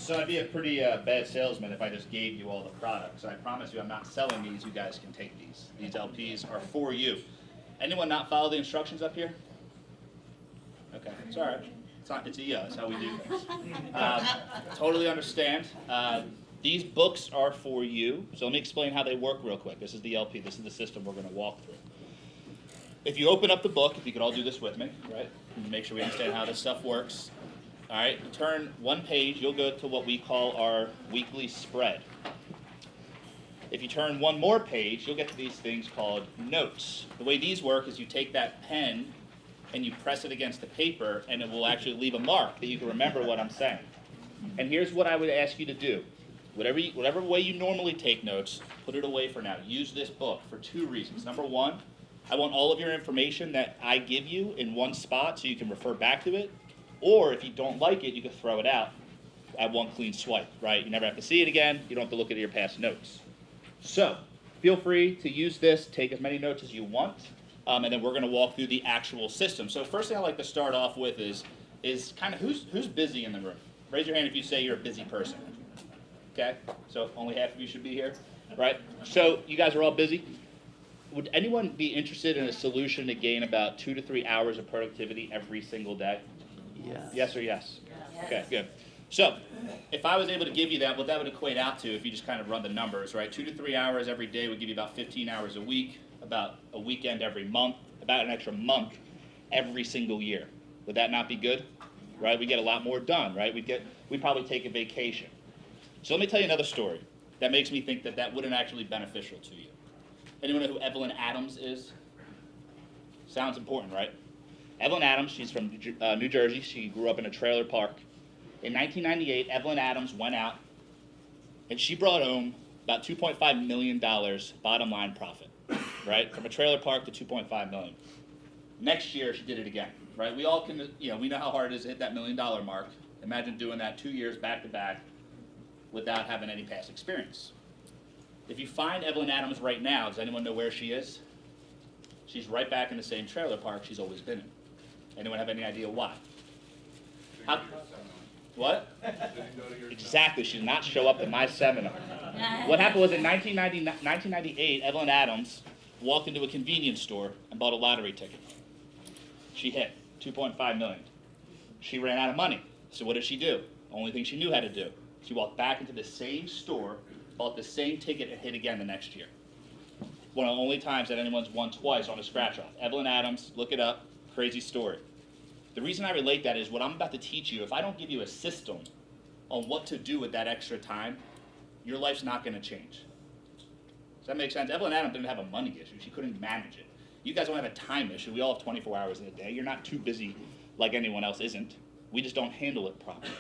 So I'd be a pretty bad salesman if I just gave you all the products. I promise you I'm not selling these. You guys can take these. These LPs are for you. Anyone not follow the instructions up here? Okay, it's all right. It's a yeah, that's how we do things. Totally understand. These books are for you. So let me explain how they work real quick. This is the LP. This is the system we're going to walk through. If you open up the book, if you could all do this with me, right? And make sure we understand how this stuff works. All right, you turn one page, you'll go to what we call our weekly spread. If you turn one more page, you'll get to these things called notes. The way these work is you take that pen and you press it against the paper, and it will actually leave a mark that you can remember what I'm saying. And here's what I would ask you to do. Whatever way you normally take notes, put it away for now. Use this book for two reasons. Number one, I want all of your information that I give you in one spot so you can refer back to it. Or if you don't like it, you can throw it out at one clean swipe, right? You never have to see it again. You don't have to look at your past notes. So feel free to use this, take as many notes as you want, and then we're going to walk through the actual system. So first thing I like to start off with is kind of who's busy in the room? Raise your hand if you say you're a busy person. Okay? So only half of you should be here, right? So you guys are all busy. Would anyone be interested in a solution to gain about 2 to 3 hours of productivity every single day? Yes. Yes or yes? Okay, good. So if I was able to give you that, what that would equate out to, if you just kind of run the numbers, right? 2 to 3 hours every day would give you about 15 hours a week, about a weekend every month, about an extra month every single year. Would that not be good? Right? We get a lot more done, right? We'd probably take a vacation. So let me tell you another story that makes me think that that wouldn't actually be beneficial to you. Anyone know who Evelyn Adams is? Sounds important, right? Evelyn Adams, she's from New Jersey. She grew up in a trailer park. In 1998, Evelyn Adams went out, and she brought home about $2.5 million bottom line profit, right? From a trailer park to $2.5 million. Next year, she did it again, right? We all can, we know how hard it is to hit that $1 million mark. Imagine doing that 2 years back to back without having any past experience. If you find Evelyn Adams right now, does anyone know where she is? She's right back in the same trailer park she's always been in. Anyone have any idea why? What? Exactly. She did not show up at my seminar. What happened was in 1998, Evelyn Adams walked into a convenience store and bought a lottery ticket. She hit $2.5 million. She ran out of money. So what did she do? Only thing she knew how to do. She walked back into the same store, bought the same ticket, and hit again the next year. One of the only times that anyone's won twice on a scratch-off. Evelyn Adams, look it up, crazy story. The reason I relate that is what I'm about to teach you, if I don't give you a system on what to do with that extra time, your life's not going to change. Does that make sense? Evelyn Adams didn't have a money issue. She couldn't manage it. You guys don't have a time issue. We all have 24 hours in a day. You're not too busy like anyone else isn't. We just don't handle it properly.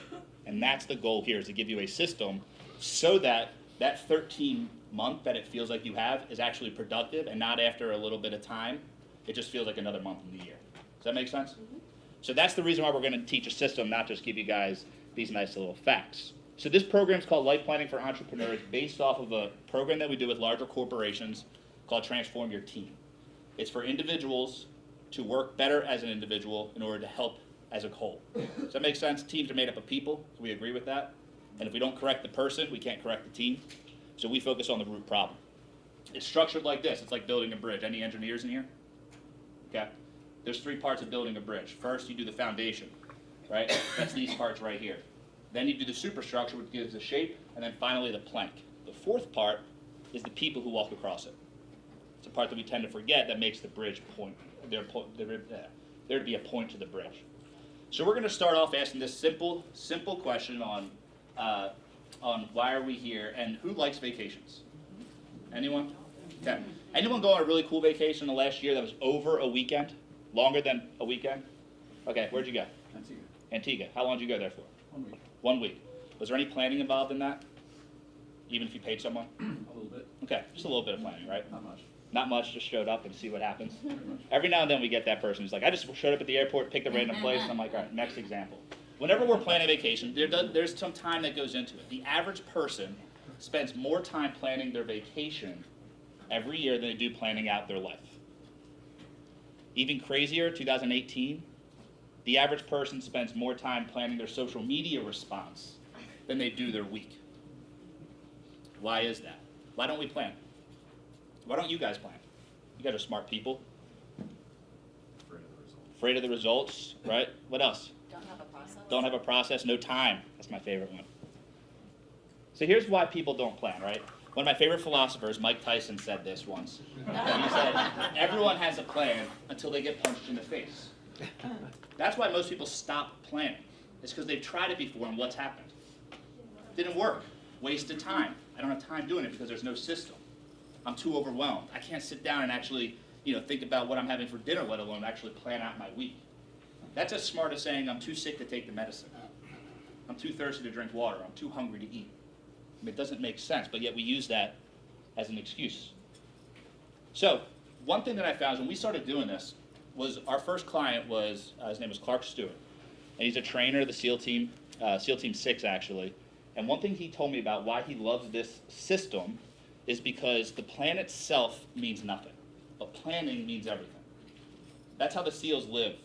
And that's the goal here, is to give you a system so that that 13-month that it feels like you have is actually productive, and not after a little bit of time, it just feels like another month in the year. Does that make sense? Mm-hmm. So that's the reason why we're going to teach a system, not just give you guys these nice little facts. So this program is called Life Planning for Entrepreneurs, based off of a program that we do with larger corporations called Transform Your Team. It's for individuals to work better as an individual in order to help as a whole. Does that make sense? Teams are made up of people, so we agree with that. And if we don't correct the person, we can't correct the team. So we focus on the root problem. It's structured like this. It's like building a bridge. Any engineers in here? Okay. There's 3 parts of building a bridge. First, you do the foundation, right? That's these parts right here. Then you do the superstructure, which gives the shape, and then finally the plank. The 4th part is the people who walk across it. It's a part that we tend to forget that makes the bridge point. There to be a point to the bridge. So we're going to start off asking this simple question on why are we here, and who likes vacations? Anyone? Okay. Anyone go on a really cool vacation in the last year that was over a weekend? Longer than a weekend? Okay, where'd you go? Antigua. Antigua. How long did you go there for? 1 week. 1 week. Was there any planning involved in that? Even if you paid someone? A little bit. Okay, just a little bit of planning, right? Not much. Not much, just showed up and see what happens. Pretty much. Every now and then we get that person who's like, I just showed up at the airport, picked a random place, and I'm like, all right, next example. Whenever we're planning a vacation, there's some time that goes into it. The average person spends more time planning their vacation every year than they do planning out their life. Even crazier, 2018, the average person spends more time planning their social media response than they do their week. Why is that? Why don't we plan? Why don't you guys plan? You guys are smart people. Afraid of the results, right? What else? Don't have a process. Don't have a process, no time. That's my favorite one. So here's why people don't plan, right? One of my favorite philosophers, Mike Tyson, said this once. He said, everyone has a plan until they get punched in the face. That's why most people stop planning. It's because they've tried it before and what's happened? Didn't work. Wasted time. I don't have time doing it because there's no system. I'm too overwhelmed. I can't sit down and actually, think about what I'm having for dinner, let alone actually plan out my week. That's as smart as saying I'm too sick to take the medicine. I'm too thirsty to drink water. I'm too hungry to eat. It doesn't make sense, but yet we use that as an excuse. So one thing that I found is when we started doing this was our first client was, his name was Clark Stewart. And he's a trainer of the SEAL Team 6 actually. And one thing he told me about why he loves this system is because the plan itself means nothing, but planning means everything. That's how the SEALs live,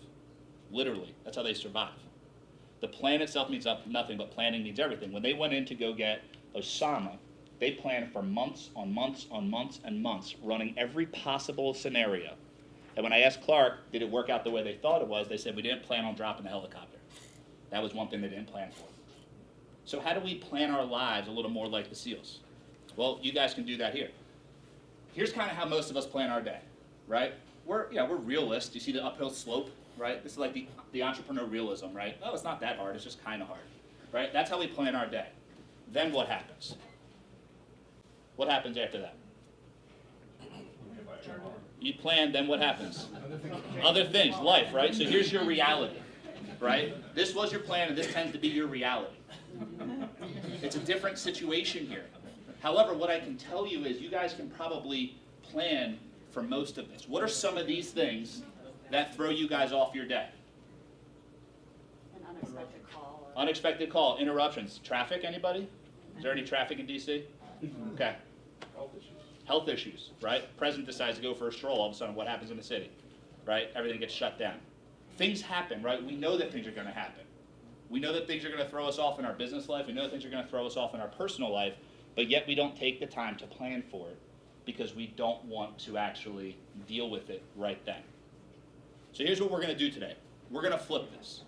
literally. That's how they survive. The plan itself means nothing, but planning means everything. When they went in to go get Osama, they planned for months on months on months and months, running every possible scenario. And when I asked Clark, did it work out the way they thought it was, they said, we didn't plan on dropping the helicopter. That was one thing they didn't plan for. So how do we plan our lives a little more like the SEALs? Well, you guys can do that here. Here's kind of how most of us plan our day, right? We're realists. You see the uphill slope, right? This is like the entrepreneur realism, right? Oh, it's not that hard. It's just kind of hard, right? That's how we plan our day. Then what happens? What happens after that? You plan, then what happens? Other things, life, right? So here's your reality, right? This was your plan, and this tends to be your reality. It's a different situation here. However, what I can tell you is you guys can probably plan for most of this. What are some of these things that throw you guys off your day? An unexpected call. Unexpected call, interruptions. Traffic, anybody? Is there any traffic in DC? Okay. Health issues, right? President decides to go for a stroll, all of a sudden what happens in the city, right? Everything gets shut down. Things happen, right? We know that things are going to happen. We know that things are going to throw us off in our business life. We know that things are going to throw us off in our personal life, but yet we don't take the time to plan for it because we don't want to actually deal with it right then. So here's what we're going to do today. We're going to flip this.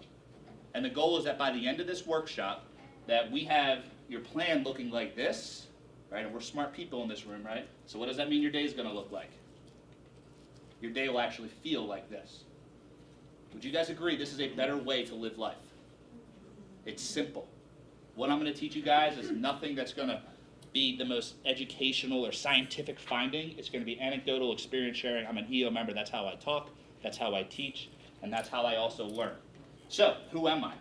And the goal is that by the end of this workshop, that we have your plan looking like this, right? And we're smart people in this room, right? So what does that mean your day is going to look like? Your day will actually feel like this. Would you guys agree this is a better way to live life? It's simple. What I'm going to teach you guys is nothing that's going to be the most educational or scientific finding. It's going to be anecdotal experience sharing. I'm an EO member. That's how I talk. That's how I teach. And that's how I also learn. So, who am I?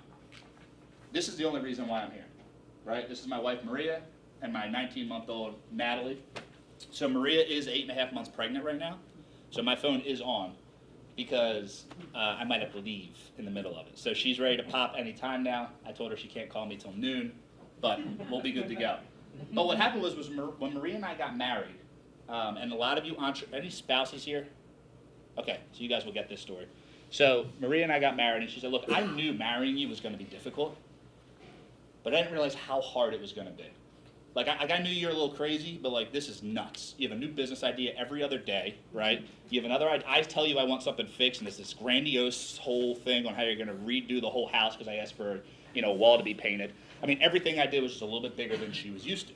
This is the only reason why I'm here, right? This is my wife, Maria, and my 19-month-old, Natalie. So Maria is 8.5 months pregnant right now. So my phone is on because I might have to leave in the middle of it. So she's ready to pop any time now. I told her she can't call me till noon, but we'll be good to go. But what happened was when Maria and I got married, and a lot of you, any spouses here? Okay, so you guys will get this story. So Maria and I got married, and she said, look, I knew marrying you was going to be difficult, but I didn't realize how hard it was going to be. Like, I knew you were a little crazy, but, like, this is nuts. You have a new business idea every other day, right? You have another idea. I tell you I want something fixed, and it's this grandiose whole thing on how you're going to redo the whole house because I asked for, a wall to be painted. I mean, everything I did was just a little bit bigger than she was used to.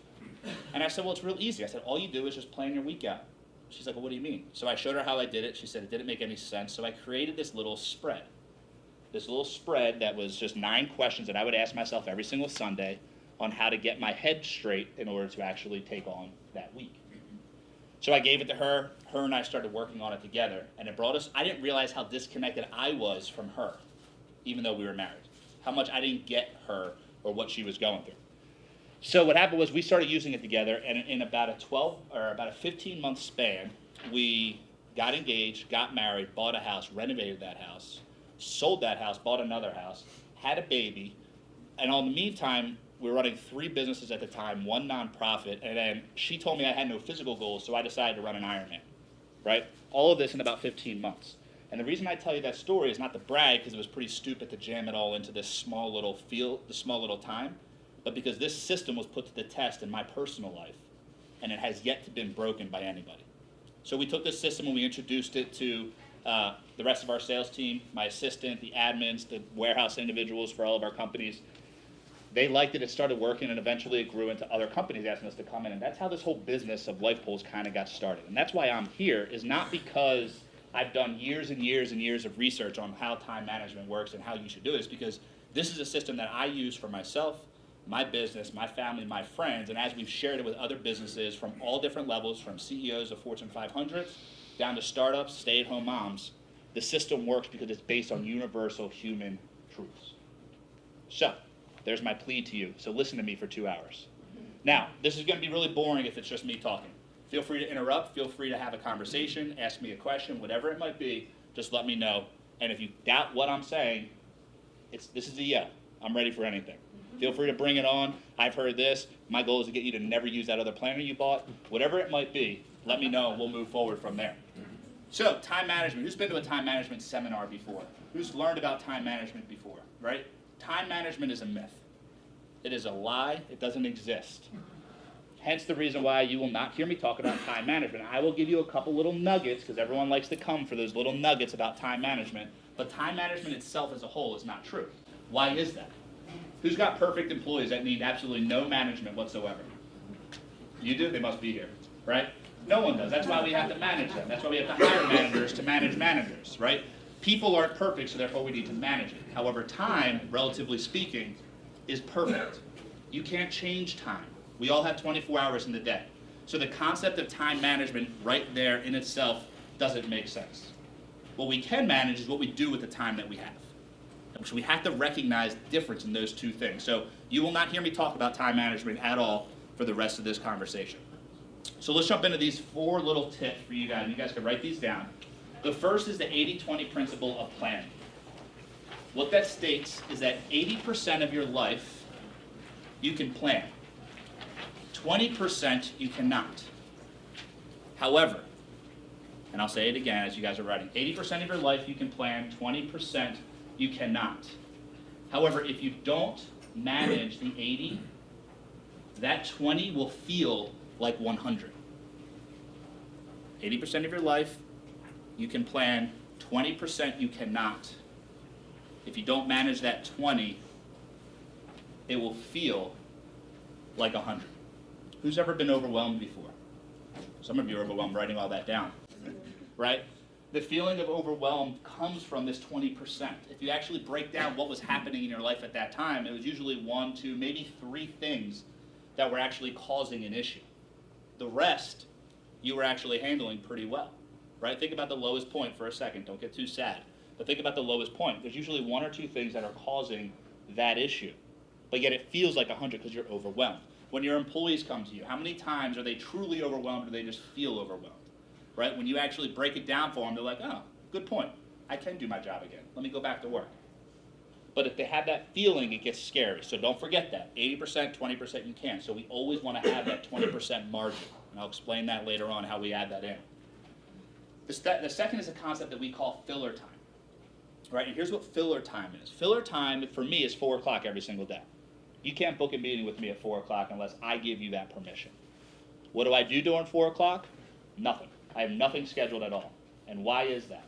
And I said, well, it's real easy. I said, all you do is just plan your week out. She's like, well, what do you mean? So I showed her how I did it. She said it didn't make any sense. So I created this little spread. This little spread that was just 9 questions that I would ask myself every single Sunday on how to get my head straight in order to actually take on that week. So I gave it to her. Her and I started working on it together. And it brought us, I didn't realize how disconnected I was from her, even though we were married. How much I didn't get her or what she was going through. So what happened was we started using it together, and in about a 15-month span, we got engaged, got married, bought a house, renovated that house, sold that house, bought another house, had a baby, and in the meantime, we were running 3 businesses at the time, 1 nonprofit, and then she told me I had no physical goals, so I decided to run an Ironman, right? All of this in about 15 months. And the reason I tell you that story is not to brag, because it was pretty stupid to jam it all into this small little time, but because this system was put to the test in my personal life, and it has yet to been broken by anybody. So we took this system and we introduced it to the rest of our sales team, my assistant, the admins, the warehouse individuals for all of our companies. They liked it, it started working, and eventually it grew into other companies asking us to come in. And that's how this whole business of life pools kind of got started. And that's why I'm here, is not because I've done years and years and years of research on how time management works and how you should do this, because this is a system that I use for myself, my business, my family, my friends, and as we've shared it with other businesses from all different levels, from CEOs of Fortune 500s down to startups, stay-at-home moms, the system works because it's based on universal human truths. So, there's my plea to you. So listen to me for 2 hours. Now, this is going to be really boring if it's just me talking. Feel free to interrupt. Feel free to have a conversation, ask me a question, whatever it might be. Just let me know. And if you doubt what I'm saying, this is a yeah. I'm ready for anything. Feel free to bring it on. I've heard this. My goal is to get you to never use that other planner you bought. Whatever it might be, let me know and we'll move forward from there. So, time management. Who's been to a time management seminar before? Who's learned about time management before, right? Time management is a myth. It is a lie. It doesn't exist. Hence the reason why you will not hear me talk about time management. I will give you a couple little nuggets, because everyone likes to come for those little nuggets about time management. But time management itself as a whole is not true. Why is that? Who's got perfect employees that need absolutely no management whatsoever? You do? They must be here, right? No one does. That's why we have to manage them. That's why we have to hire managers to manage managers, right? People aren't perfect, so therefore we need to manage it. However, time, relatively speaking, is perfect. You can't change time. We all have 24 hours in the day. So the concept of time management right there in itself doesn't make sense. What we can manage is what we do with the time that we have. So we have to recognize the difference in those two things. So you will not hear me talk about time management at all for the rest of this conversation. So let's jump into these 4 little tips for you guys. You guys can write these down. The first is the 80-20 principle of planning. What that states is that 80% of your life you can plan. 20% you cannot. However, and I'll say it again as you guys are writing, 80% of your life you can plan, 20% you cannot. However, if you don't manage the 80, that 20 will feel like 100. 80% of your life you can plan, 20% you cannot. If you don't manage that 20, it will feel like 100. Who's ever been overwhelmed before? Some of you are overwhelmed writing all that down, right? The feeling of overwhelm comes from this 20%. If you actually break down what was happening in your life at that time, it was usually 1, 2, maybe 3 things that were actually causing an issue. The rest, you were actually handling pretty well, right? Think about the lowest point for a second. Don't get too sad. But think about the lowest point. There's usually 1 or 2 things that are causing that issue. But yet it feels like 100 because you're overwhelmed. When your employees come to you, how many times are they truly overwhelmed or do they just feel overwhelmed? Right? When you actually break it down for them, they're like, oh, good point. I can do my job again. Let me go back to work. But if they have that feeling, it gets scary. So don't forget that. 80%, 20% you can. So we always want to have that 20% margin. And I'll explain that later on, how we add that in. The second is a concept that we call filler time. Right? And here's what filler time is. Filler time, for me, is 4 o'clock every single day. You can't book a meeting with me at 4 o'clock unless I give you that permission. What do I do during 4 o'clock? Nothing. I have nothing scheduled at all. And why is that?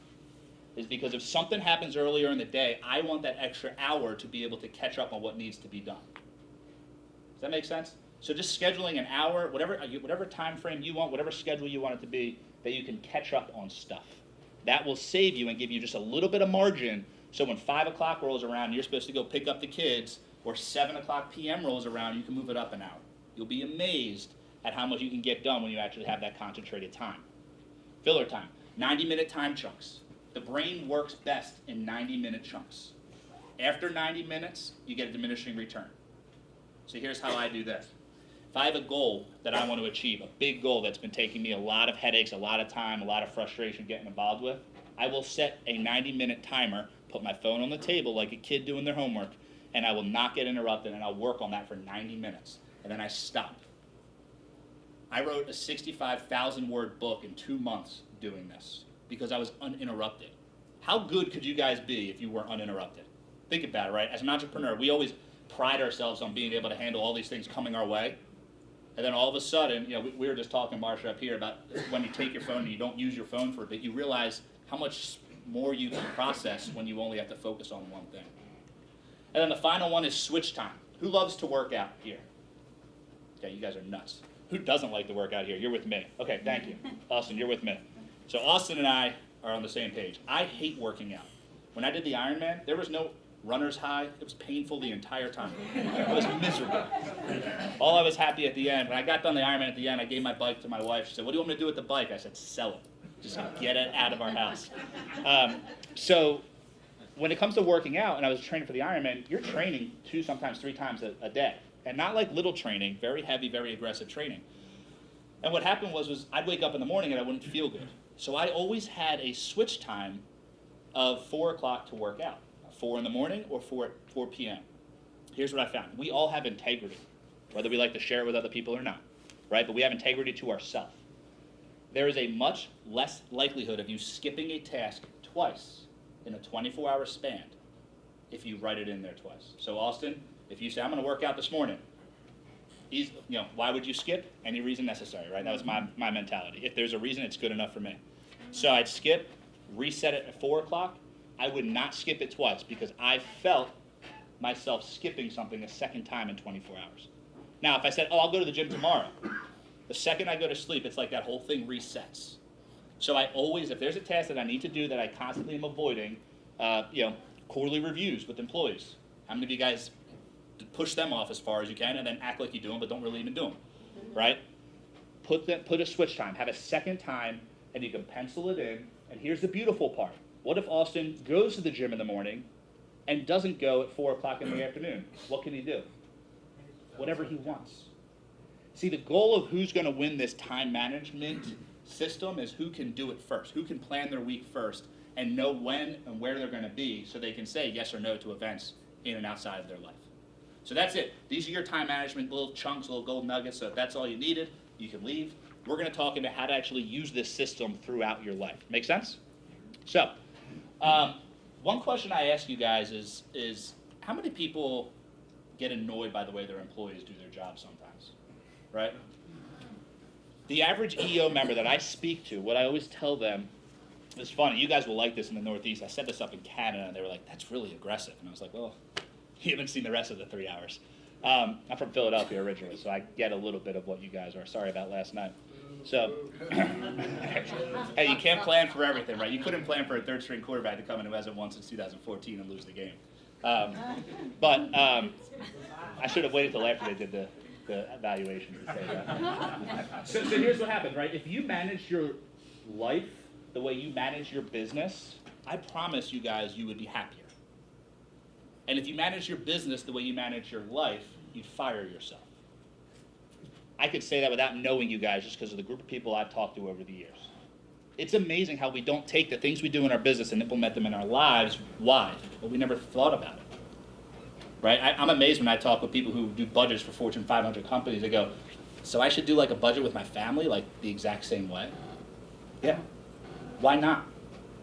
Is because if something happens earlier in the day, I want that extra hour to be able to catch up on what needs to be done. Does that make sense? So just scheduling an hour, whatever time frame you want, whatever schedule you want it to be, that you can catch up on stuff. That will save you and give you just a little bit of margin, so when 5 o'clock rolls around and you're supposed to go pick up the kids, or 7 o'clock p.m. rolls around, you can move it up an hour. You'll be amazed at how much you can get done when you actually have that concentrated time. Filler time, 90-minute time chunks. The brain works best in 90-minute chunks. After 90 minutes, you get a diminishing return. So here's how I do this. If I have a goal that I want to achieve, a big goal that's been taking me a lot of headaches, a lot of time, a lot of frustration getting involved with, I will set a 90-minute timer, put my phone on the table like a kid doing their homework, and I will not get interrupted, and I'll work on that for 90 minutes, and then I stop. I wrote a 65,000-word book in 2 months doing this because I was uninterrupted. How good could you guys be if you were uninterrupted? Think about it, right? As an entrepreneur, we always pride ourselves on being able to handle all these things coming our way. And then all of a sudden, we were just talking, Marsha, up here about when you take your phone and you don't use your phone for a bit, you realize how much more you can process when you only have to focus on one thing. And then the final one is switch time. Who loves to work out here? Okay, you guys are nuts. Who doesn't like to work out here? You're with me. Okay, thank you. Austin, you're with me. So Austin and I are on the same page. I hate working out. When I did the Ironman, there was no runner's high. It was painful the entire time. It was miserable. All I was happy at the end, when I got done the Ironman at the end, I gave my bike to my wife. She said, "What do you want me to do with the bike?" I said, "Sell it. Just get it out of our house." So when it comes to working out, and I was training for the Ironman, you're training 2, sometimes 3 times a day. And not like little training, very heavy, very aggressive training. And what happened was I'd wake up in the morning and I wouldn't feel good. So I always had a switch time of 4 o'clock to work out. 4 in the morning or 4 p.m. Here's what I found. We all have integrity, whether we like to share it with other people or not, right? But we have integrity to ourselves. There is a much less likelihood of you skipping a task twice in a 24-hour span if you write it in there twice. So Austin, if you say, "I'm going to work out this morning," why would you skip? Any reason necessary, right? That was my mentality. If there's a reason, it's good enough for me. So I'd skip, reset it at 4 o'clock. I would not skip it twice because I felt myself skipping something a second time in 24 hours. Now, if I said, "Oh, I'll go to the gym tomorrow," the second I go to sleep, it's like that whole thing resets. So I always, if there's a task that I need to do that I constantly am avoiding, quarterly reviews with employees. How many of you guys push them off as far as you can and then act like you do them but don't really even do them, right? Put a switch time. Have a second time, and you can pencil it in. And here's the beautiful part. What if Austin goes to the gym in the morning and doesn't go at 4 o'clock in the afternoon? What can he do? Whatever he wants. See, the goal of who's going to win this time management system is who can do it first, who can plan their week first and know when and where they're going to be so they can say yes or no to events in and outside of their life. So that's it. These are your time management little chunks, little gold nuggets. So if that's all you needed, you can leave. We're going to talk about how to actually use this system throughout your life. Make sense? So one question I ask you guys is how many people get annoyed by the way their employees do their job sometimes, right? The average EO member that I speak to, what I always tell them, it's funny, you guys will like this in the Northeast. I set this up in Canada, and they were like, "That's really aggressive." And I was like, "Well, you haven't seen the rest of the 3 hours." I'm from Philadelphia originally, so I get a little bit of what you guys are. Sorry about last night. So, hey, you can't plan for everything, right? You couldn't plan for a third-string quarterback to come in who hasn't won since 2014 and lose the game. But I should have waited till after they did the evaluation to say that. So here's what happens, right? If you manage your life the way you manage your business, I promise you guys you would be happier. And if you manage your business the way you manage your life, you'd fire yourself. I could say that without knowing you guys just because of the group of people I've talked to over the years. It's amazing how we don't take the things we do in our business and implement them in our lives. Why? Well, we never thought about it. Right? I'm amazed when I talk with people who do budgets for Fortune 500 companies. They go, "So I should do like a budget with my family like the exact same way?" Yeah. Why not?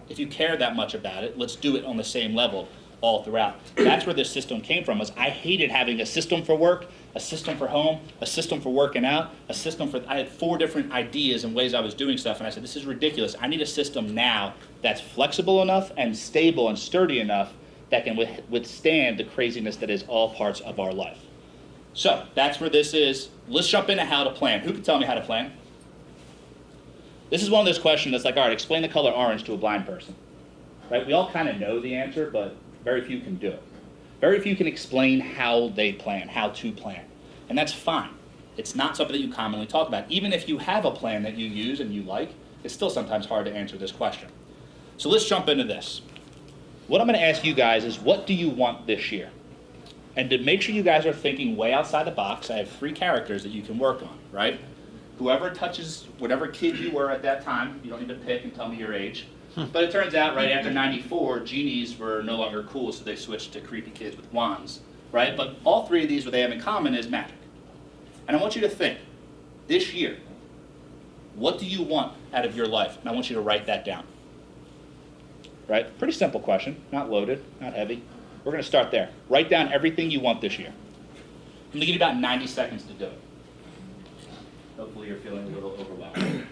If you care that much about it, let's do it on the same level all throughout. That's where this system came from. Was I hated having a system for work, a system for home, a system for working out, a system for, I had 4 different ideas and ways I was doing stuff, and I said, this is ridiculous. I need a system now that's flexible enough and stable and sturdy enough that can withstand the craziness that is all parts of our life. So that's where this is. Let's jump into how to plan. Who can tell me how to plan? This is one of those questions that's like, all right, explain the color orange to a blind person. Right? We all kind of know the answer, but very few can do it. Very few can explain how they plan, how to plan. And that's fine. It's not something that you commonly talk about. Even if you have a plan that you use and you like, it's still sometimes hard to answer this question. So let's jump into this. What I'm going to ask you guys is, what do you want this year? And to make sure you guys are thinking way outside the box, I have 3 characters that you can work on, right? Whoever touches whatever kid you were at that time, you don't need to pick and tell me your age. But it turns out, right, after 94, genies were no longer cool, so they switched to creepy kids with wands, right? But all 3 of these, what they have in common is magic. And I want you to think, this year, what do you want out of your life? And I want you to write that down. Right? Pretty simple question, not loaded, not heavy. We're going to start there. Write down everything you want this year. I'm going to give you about 90 seconds to do it. Hopefully you're feeling a little overwhelmed.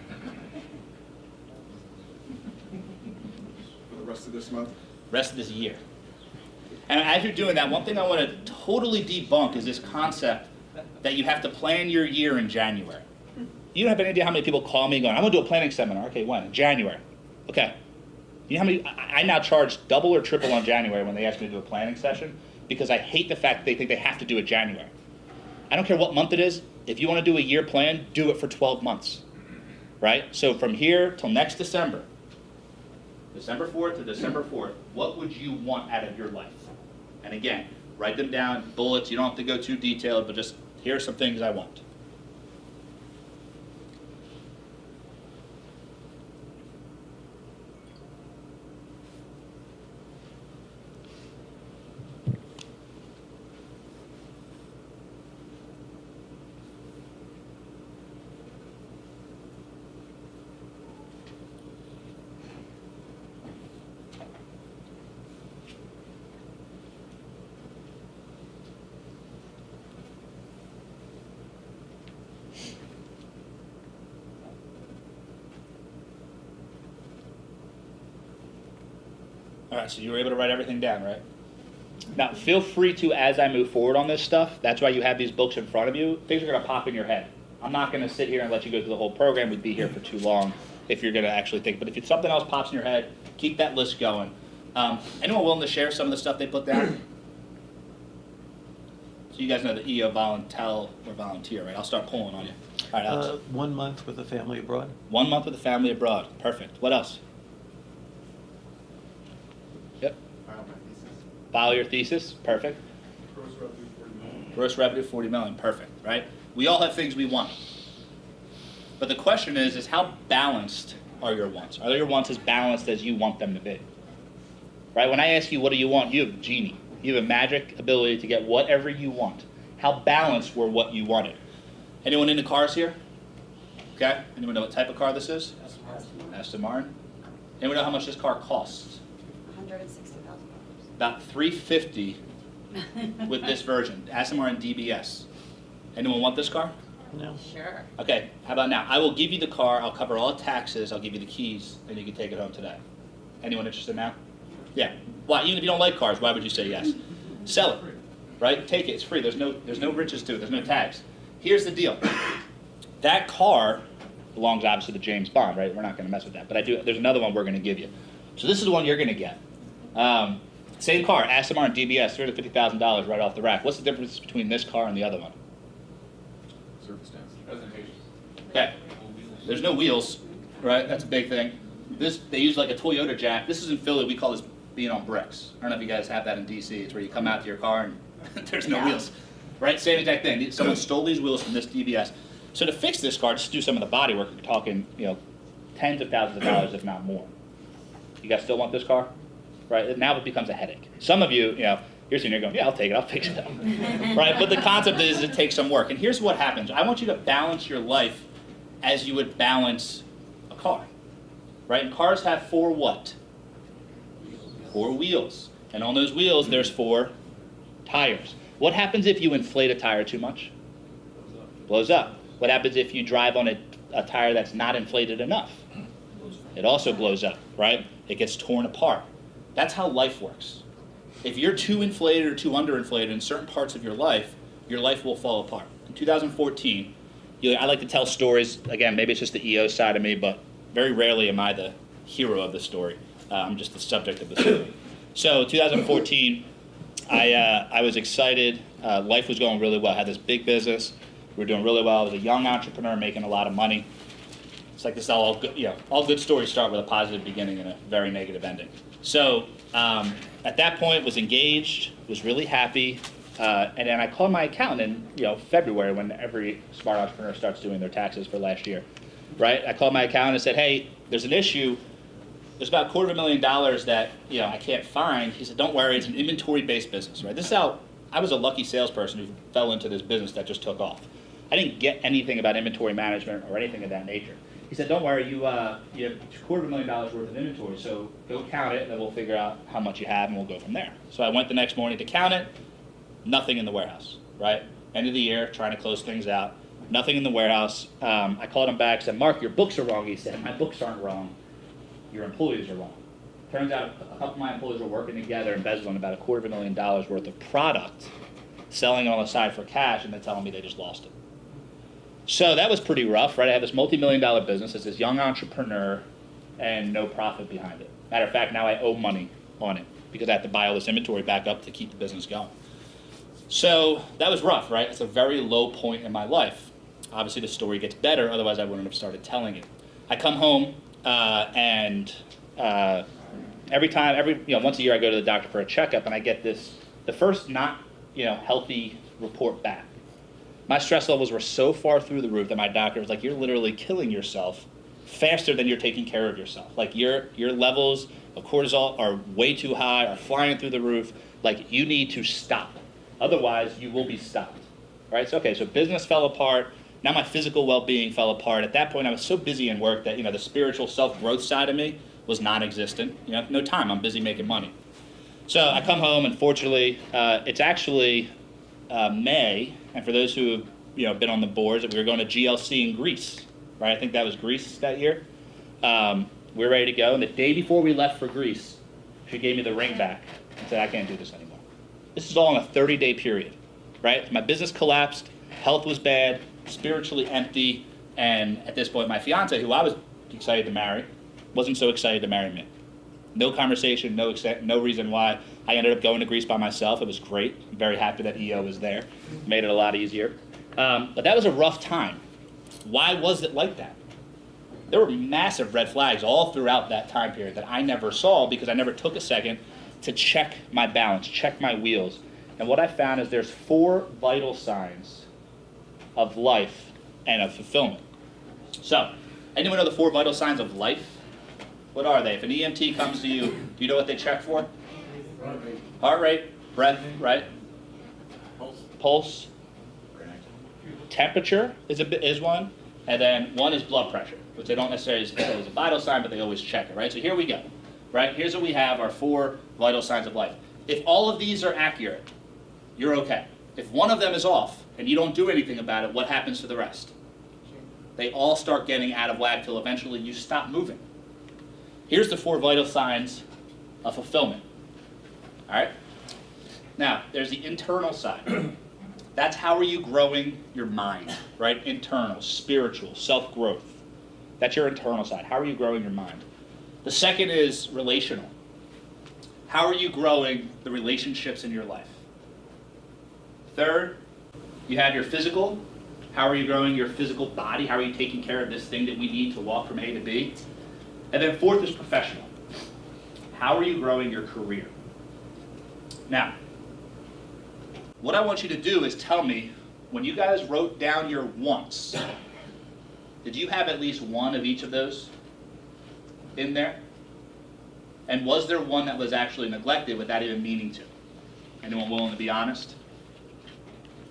For the rest of this month? Rest of this year. And as you're doing that, one thing I want to totally debunk is this concept that you have to plan your year in January. You don't have any idea how many people call me going, I'm going to do a planning seminar. Okay, when? In January. Okay. You know how many, I now charge double or triple on January when they ask me to do a planning session because I hate the fact that they think they have to do it January. I don't care what month it is. If you want to do a year plan, do it for 12 months, right? So from here till next December, December 4th to December 4th, what would you want out of your life? And again, write them down, bullets. You don't have to go too detailed, but just here are some things I want. All right, so you were able to write everything down, right? Now, feel free to, as I move forward on this stuff, that's why you have these books in front of you, things are going to pop in your head. I'm not going to sit here and let you go through the whole program. We'd be here for too long if you're going to actually think. But if something else pops in your head, keep that list going. Anyone willing to share some of the stuff they put down? So you guys know the EO volunteer, right? I'll start pulling on you. All right, Alex. 1 month with a family abroad. 1 month with a family abroad. Perfect. What else? Yep. File your thesis. Perfect. Gross revenue 40 million. Gross revenue 40 million. Perfect, right? We all have things we want. But the question is how balanced are your wants? Are your wants as balanced as you want them to be? Right? When I ask you what do you want, you have a genie. You have a magic ability to get whatever you want. How balanced were what you wanted? Anyone into cars here? Okay. Anyone know what type of car this is? Aston Martin. Anyone know how much this car costs? $160,000. About $350 with this version, Aston Martin DBS. Anyone want this car? No. Sure. Okay, how about now? I will give you the car, I'll cover all taxes, I'll give you the keys, and you can take it home today. Anyone interested now? Yeah. Why? Even if you don't like cars, why would you say yes? Sell it, right? Take it, it's free. There's no riches to it, there's no tax. Here's the deal. That car belongs obviously to James Bond, right? We're not gonna mess with that, but there's another one we're gonna give you. So this is the one you're gonna get. Same car, Aston Martin DBS, $350,000 right off the rack. What's the difference between this car and the other one? Circumstance. Presentation. Okay, there's no wheels, right? That's a big thing. They use like a Toyota jack. This is in Philly, we call this being on bricks. I don't know if you guys have that in DC. It's where you come out to your car and there's no wheels, right? Same exact thing. Someone stole these wheels from this DBS. So to fix this car, just to do some of the body work, you're talking, tens of thousands of dollars, if not more. You guys still want this car? Right? Now it becomes a headache. Some of you, you're sitting there going, yeah, I'll take it, I'll fix it up. Right? But the concept is it takes some work. And here's what happens. I want you to balance your life as you would balance a car. Right? And cars have 4 what? 4 wheels. And on those wheels, there's 4 tires. What happens if you inflate a tire too much? Blows up. What happens if you drive on a tire that's not inflated enough? It also blows up, right? It gets torn apart. That's how life works. If you're too inflated or too underinflated in certain parts of your life will fall apart. In 2014, I like to tell stories. Again, maybe it's just the EO side of me, but very rarely am I the hero of the story. I'm just the subject of the story. So 2014, I was excited. Life was going really well. I had this big business. We were doing really well. I was a young entrepreneur making a lot of money. It's like this all good stories start with a positive beginning and a very negative ending. So at that point, was engaged, was really happy, and then I called my accountant in February when every smart entrepreneur starts doing their taxes for last year, right? I called my accountant and said, hey, there's an issue. There's about $250,000 that I can't find. He said, don't worry, it's an inventory-based business, right? This is how I was a lucky salesperson who fell into this business that just took off. I didn't get anything about inventory management or anything of that nature. He said, don't worry, you have $250,000 worth of inventory, so go count it, and then we'll figure out how much you have, and we'll go from there. So I went the next morning to count it, nothing in the warehouse, right? End of the year, trying to close things out, nothing in the warehouse. I called him back, said, Mark, your books are wrong. He said, my books aren't wrong, your employees are wrong. Turns out a couple of my employees were working together, embezzling about $250,000 worth of product, selling it on the side for cash, and they're telling me they just lost it. So that was pretty rough, right? I have this multi-million-dollar business as this young entrepreneur and no profit behind it. Matter of fact, now I owe money on it because I have to buy all this inventory back up to keep the business going. So that was rough, right? It's a very low point in my life. Obviously, the story gets better, otherwise I wouldn't have started telling it. I come home and once a year I go to the doctor for a checkup, and I get the first not healthy report back. My stress levels were so far through the roof that my doctor was like, you're literally killing yourself faster than you're taking care of yourself. Like your levels of cortisol are way too high, are flying through the roof. Like you need to stop. Otherwise you will be stopped. Right? So business fell apart. Now my physical well-being fell apart. At that point I was so busy in work that the spiritual self-growth side of me was non-existent. No time, I'm busy making money. So I come home, and fortunately, it's actually May, and for those who have been on the boards, we were going to GLC in Greece, right? I think that was Greece that year. We were ready to go, and the day before we left for Greece, she gave me the ring back and said, I can't do this anymore. This is all in a 30-day period, right? My business collapsed, health was bad, spiritually empty, and at this point, my fiance, who I was excited to marry, wasn't so excited to marry me. No conversation, no reason why. I ended up going to Greece by myself. It was great. I'm very happy that EO was there. Made it a lot easier. But that was a rough time. Why was it like that? There were massive red flags all throughout that time period that I never saw because I never took a second to check my balance, check my wheels. And what I found is there's 4 vital signs of life and of fulfillment. So, anyone know the 4 vital signs of life? What are they? If an EMT comes to you, do you know what they check for? Heart rate, breath, right? Pulse. Temperature is one. And then one is blood pressure, which they don't necessarily say is a vital sign, but they always check it, right? So here we go, right? Here's what we have, our 4 vital signs of life. If all of these are accurate, you're okay. If one of them is off and you don't do anything about it, what happens to the rest? They all start getting out of whack till eventually you stop moving. Here's the 4 vital signs of fulfillment. All right? Now, there's the internal side. That's how are you growing your mind, right? Internal, spiritual, self-growth. That's your internal side. How are you growing your mind? The second is relational. How are you growing the relationships in your life? Third, you have your physical. How are you growing your physical body? How are you taking care of this thing that we need to walk from A to B? And then 4th is professional. How are you growing your career? Now, what I want you to do is tell me, when you guys wrote down your wants, did you have at least one of each of those in there? And was there one that was actually neglected without even meaning to? Anyone willing to be honest?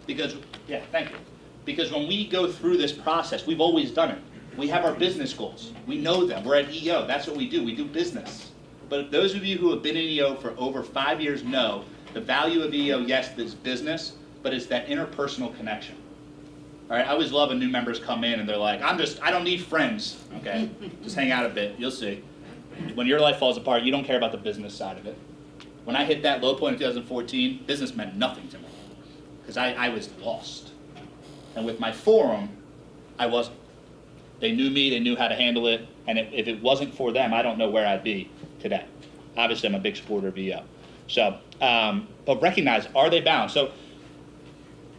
Because, yeah, thank you. Because when we go through this process, we've always done it. We have our business goals. We know them. We're at EO. That's what we do. We do business. But those of you who have been in EO for over 5 years know the value of EO, yes, is business, but it's that interpersonal connection. All right, I always love when new members come in and they're like, I don't need friends. Okay, just hang out a bit. You'll see. When your life falls apart, you don't care about the business side of it. When I hit that low point in 2014, business meant nothing to me because I was lost. And with my forum, I wasn't. They knew me, they knew how to handle it, and if it wasn't for them, I don't know where I'd be today. Obviously, I'm a big supporter of EO. So, but recognize, are they balanced? So,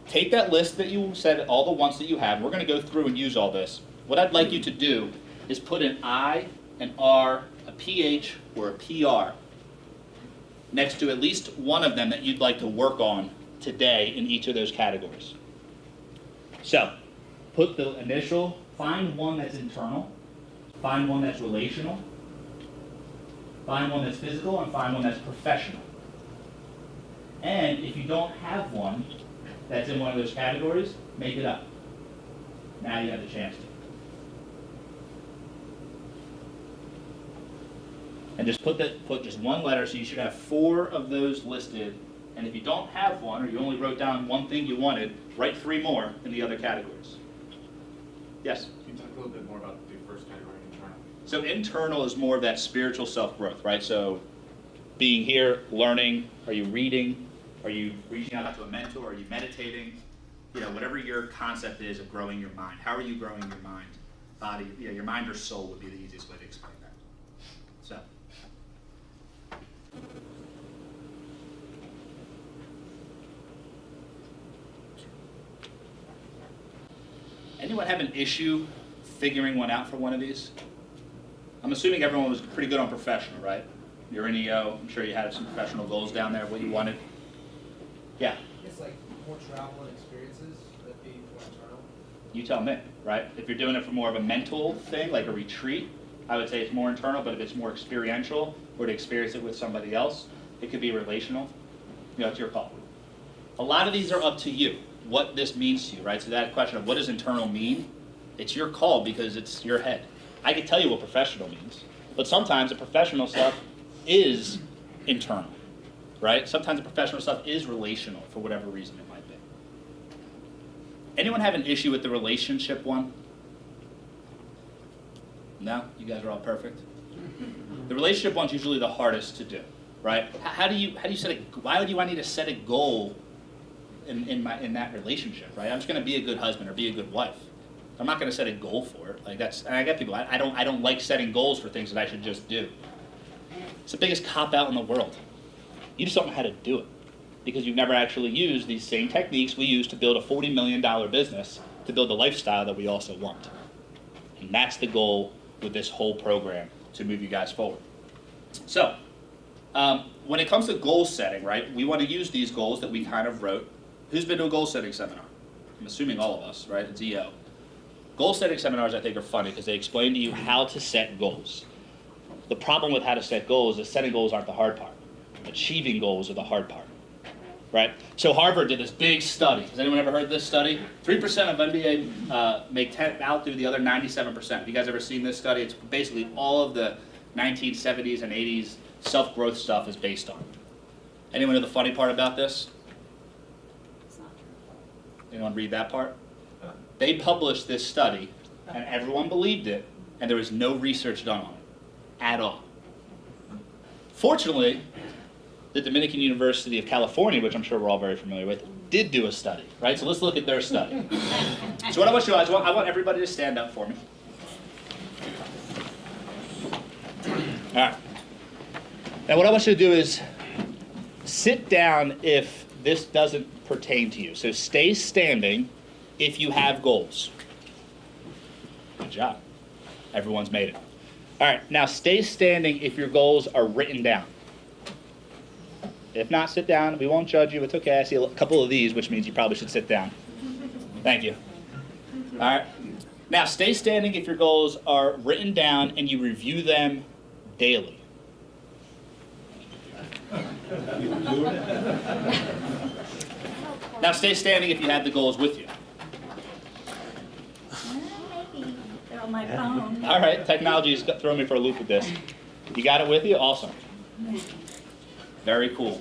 take that list that you said, all the wants that you have. We're going to go through and use all this. What I'd like you to do is put an I, an R, a PH, or a PR next to at least one of them that you'd like to work on today in each of those categories. So, put the initial, find one that's internal, find one that's relational, find one that's physical, and find one that's professional. And if you don't have one that's in one of those categories, make it up. Now you have the chance to. And just put just one letter, so you should have 4 of those listed. And if you don't have one, or you only wrote down one thing you wanted, write 3 more in the other categories. Yes? Can you talk a little bit more about the first category, internal? So internal is more of that spiritual self-growth, right? So being here, learning, are you reading? Are you reaching out to a mentor? Are you meditating? You know, whatever your concept is of growing your mind. How are you growing your mind? Body, yeah, your mind or soul would be the easiest way to explain that. So. Anyone have an issue figuring one out for one of these? I'm assuming everyone was pretty good on professional, right? You're in EO, I'm sure you had some professional goals down there, what you wanted. Yeah? It's like more travel and experiences, that being more internal. You tell me, right? If you're doing it for more of a mental thing, like a retreat, I would say it's more internal, but if it's more experiential, or to experience it with somebody else, it could be relational. You know, it's your call. A lot of these are up to you, what this means to you, right? So that question of what does internal mean, it's your call because it's your head. I can tell you what professional means, but sometimes the professional stuff is internal, right? Sometimes the professional stuff is relational for whatever reason it might be. Anyone have an issue with the relationship one? No? You guys are all perfect? The relationship one's usually the hardest to do, right? How do you set a, why would I need to set a goal in that relationship, right? I'm just gonna be a good husband or be a good wife. I'm not gonna set a goal for it. Like that's, and I get people, I don't like setting goals for things that I should just do. It's the biggest cop-out in the world. You just don't know how to do it because you've never actually used these same techniques we use to build a $40 million business to build the lifestyle that we also want. And that's the goal with this whole program, to move you guys forward. So, when it comes to goal setting, right, we want to use these goals that we kind of wrote. Who's been to a goal setting seminar? I'm assuming all of us, right? It's EO. Goal setting seminars, I think, are funny because they explain to you how to set goals. The problem with how to set goals is setting goals aren't the hard part. Achieving goals are the hard part, right? So Harvard did this big study. Has anyone ever heard this study? 3% of MBA make out through the other 97%. Have you guys ever seen this study? It's basically all of the 1970s and 80s self-growth stuff is based on. Anyone know the funny part about this? It's not true. Anyone read that part? They published this study, and everyone believed it, and there was no research done on it at all. Fortunately, the Dominican University of California, which I'm sure we're all very familiar with, did do a study, right? So let's look at their study. So what I want you to do is I want everybody to stand up for me. All right. Now what I want you to do is sit down if this doesn't pertain to you. So stay standing if you have goals. Good job. Everyone's made it. All right, now stay standing if your goals are written down. If not, sit down. We won't judge you. It's okay. I see a couple of these, which means you probably should sit down. Thank you. All right. Now stay standing if your goals are written down and you review them daily. Now stay standing if you have the goals with you. Maybe they're on my phone. All right, technology is throwing me for a loop with this. You got it with you? Awesome. Very cool.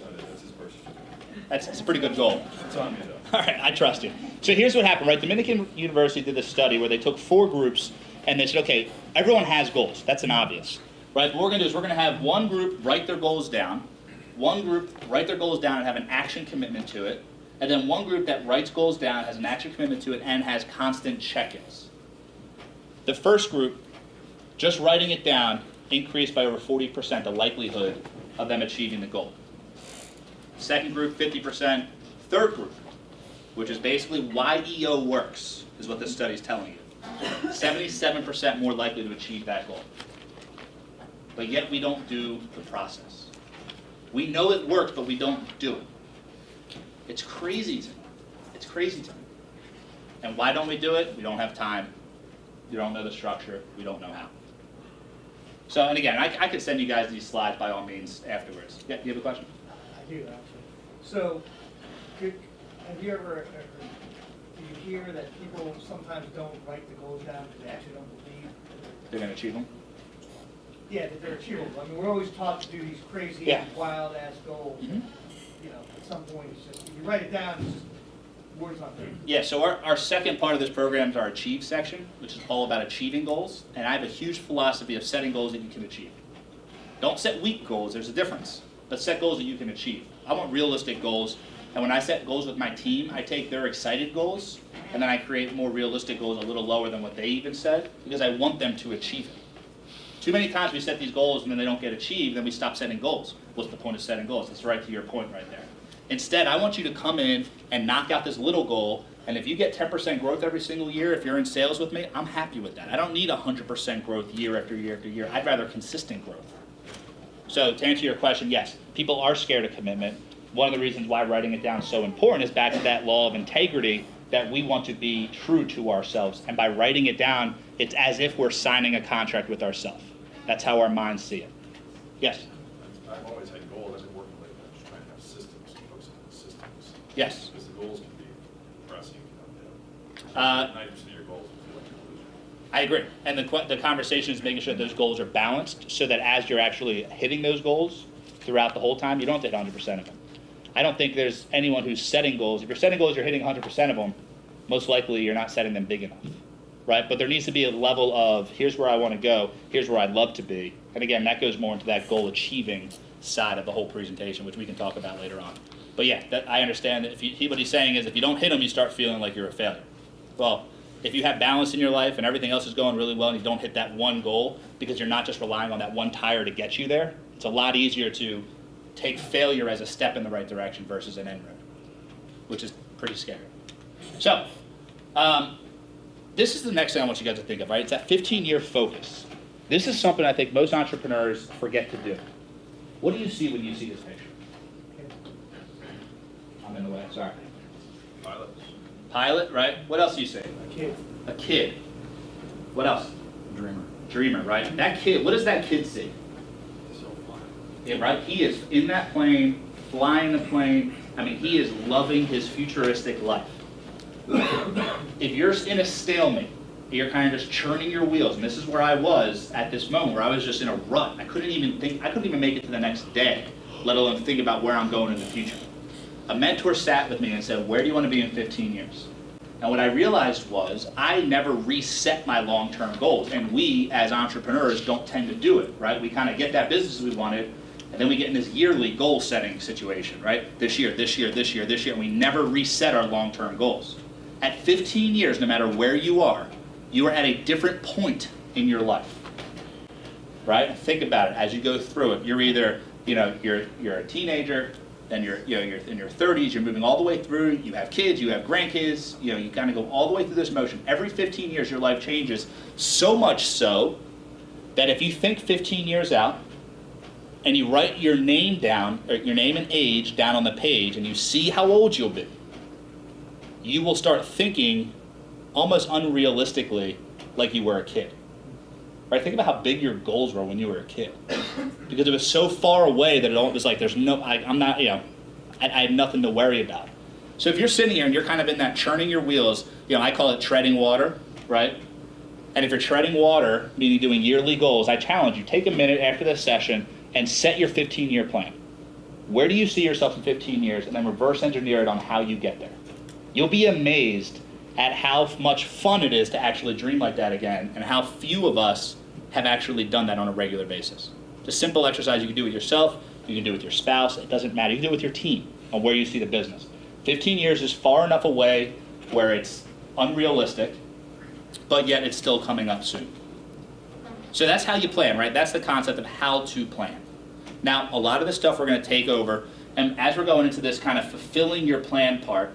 That's a pretty good goal. It's on me though. All right, I trust you. So here's what happened, right? Dominican University did this study where they took 4 groups and they said, okay, everyone has goals. That's an obvious, right? What we're going to do is we're going to have one group write their goals down, one group write their goals down and have an action commitment to it, and then one group that writes goals down, has an action commitment to it, and has constant check-ins. The first group, just writing it down, increased by over 40% the likelihood of them achieving the goal. Second group, 50%. Third group, which is basically why EO works, is what this study is telling you. 77% more likely to achieve that goal. But yet we don't do the process. We know it works, but we don't do it. It's crazy to me. It's crazy to me. And why don't we do it? We don't have time. You don't know the structure. We don't know how. So, and again, I could send you guys these slides by all means afterwards. Yeah, you have a question? I do, actually. So, have you ever, do you hear that people sometimes don't write the goals down because they actually don't believe? They're going to achieve them? Yeah, that they're achievable. I mean, we're always taught to do these crazy, Yeah. wild-ass goals. Mhm. You know, at some point, it's just, if you write it down, it's just words on paper. Yeah, so our second part of this program is our Achieve section, which is all about achieving goals. And I have a huge philosophy of setting goals that you can achieve. Don't set weak goals, there's a difference, but set goals that you can achieve. I want realistic goals, and when I set goals with my team, I take their excited goals, and then I create more realistic goals a little lower than what they even said, because I want them to achieve it. Too many times we set these goals and then they don't get achieved, then we stop setting goals. What's the point of setting goals? That's right to your point right there. Instead, I want you to come in and knock out this little goal, and if you get 10% growth every single year, if you're in sales with me, I'm happy with that. I don't need 100% growth year after year after year. I'd rather consistent growth. So to answer your question, yes, people are scared of commitment. One of the reasons why writing it down is so important is back to that law of integrity, that we want to be true to ourselves. And by writing it down, it's as if we're signing a contract with ourselves. That's how our minds see it. Yes? I've always had goals, I've been working with them, just trying to have systems, focus on the systems. Yes. Because the goals can be depressing, you know. 90% of your goals feel like you're losing. I agree. And the conversation is making sure that those goals are balanced so that as you're actually hitting those goals throughout the whole time, you don't hit 100% of them. I don't think there's anyone who's setting goals. If you're setting goals, you're hitting 100% of them, most likely you're not setting them big enough, right? But there needs to be a level of, here's where I want to go, here's where I'd love to be. And again, that goes more into that goal achieving side of the whole presentation, which we can talk about later on. But yeah, I understand that what he's saying is if you don't hit them, you start feeling like you're a failure. Well, if you have balance in your life and everything else is going really well and you don't hit that one goal because you're not just relying on that one tire to get you there, it's a lot easier to take failure as a step in the right direction versus an end road, which is pretty scary. So, this is the next thing I want you guys to think of, right? It's that 15-year focus. This is something I think most entrepreneurs forget to do. What do you see when you see this picture? I'm in the way, sorry. Pilot. Pilot, right? What else do you say? A kid. A kid. What else? Dreamer. Dreamer, right? That kid, what does that kid see? So fun. Yeah, right? He is in that plane, flying the plane. I mean, he is loving his futuristic life. If you're in a stalemate, you're kind of just churning your wheels, and this is where I was at this moment, where I was just in a rut. I couldn't even make it to the next day, let alone think about where I'm going in the future. A mentor sat with me and said, where do you want to be in 15 years? And what I realized was I never reset my long-term goals, and we as entrepreneurs don't tend to do it, right? We kind of get that business we wanted, and then we get in this yearly goal-setting situation, right? This year, this year, this year, this year, and we never reset our long-term goals. At 15 years, no matter where you are at a different point in your life, right? Think about it as you go through it. You're either, you're a teenager, then you're in your 30s, you're moving all the way through, you have kids, you have grandkids, you kind of go all the way through this motion. Every 15 years, your life changes, so much so that if you think 15 years out, and you write your name down, or your name and age down on the page, and you see how old you'll be, you will start thinking almost unrealistically like you were a kid. Right? Think about how big your goals were when you were a kid. Because it was so far away that it was like there's no, I'm not, I had nothing to worry about. So if you're sitting here and you're kind of in that churning your wheels, I call it treading water, right? And if you're treading water, meaning doing yearly goals, I challenge you, take a minute after this session and set your 15-year plan. Where do you see yourself in 15 years? And then reverse engineer it on how you get there. You'll be amazed at how much fun it is to actually dream like that again, and how few of us have actually done that on a regular basis. It's a simple exercise you can do with yourself, you can do with your spouse, it doesn't matter. You can do it with your team on where you see the business. 15 years is far enough away where it's unrealistic, but yet it's still coming up soon. So that's how you plan, right? That's the concept of how to plan. Now, a lot of the stuff we're going to take over, and as we're going into this kind of fulfilling your plan part,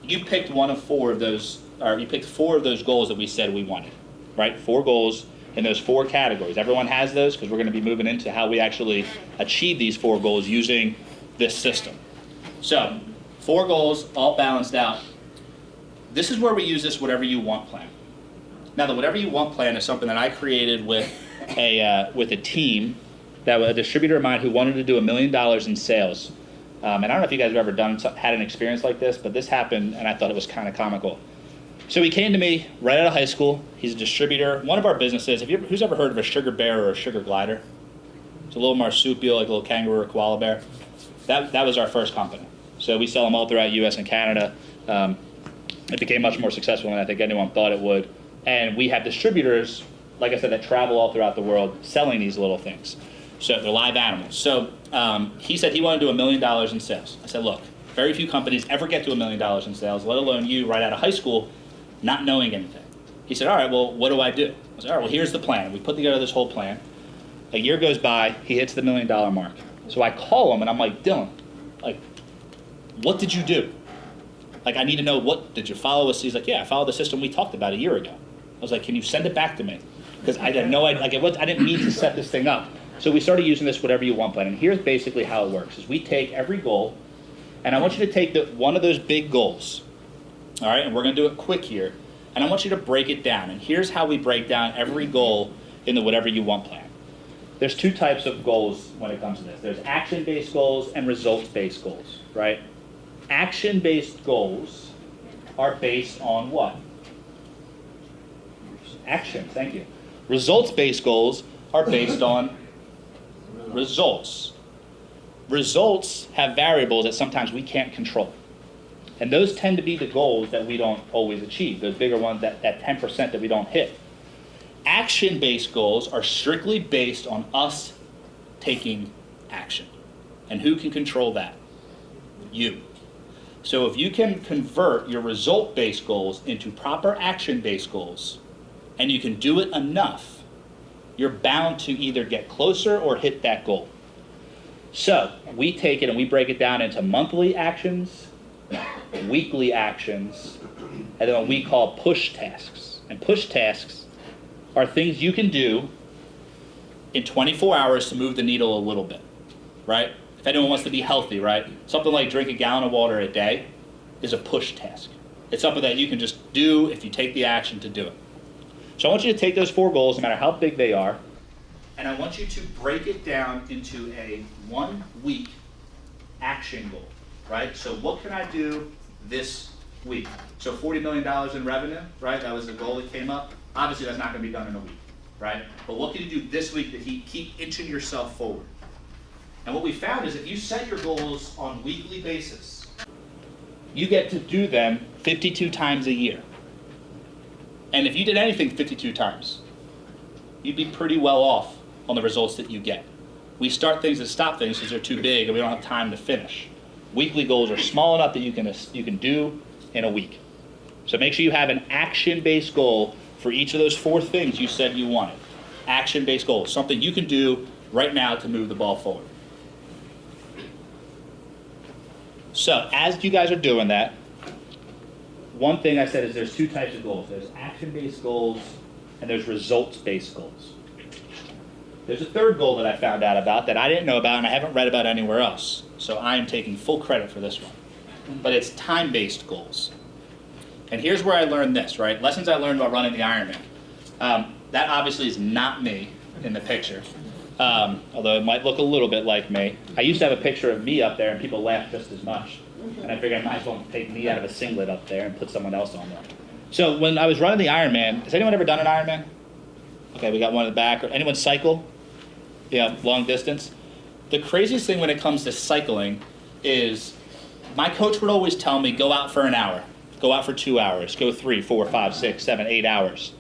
you picked one of four of those, or you picked four of those goals that we said we wanted, right? 4 goals in those 4 categories. Everyone has those because we're going to be moving into how we actually achieve these 4 goals using this system. So, 4 goals, all balanced out. This is where we use this whatever you want plan. Now, the whatever you want plan is something that I created with a team, that was a distributor of mine who wanted to do $1 million in sales. And I don't know if you guys have ever had an experience like this, but this happened, and I thought it was kind of comical. So he came to me right out of high school. He's a distributor. One of our businesses, who's ever heard of a sugar bear or a sugar glider? It's a little marsupial, like a little kangaroo or koala bear. That was our first company. So we sell them all throughout U.S. and Canada. It became much more successful than I think anyone thought it would. And we have distributors, like I said, that travel all throughout the world selling these little things. So they're live animals. So he said he wanted to do $1 million in sales. I said, look, very few companies ever get to $1 million in sales, let alone you right out of high school, not knowing anything. He said, all right, well, what do I do? I said, all right, well, here's the plan. We put together this whole plan. A year goes by, he hits the $1 million mark. So I call him and I'm like, Dylan, like, what did you do? Like, I need to know, what did you follow us? He's like, yeah, I followed the system we talked about a year ago. I was like, can you send it back to me? Because I had no idea, like, I didn't mean to set this thing up. So we started using this whatever you want plan. And here's basically how it works, is we take every goal, and I want you to take one of those big goals, all right, and we're going to do it quick here, and I want you to break it down. And here's how we break down every goal in the whatever you want plan. There's two types of goals when it comes to this. There's action-based goals and results-based goals, right? Action-based goals are based on what? Action, thank you. Results-based goals are based on results. Results have variables that sometimes we can't control. And those tend to be the goals that we don't always achieve, those bigger ones, that 10% that we don't hit. Action-based goals are strictly based on us taking action. And who can control that? You. So if you can convert your result-based goals into proper action-based goals, and you can do it enough, you're bound to either get closer or hit that goal. So we take it and we break it down into monthly actions, weekly actions, and then what we call push tasks. And push tasks are things you can do in 24 hours to move the needle a little bit, right? If anyone wants to be healthy, right? Something like drink a gallon of water a day is a push task. It's something that you can just do if you take the action to do it. So I want you to take those 4 goals, no matter how big they are, and I want you to break it down into a 1-week action goal, right? So what can I do this week? So $40 million in revenue, right? That was the goal that came up. Obviously, that's not going to be done in a week, right? But what can you do this week to keep inching yourself forward? And what we found is if you set your goals on a weekly basis, you get to do them 52 times a year. And if you did anything 52 times, you'd be pretty well off on the results that you get. We start things and stop things because they're too big and we don't have time to finish. Weekly goals are small enough that you can do in a week. So make sure you have an action-based goal for each of those 4 things you said you wanted. Action-based goals, something you can do right now to move the ball forward. So as you guys are doing that, one thing I said is there's 2 types of goals. There's action-based goals and there's results-based goals. There's a third goal that I found out about that I didn't know about and I haven't read about anywhere else. So I am taking full credit for this one. But it's time-based goals. And here's where I learned this, right? Lessons I learned about running the Ironman. That obviously is not me in the picture, although it might look a little bit like me. I used to have a picture of me up there and people laughed just as much. And I figured I might as well take me out of a singlet up there and put someone else on there. So when I was running the Ironman, has anyone ever done an Ironman? Okay, we got one in the back. Anyone cycle? Yeah, long distance. The craziest thing when it comes to cycling is my coach would always tell me, go out for an hour, go out for 2 hours, go 3, 4, 5, 6, 7, 8 hours.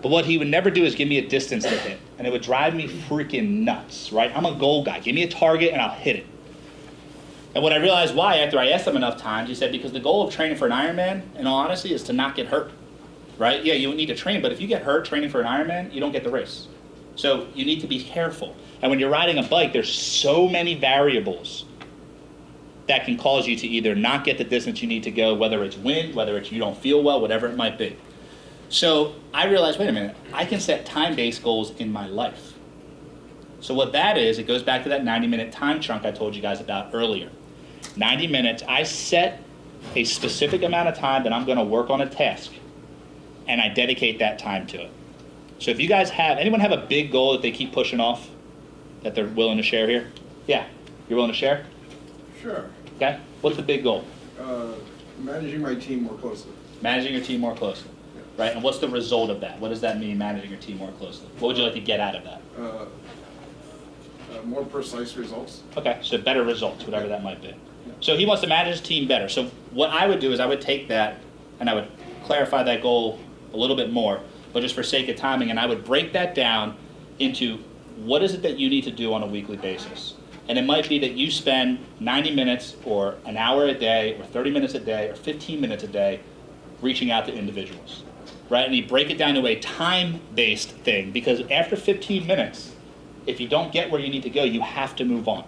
But what he would never do is give me a distance to hit. And it would drive me freaking nuts, right? I'm a goal guy. Give me a target and I'll hit it. And what I realized why, after I asked him enough times, he said, because the goal of training for an Ironman, in all honesty, is to not get hurt, right? Yeah, you need to train, but if you get hurt training for an Ironman, you don't get the race. So you need to be careful. And when you're riding a bike, there's so many variables that can cause you to either not get the distance you need to go, whether it's wind, whether it's you don't feel well, whatever it might be. So I realized, wait a minute, I can set time-based goals in my life. So what that is, it goes back to that 90-minute time chunk I told you guys about earlier. 90 minutes, I set a specific amount of time that I'm going to work on a task, and I dedicate that time to it. So if you guys anyone have a big goal that they keep pushing off that they're willing to share here? Yeah, you're willing to share? Sure. Okay, what's the big goal? Managing my team more closely. Managing your team more closely, right? And what's the result of that? What does that mean, managing your team more closely? What would you like to get out of that? More precise results. Okay, so better results, whatever that might be. So he wants to manage his team better. So what I would do is I would take that and I would clarify that goal a little bit more, but just for sake of timing, and I would break that down into what is it that you need to do on a weekly basis. And it might be that you spend 90 minutes or an hour a day or 30 minutes a day or 15 minutes a day reaching out to individuals, right? And you break it down to a time-based thing, because after 15 minutes, if you don't get where you need to go, you have to move on.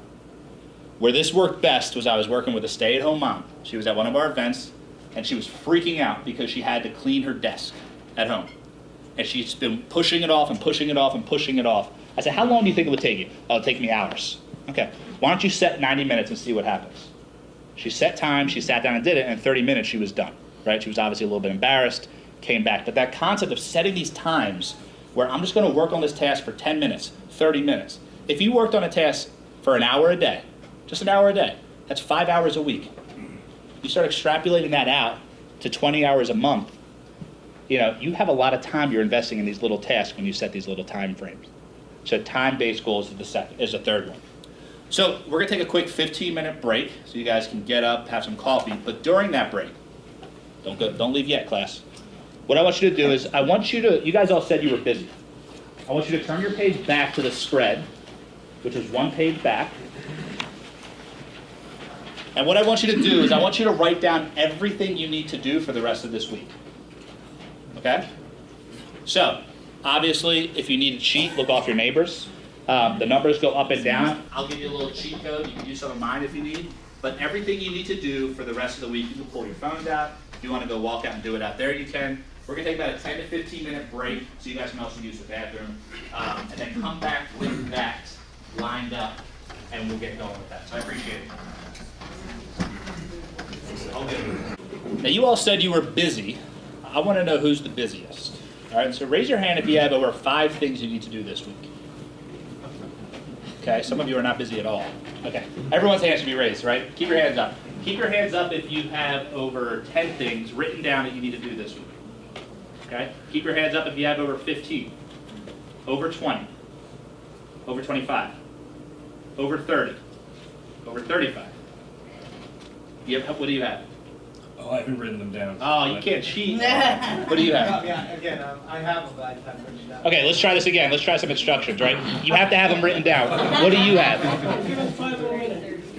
Where this worked best was I was working with a stay-at-home mom. She was at one of our events, and she was freaking out because she had to clean her desk at home. And she's been pushing it off and pushing it off and pushing it off. I said, how long do you think it would take you? Oh, it'll take me hours. Okay, why don't you set 90 minutes and see what happens? She set time, she sat down and did it, and in 30 minutes she was done, right? She was obviously a little bit embarrassed, came back. But that concept of setting these times where I'm just gonna work on this task for 10 minutes, 30 minutes. If you worked on a task for an hour a day, just an hour a day, that's 5 hours a week. You start extrapolating that out to 20 hours a month, you know, you have a lot of time you're investing in these little tasks when you set these little time frames. So time-based goals is the third one. So we're gonna take a quick 15-minute break so you guys can get up, have some coffee, but during that break, don't leave yet, class. What I want you to do is, you guys all said you were busy. I want you to turn your page back to the spread, which is one page back. And what I want you to do is I want you to write down everything you need to do for the rest of this week. Okay? So, obviously, if you need a cheat, look off your neighbors. The numbers go up and down. I'll give you a little cheat code. You can use some of mine if you need. But everything you need to do for the rest of the week, you can pull your phones out. If you want to go walk out and do it out there, you can. We're going to take about a 10 to 15-minute break so you guys can also use the bathroom. And then come back with that lined up, and we'll get going with that. So I appreciate it. Now, you all said you were busy. I want to know who's the busiest. All right, so raise your hand if you have over 5 things you need to do this week. Okay, some of you are not busy at all. Okay, everyone's hand should be raised, right? Keep your hands up. Keep your hands up if you have over 10 things written down that you need to do this week. Okay, keep your hands up if you have over 15, over 20, over 25, over 30, over 35. What do you have? Oh, I haven't written them down. Oh, you can't cheat. What do you have? Yeah, again, I have them, but I haven't written it down. Okay, let's try this again. Let's try some instructions, right? You have to have them written down. What do you have?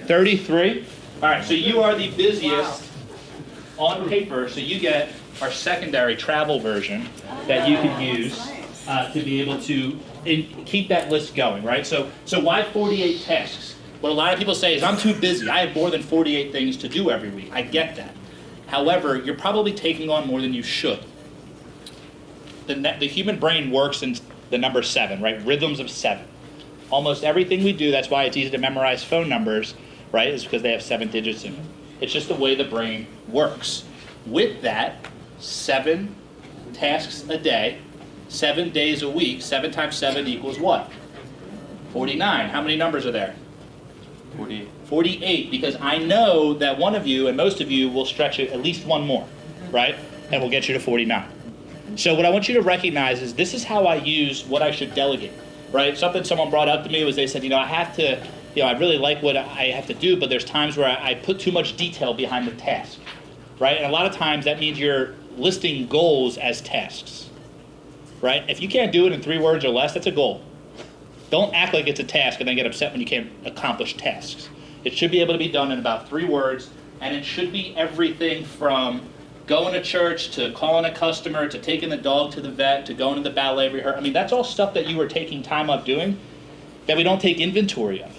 33? All right, so you are the busiest on paper, so you get our secondary travel version that you can use to be able to keep that list going, right? So why 48 tasks? What a lot of people say is, I'm too busy. I have more than 48 things to do every week. I get that. However, you're probably taking on more than you should. The human brain works in the number 7, right? Rhythms of 7. Almost everything we do, that's why it's easy to memorize phone numbers, right? Is because they have 7 digits in it. It's just the way the brain works. With that, 7 tasks a day, 7 days a week, 7 times 7 equals what? 49. How many numbers are there? 48. 48, because I know that one of you and most of you will stretch it at least one more, right? And we'll get you to 49. So what I want you to recognize is this is how I use what I should delegate, right? Something someone brought up to me was they said, I have to, I really like what I have to do, but there's times where I put too much detail behind the task, right? And a lot of times that means you're listing goals as tasks, right? If you can't do it in 3 words or less, that's a goal. Don't act like it's a task and then get upset when you can't accomplish tasks. It should be able to be done in about 3 words, and it should be everything from going to church to calling a customer to taking the dog to the vet to going to the ballet rehearsal. I mean, that's all stuff that you are taking time up doing that we don't take inventory of.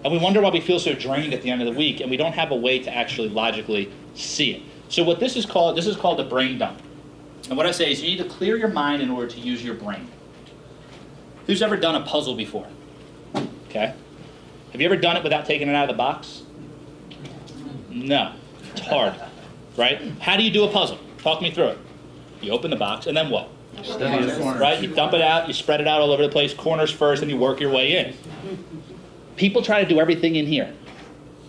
And we wonder why we feel so drained at the end of the week, and we don't have a way to actually logically see it. So what this is called the brain dump. And what I say is you need to clear your mind in order to use your brain. Who's ever done a puzzle before? Okay. Have you ever done it without taking it out of the box? No. It's hard, right? How do you do a puzzle? Talk me through it. You open the box, and then what? Right? You dump it out, you spread it out all over the place, corners first, and you work your way in. People try to do everything in here.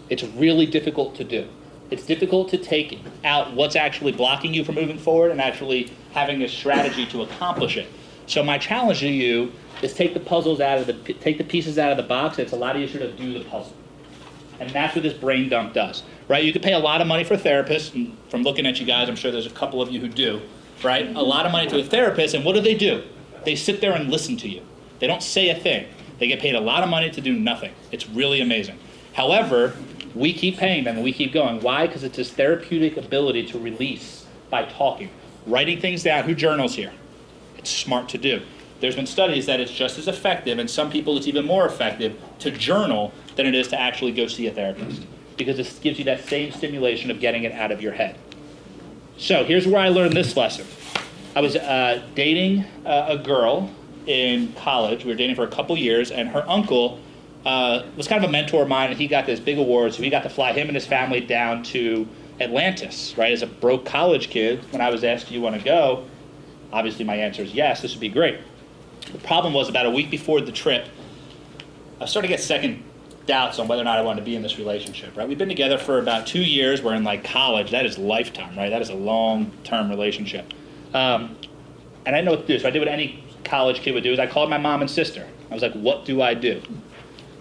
It's really difficult to do. It's difficult to take out what's actually blocking you from moving forward and actually having a strategy to accomplish it. So my challenge to you is take the pieces out of the box. It's a lot easier to do the puzzle. And that's what this brain dump does, right? You could pay a lot of money for a therapist, and from looking at you guys, I'm sure there's a couple of you who do, right? A lot of money to a therapist, and what do? They sit there and listen to you. They don't say a thing. They get paid a lot of money to do nothing. It's really amazing. However, we keep paying them and we keep going. Why? Because it's this therapeutic ability to release by talking, writing things down. Who journals here? It's smart to do. There's been studies that it's just as effective, and some people it's even more effective to journal than it is to actually go see a therapist, because it gives you that same stimulation of getting it out of your head. So here's where I learned this lesson. I was dating a girl in college. We were dating for a couple years, and her uncle was kind of a mentor of mine, and he got this big award, so we got to fly him and his family down to Atlantis, right? As a broke college kid, when I was asked, do you want to go? Obviously my answer is yes, this would be great. The problem was about a week before the trip, I started to get second doubts on whether or not I wanted to be in this relationship, right? We've been together for about 2 years. We're in like college. That is lifetime, right? That is a long-term relationship. And I didn't know what to do, so I did what any college kid would do, is I called my mom and sister. I was like, what do I do?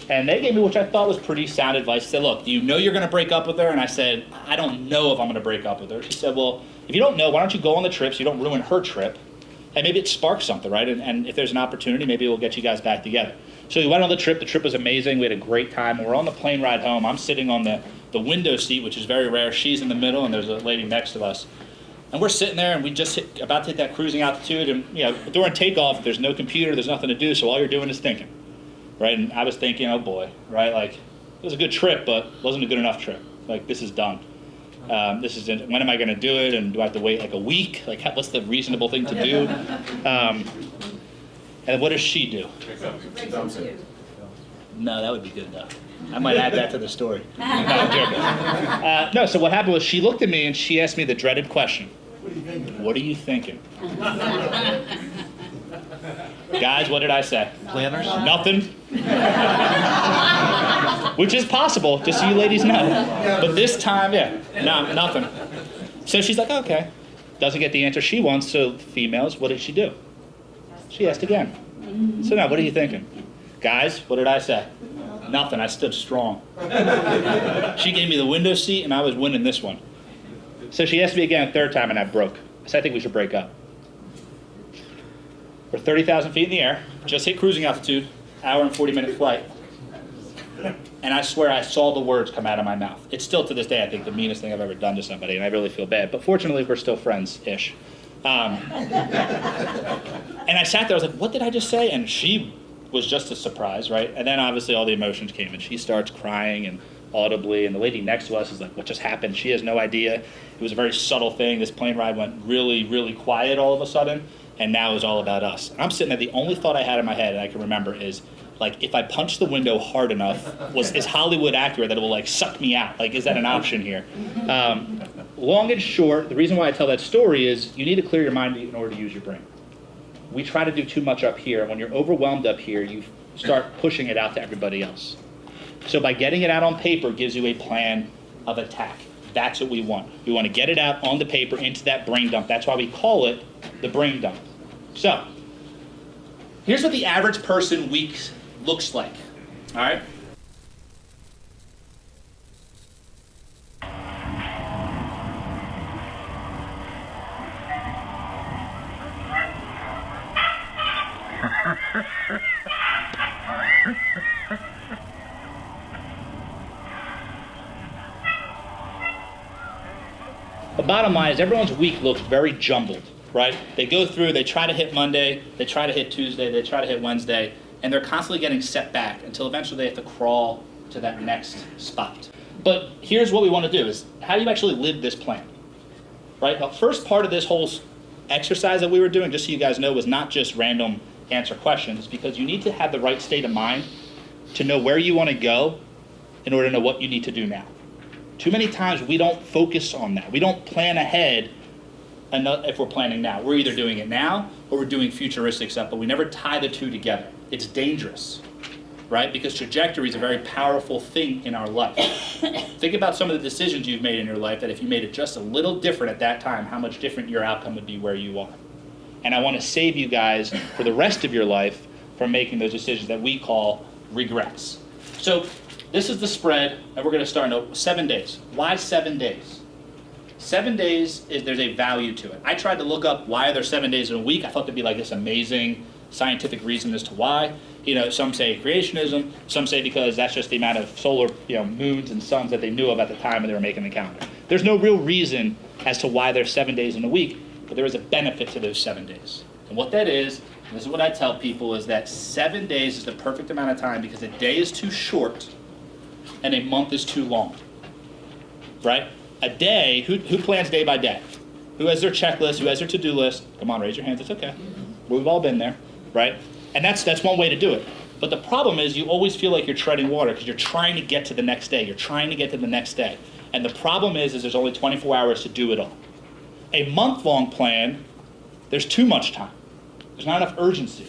And they gave me, which I thought was pretty sound advice. They said, look, do you know you're going to break up with her? And I said, I don't know if I'm going to break up with her. She said, well, if you don't know, why don't you go on the trip so you don't ruin her trip? And maybe it sparks something, right? And if there's an opportunity, maybe we'll get you guys back together. So we went on the trip. The trip was amazing. We had a great time. We're on the plane ride home. I'm sitting on the window seat, which is very rare. She's in the middle, and there's a lady next to us. And we're sitting there, and we just about to hit that cruising altitude. And during takeoff, there's no computer, there's nothing to do, so all you're doing is thinking, right? And I was thinking, oh boy, right? Like, it was a good trip, but it wasn't a good enough trip. Like, this is done. When am I going to do it? And do I have to wait like a week? Like, what's the reasonable thing to do? And what does she do? No, that would be good though. I might add that to the story. No, I'm joking. No, so what happened was she looked at me and she asked me the dreaded question. What are you thinking? Guys, what did I say? Planners? Nothing. Which is possible, just so you ladies know. But this time, no, nothing. So she's like, okay. Doesn't get the answer she wants, so females, what did she do? She asked again. So now, what are you thinking? Guys, what did I say? Nothing, I stood strong. She gave me the window seat and I was winning this one. So she asked me again a third time and I broke. I said, I think we should break up. We're 30,000 feet in the air, just hit cruising altitude, hour and 40-minute flight. And I swear I saw the words come out of my mouth. It's still to this day, I think, the meanest thing I've ever done to somebody, and I really feel bad. But fortunately, we're still friends-ish. And I sat there, I was like, what did I just say? And she was just as surprised, right? And then obviously all the emotions came, and she starts crying and audibly, and the lady next to us is like, what just happened? She has no idea. It was a very subtle thing. This plane ride went really, really quiet all of a sudden, and now it was all about us. And I'm sitting there, the only thought I had in my head, and I can remember, is, like, if I punch the window hard enough, is Hollywood accurate that it will, like, suck me out? Like, is that an option here? Long and short, the reason why I tell that story is you need to clear your mind in order to use your brain. We try to do too much up here. When you're overwhelmed up here, you start pushing it out to everybody else. So by getting it out on paper gives you a plan of attack. That's what we want. We want to get it out on the paper into that brain dump. That's why we call it the brain dump. So here's what the average person week looks like. All right? The bottom line is everyone's week looks very jumbled, right? They go through, they try to hit Monday, they try to hit Tuesday, they try to hit Wednesday, and they're constantly getting set back until eventually they have to crawl to that next spot. But here's what we want to do is, how do you actually live this plan, right? The first part of this whole exercise that we were doing, just so you guys know, was not just random answer questions, because you need to have the right state of mind to know where you want to go in order to know what you need to do now. Too many times we don't focus on that. We don't plan ahead if we're planning now. We're either doing it now or we're doing futuristic stuff, but we never tie the two together. It's dangerous. right? Because trajectory is a very powerful thing in our life. Think about some of the decisions you've made in your life that if you made it just a little different at that time, how much different your outcome would be where you are. And I want to save you guys for the rest of your life from making those decisions that we call regrets. So this is the spread, and we're going to start in 7 days. Why 7 days? 7 days, there's a value to it. I tried to look up why are there 7 days in a week. I thought there'd be like this amazing scientific reason as to why. Some say creationism, some say because that's just the amount of solar, moons and suns that they knew of at the time when they were making the calendar. There's no real reason as to why there's 7 days in a week, but there is a benefit to those 7 days. And what that is, and this is what I tell people, is that 7 days is the perfect amount of time because a day is too short and a month is too long, right? A day, who plans day by day? Who has their checklist? Who has their to-do list? Come on, raise your hands, it's okay. We've all been there, right? And that's one way to do it. But the problem is you always feel like you're treading water because you're trying to get to the next day. You're trying to get to the next day. And the problem is there's only 24 hours to do it all. A month-long plan, there's too much time. There's not enough urgency.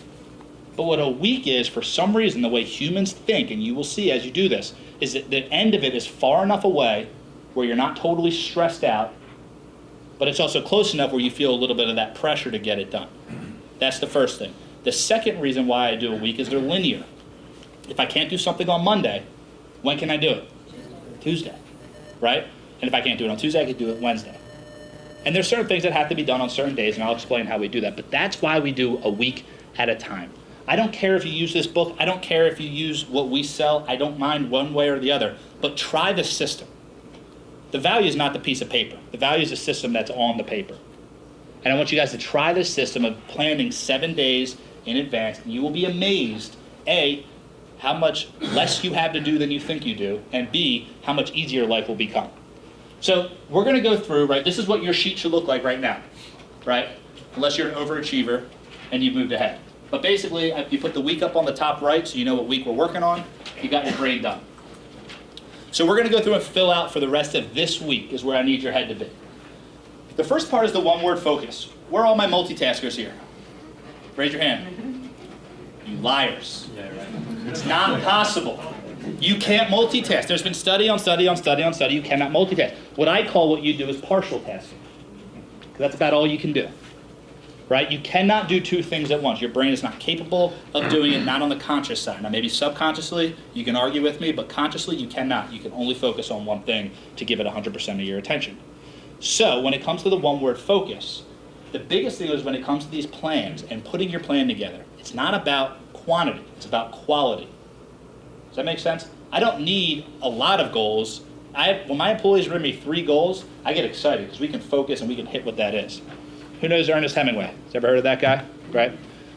But what a week is, for some reason, the way humans think, and you will see as you do this, is that the end of it is far enough away where you're not totally stressed out, but it's also close enough where you feel a little bit of that pressure to get it done. That's the first thing. The second reason why I do a week is they're linear. If I can't do something on Monday, when can I do it? Tuesday, right? And if I can't do it on Tuesday, I can do it Wednesday. And there's certain things that have to be done on certain days, and I'll explain how we do that. But that's why we do a week at a time. I don't care if you use this book. I don't care if you use what we sell. I don't mind one way or the other. But try the system. The value is not the piece of paper. The value is the system that's on the paper. And I want you guys to try this system of planning 7 days in advance, and you will be amazed, A, how much less you have to do than you think you do, and B, how much easier life will become. So we're going to go through, right, this is what your sheet should look like right now, right? Unless you're an overachiever and you've moved ahead. But basically, you put the week up on the top right so you know what week we're working on. You got your brain done. So we're going to go through and fill out for the rest of this week is where I need your head to be. The first part is the one-word focus. Where are all my multitaskers here? Raise your hand. You liars. Yeah, right. It's not possible. You can't multitask. There's been study on study on study on study. You cannot multitask. What I call what you do is partial tasking. That's about all you can do. Right? You cannot do two things at once. Your brain is not capable of doing it, not on the conscious side. Now, maybe subconsciously, you can argue with me, but consciously, you cannot. You can only focus on one thing to give it 100% of your attention. So, when it comes to the one-word focus, the biggest thing is when it comes to these plans and putting your plan together, it's not about quantity, it's about quality. Does that make sense? I don't need a lot of goals. When my employees bring me 3 goals, I get excited because we can focus and we can hit what that is. Who knows Ernest Hemingway? Has ever heard of that guy? Right?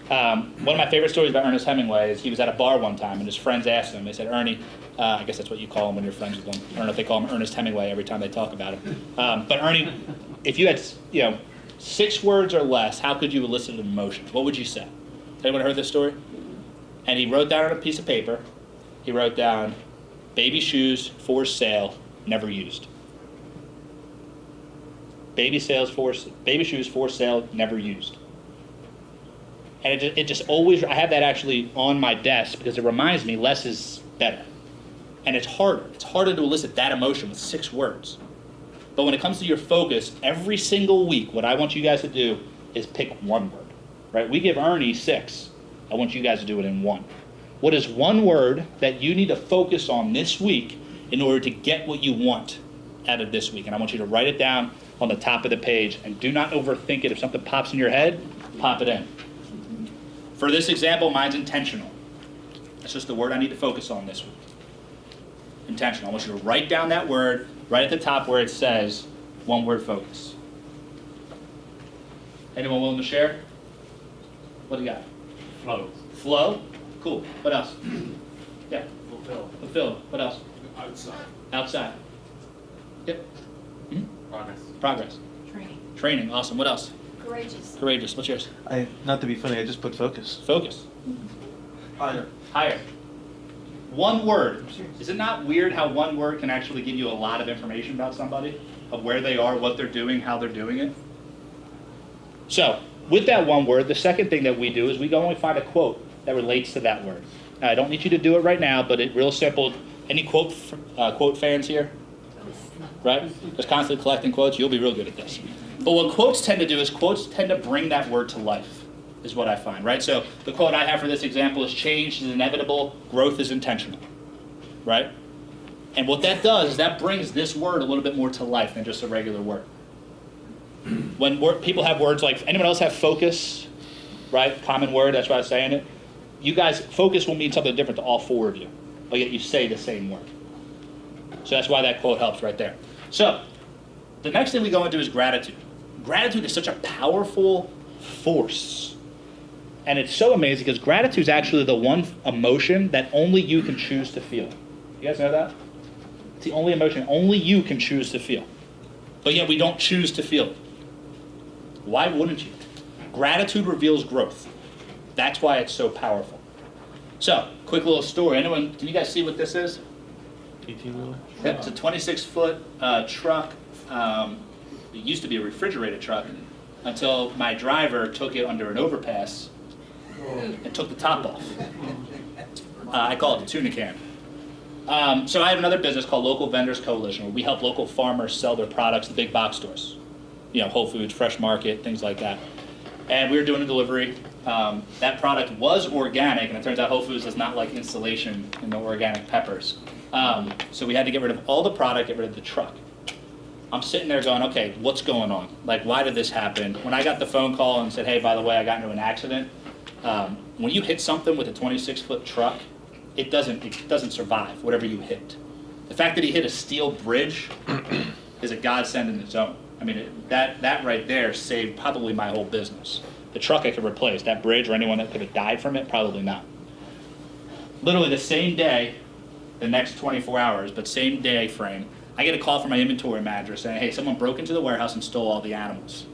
One of my favorite stories about Ernest Hemingway is he was at a bar one time and his friends asked him, they said, Ernie, I guess that's what you call him when you're friends with him. I don't know if they call him Ernest Hemingway every time they talk about him. But Ernie, if you had 6 words or less, how could you elicit an emotion? What would you say? Anyone heard this story? And he wrote down on a piece of paper, he wrote down, baby shoes for sale, never used. Baby shoes for sale, never used. And it just always, I have that actually on my desk because it reminds me less is better. And it's harder. It's harder to elicit that emotion with 6 words. But when it comes to your focus, every single week, what I want you guys to do is pick 1 word. Right? We give Ernie 6. I want you guys to do it in 1. What is 1 word that you need to focus on this week in order to get what you want out of this week? And I want you to write it down on the top of the page, and do not overthink it. If something pops in your head, pop it in. For this example, mine's intentional. That's just the word I need to focus on this week. Intentional. I want you to write down that word right at the top where it says 1-word focus. Anyone willing to share? What do you got? Flow. Flow? Cool. What else? Yeah. Fulfill. Fulfill. What else? Outside. Outside. Yep. Progress. Progress. Training. Training. Awesome. What else? Courageous. Courageous. What's yours? Not to be funny, I just put focus. Focus. Higher. Higher. 1 word. Is it not weird how 1 word can actually give you a lot of information about somebody? Of where they are, what they're doing, how they're doing it? So, with that 1 word, the second thing that we do is we go and we find a quote that relates to that word. I don't need you to do it right now, but it real simple. Any quote fans here? Right? Just constantly collecting quotes. You'll be real good at this. But what quotes tend to do is quotes tend to bring that word to life, is what I find, right? So the quote I have for this example is change is inevitable, growth is intentional, right? And what that does is that brings this word a little bit more to life than just a regular word. When people have words like, anyone else have focus, right? Common word, that's why I was saying it. You guys, focus will mean something different to all four of you, but yet you say the same word. So that's why that quote helps right there. So the next thing we go into is gratitude. Gratitude is such a powerful force. And it's so amazing because gratitude is actually the one emotion that only you can choose to feel. You guys know that? It's the only emotion only you can choose to feel. But yet we don't choose to feel it. Why wouldn't you? Gratitude reveals growth. That's why it's so powerful. So, quick little story. Anyone, can you guys see what this is? 18-wheeler? Yep, it's a 26-foot truck. It used to be a refrigerated truck until my driver took it under an overpass and took the top off. I call it the tuna can. So I have another business called Local Vendors Coalition, where we help local farmers sell their products to big box stores. You know, Whole Foods, Fresh Market, things like that. And we were doing a delivery. That product was organic, and it turns out Whole Foods does not like installation in the organic peppers. So we had to get rid of all the product, get rid of the truck. I'm sitting there going, okay, what's going on? Like, why did this happen? When I got the phone call and said, hey, by the way, I got into an accident, when you hit something with a 26-foot truck, it doesn't survive, whatever you hit. The fact that he hit a steel bridge is a godsend in its own. I mean, that right there saved probably my whole business. The truck I could replace. That bridge or anyone that could have died from it, probably not. Literally the same day, the next 24 hours, but same day frame, I get a call from my inventory manager saying, hey, someone broke into the warehouse and stole all the animals.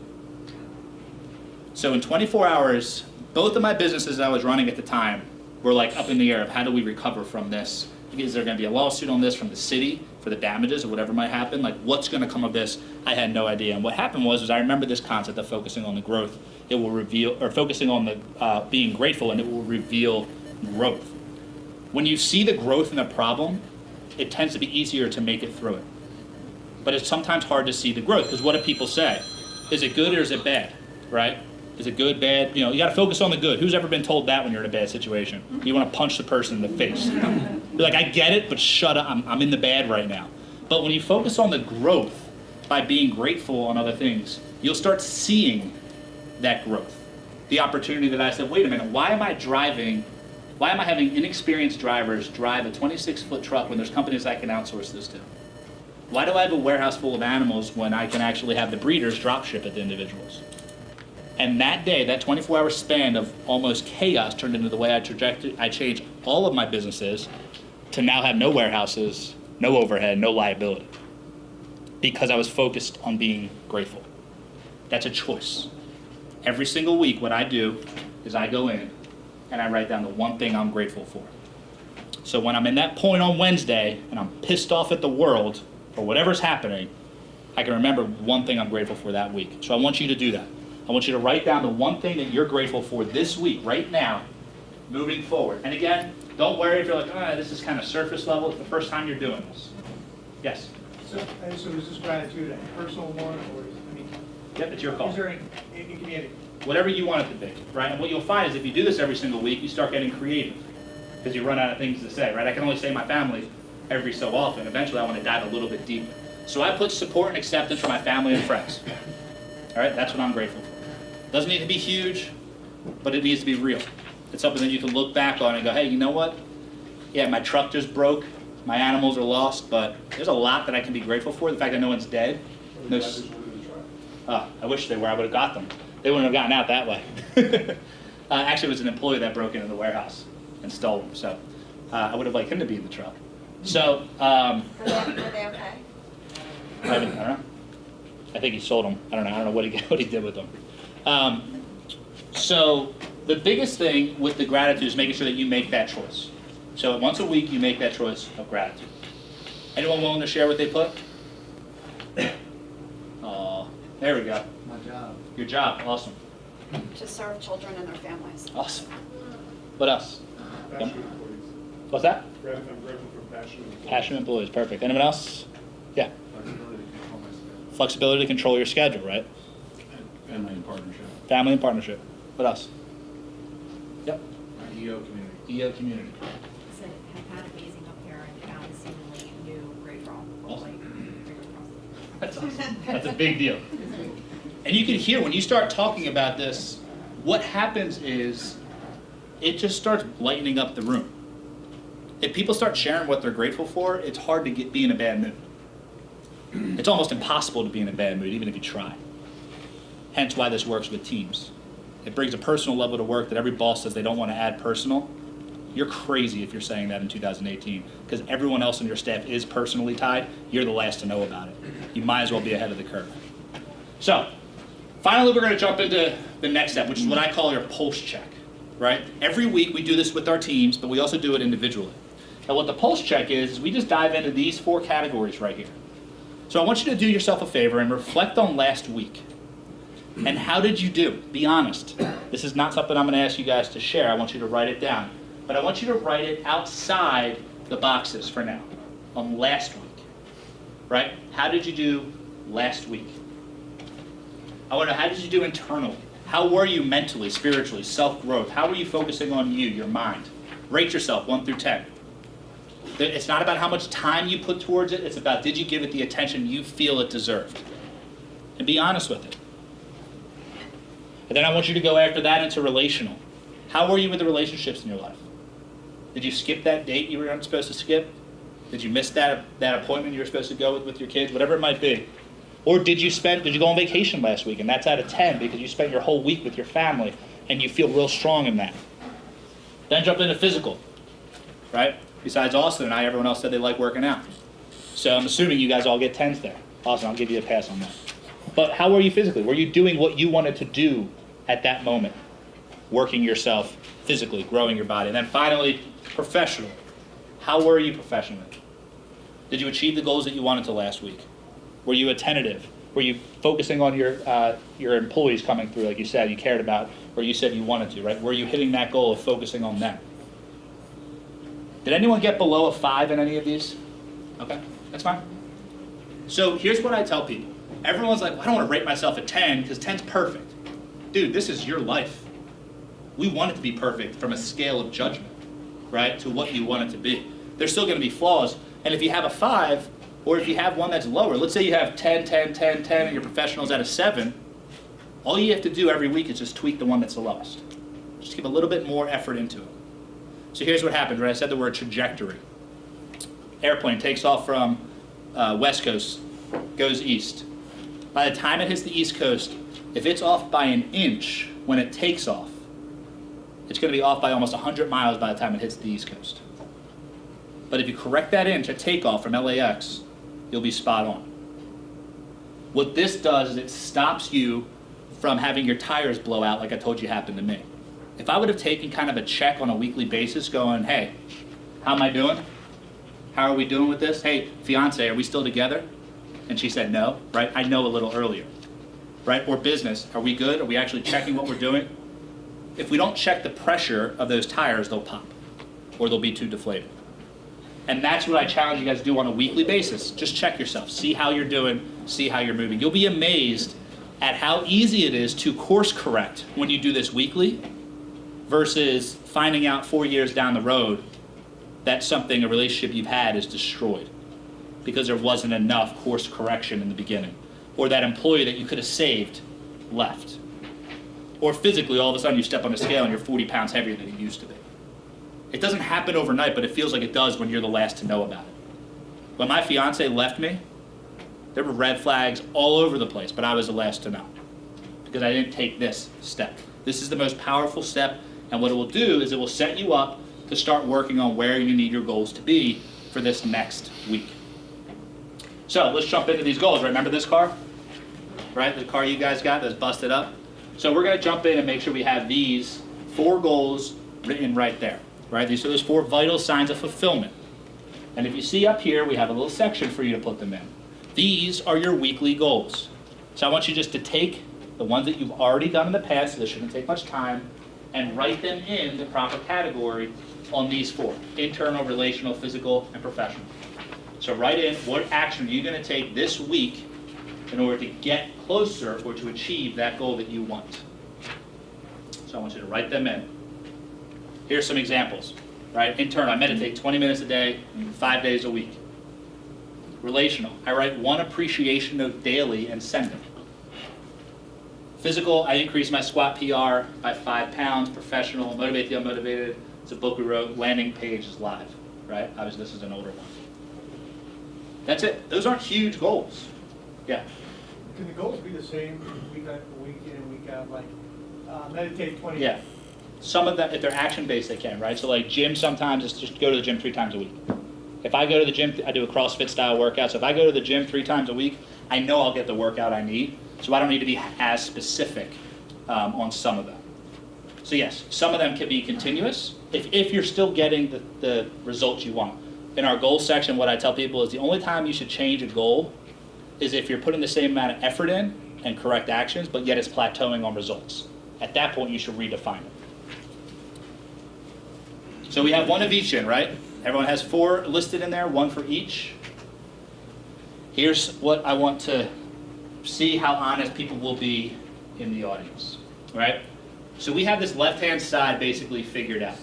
So in 24 hours, both of my businesses I was running at the time were like up in the air of how do we recover from this? Is there going to be a lawsuit on this from the city for the damages or whatever might happen? Like, what's going to come of this? I had no idea. And what happened was I remember this concept of focusing on the growth. It will reveal, or focusing on the being grateful, and it will reveal growth. When you see the growth in the problem, it tends to be easier to make it through it. But it's sometimes hard to see the growth, because what do people say? Is it good or is it bad, right? Is it good, bad? You know, you got to focus on the good. Who's ever been told that when you're in a bad situation? You want to punch the person in the face. You're like, I get it, but shut up. I'm in the bad right now. But when you focus on the growth by being grateful on other things, you'll start seeing that growth. The opportunity that I said, wait a minute, why am I having inexperienced drivers drive a 26-foot truck when there's companies I can outsource this to? Why do I have a warehouse full of animals when I can actually have the breeders drop ship at the individuals? And that day, that 24-hour span of almost chaos turned into the way I changed all of my businesses to now have no warehouses, no overhead, no liability. Because I was focused on being grateful. That's a choice. Every single week, what I do is I go in and I write down the one thing I'm grateful for. So when I'm in that point on Wednesday and I'm pissed off at the world or whatever's happening, I can remember one thing I'm grateful for that week. So I want you to do that. I want you to write down the one thing that you're grateful for this week, right now, moving forward. And again, don't worry if you're like, this is kind of surface level. It's the first time you're doing this. Yes? So is this gratitude a personal one, or Yep, it's your call. is there it can be anything? Whatever you want it to be, right? And what you'll find is if you do this every single week, you start getting creative because you run out of things to say, right? I can only say my family every so often. Eventually, I want to dive a little bit deeper. So I put support and acceptance for my family and friends. All right, that's what I'm grateful for. Doesn't need to be huge, but it needs to be real. It's something that you can look back on and go, hey, you know what? Yeah, my truck just broke, my animals are lost, but there's a lot that I can be grateful for. The fact that no one's dead. I wish they were. I would have got them. They wouldn't have gotten out that way. Actually, it was an employee that broke into the warehouse and stole them. So I would have liked him to be in the truck. So Were they okay? I don't know. I think he sold them. I don't know what he did with them. So the biggest thing with the gratitude is making sure that you make that choice. So once a week, you make that choice of gratitude. Anyone willing to share what they put? There we go. My job. Your job, awesome. To serve children and their families. Awesome. What else? Pastor, according What's that? I'm grateful for passionate employees. Passionate employees, perfect. Anyone else? Yeah. Flexibility to control your schedule, right? Family and partnership. Family and partnership. What else? Yep. EO community. EO community. Said, have had amazing up here and found seemingly new great draw. Awesome. Hopefully, fingers crossed. That's awesome. That's a big deal. And you can hear when you start talking about this, what happens is it just starts lightening up the room. If people start sharing what they're grateful for, it's hard to be in a bad mood. It's almost impossible to be in a bad mood, even if you try. Hence why this works with teams. It brings a personal level to work that every boss says they don't want to add personal. You're crazy if you're saying that in 2018, because everyone else on your staff is personally tied. You're the last to know about it. You might as well be ahead of the curve. So, finally, we're going to jump into the next step, which is what I call your pulse check, right? Every week we do this with our teams, but we also do it individually. And what the pulse check is we just dive into these 4 categories right here. So I want you to do yourself a favor and reflect on last week. And how did you do? Be honest. This is not something I'm going to ask you guys to share. I want you to write it down. But I want you to write it outside the boxes for now, on last week, right? How did you do last week? I want to know, how did you do internally? How were you mentally, spiritually, self-growth? How were you focusing on you, your mind? Rate yourself 1 through 10. It's not about how much time you put towards it. It's about, did you give it the attention you feel it deserved? And be honest with it. And then I want you to go after that into relational. How were you with the relationships in your life? Did you skip that date you weren't supposed to skip? Did you miss that appointment you were supposed to go with your kids? Whatever it might be. Or did you go on vacation last week and that's out of 10 because you spent your whole week with your family and you feel real strong in that? Then jump into physical, right? Besides Austin and I, everyone else said they like working out. So I'm assuming you guys all get 10s there. Awesome, I'll give you a pass on that. But how were you physically? Were you doing what you wanted to do at that moment? Working yourself physically, growing your body. And then finally, professional. How were you professionally? Did you achieve the goals that you wanted to last week? Were you attentive? Were you focusing on your employees coming through, like you said, you cared about, or you said you wanted to, right? Were you hitting that goal of focusing on them? Did anyone get below a 5 in any of these? Okay, that's fine. So here's what I tell people. Everyone's like, well, I don't want to rate myself a 10 because 10's perfect. Dude, this is your life. We want it to be perfect from a scale of judgment, right, to what you want it to be. There's still going to be flaws. And if you have a 5, or if you have one that's lower, let's say you have 10, 10, 10, 10, and your professional's at a 7, all you have to do every week is just tweak the one that's the lowest. Just give a little bit more effort into it. So here's what happened, right? I said the word trajectory. Airplane takes off from West Coast, goes east. By the time it hits the East Coast, if it's off by an inch when it takes off, it's going to be off by almost 100 miles by the time it hits the East Coast. But if you correct that inch at takeoff from LAX, you'll be spot on. What this does is it stops you from having your tires blow out like I told you happened to me. If I would have taken kind of a check on a weekly basis going, hey, how am I doing? How are we doing with this? Hey, fiance, are we still together? And she said no, right? I know a little earlier, right? Or business, are we good? Are we actually checking what we're doing? If we don't check the pressure of those tires, they'll pop or they'll be too deflated. And that's what I challenge you guys to do on a weekly basis. Just check yourself, see how you're doing, see how you're moving. You'll be amazed at how easy it is to course correct when you do this weekly versus finding out 4 years down the road that a relationship you've had is destroyed because there wasn't enough course correction in the beginning, or that employee that you could have saved left, or physically all of a sudden you step on a scale and you're 40 pounds heavier than you used to be. It doesn't happen overnight, but it feels like it does when you're the last to know about it. When my fiance left me, there were red flags all over the place, but I was the last to know because I didn't take this step. This is the most powerful step, and what it will do is it will set you up to start working on where you need your goals to be for this next week. So let's jump into these goals. Remember this car? Right, the car you guys got that's busted up? So we're going to jump in and make sure we have these 4 goals written right there. Right, these are those 4 vital signs of fulfillment. And if you see up here, we have a little section for you to put them in. These are your weekly goals. So I want you just to take the ones that you've already done in the past, so this shouldn't take much time, and write them in the proper category on these four: internal, relational, physical, and professional. So write in, what action are you going to take this week in order to get closer or to achieve that goal that you want? So I want you to write them in. Here's some examples, right? Internal, I meditate 20 minutes a day, 5 days a week. Relational, I write one appreciation note daily and send it. Physical, I increase my squat PR by 5 pounds. Professional, motivate the unmotivated. It's a book we wrote. Landing page is live, right? Obviously, this is an older one. That's it. Those aren't huge goals. Yeah. Can the goals be the same week in and week out, like meditate 20 Yeah. Some of them, if they're action-based, they can, right? So like gym, sometimes it's just go to the gym 3 times a week. If I go to the gym, I do a CrossFit style workout. So if I go to the gym 3 times a week, I know I'll get the workout I need. So I don't need to be as specific on some of them. So yes, some of them can be continuous if you're still getting the results you want. In our goals section, what I tell people is the only time you should change a goal is if you're putting the same amount of effort in and correct actions, but yet it's plateauing on results. At that point, you should redefine it. So we have one of each in, right? Everyone has 4 listed in there, 1 for each. Here's what I want to see how honest people will be in the audience, right? So we have this left-hand side basically figured out.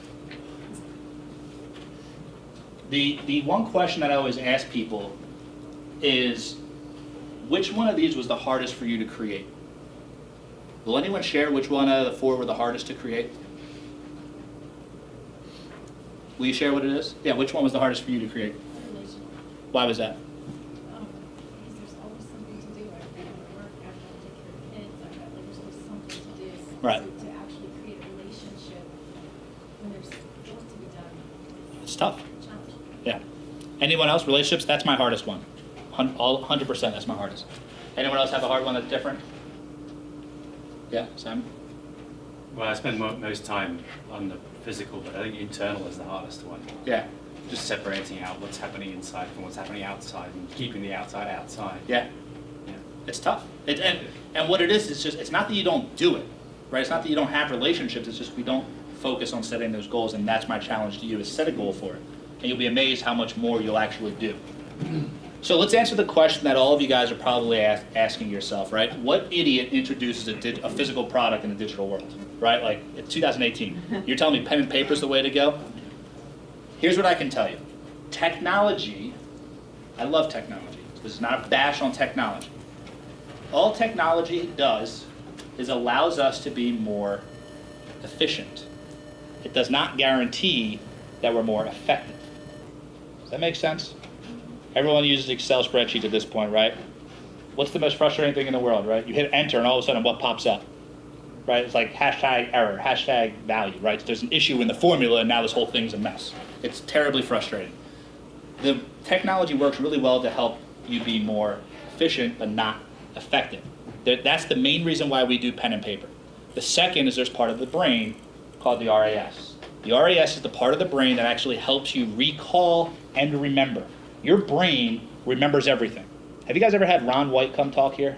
The one question that I always ask people is, which one of these was the hardest for you to create? Will anyone share which one out of the 4 were the hardest to create? Will you share what it is? Yeah, which one was the hardest for you to create? Why was that? Because there's always something to do. I go to work, I have to take care of kids, there's always something to do. Right. So to actually create a relationship when there's supposed to be done, It's tough. it's a challenge. Yeah. Anyone else? Relationships? That's my hardest one. 100%, that's my hardest. Anyone else have a hard one that's different? Yeah, Simon? Well, I spend most time on the physical, but I think internal is the hardest one. Yeah. Just separating out what's happening inside from what's happening outside and keeping the outside outside. Yeah. Yeah. It's tough. And what it is just, it's not that you don't do it, right? It's not that you don't have relationships, it's just we don't focus on setting those goals, and that's my challenge to you, is set a goal for it. And you'll be amazed how much more you'll actually do. So let's answer the question that all of you guys are probably asking yourself, right? What idiot introduces a physical product in the digital world, right? Like, it's 2018. You're telling me pen and paper is the way to go? Here's what I can tell you. Technology, I love technology. This is not a bash on technology. All technology does is allows us to be more efficient. It does not guarantee that we're more effective. Does that make sense? Everyone uses Excel spreadsheets at this point, right? What's the most frustrating thing in the world, right? You hit enter and all of a sudden what pops up? Right? It's like hashtag error, hashtag value, right? So there's an issue in the formula and now this whole thing's a mess. It's terribly frustrating. The technology works really well to help you be more efficient but not effective. That's the main reason why we do pen and paper. The second is there's part of the brain called the RAS. The RAS is the part of the brain that actually helps you recall and remember. Your brain remembers everything. Have you guys ever had Ron White come talk here?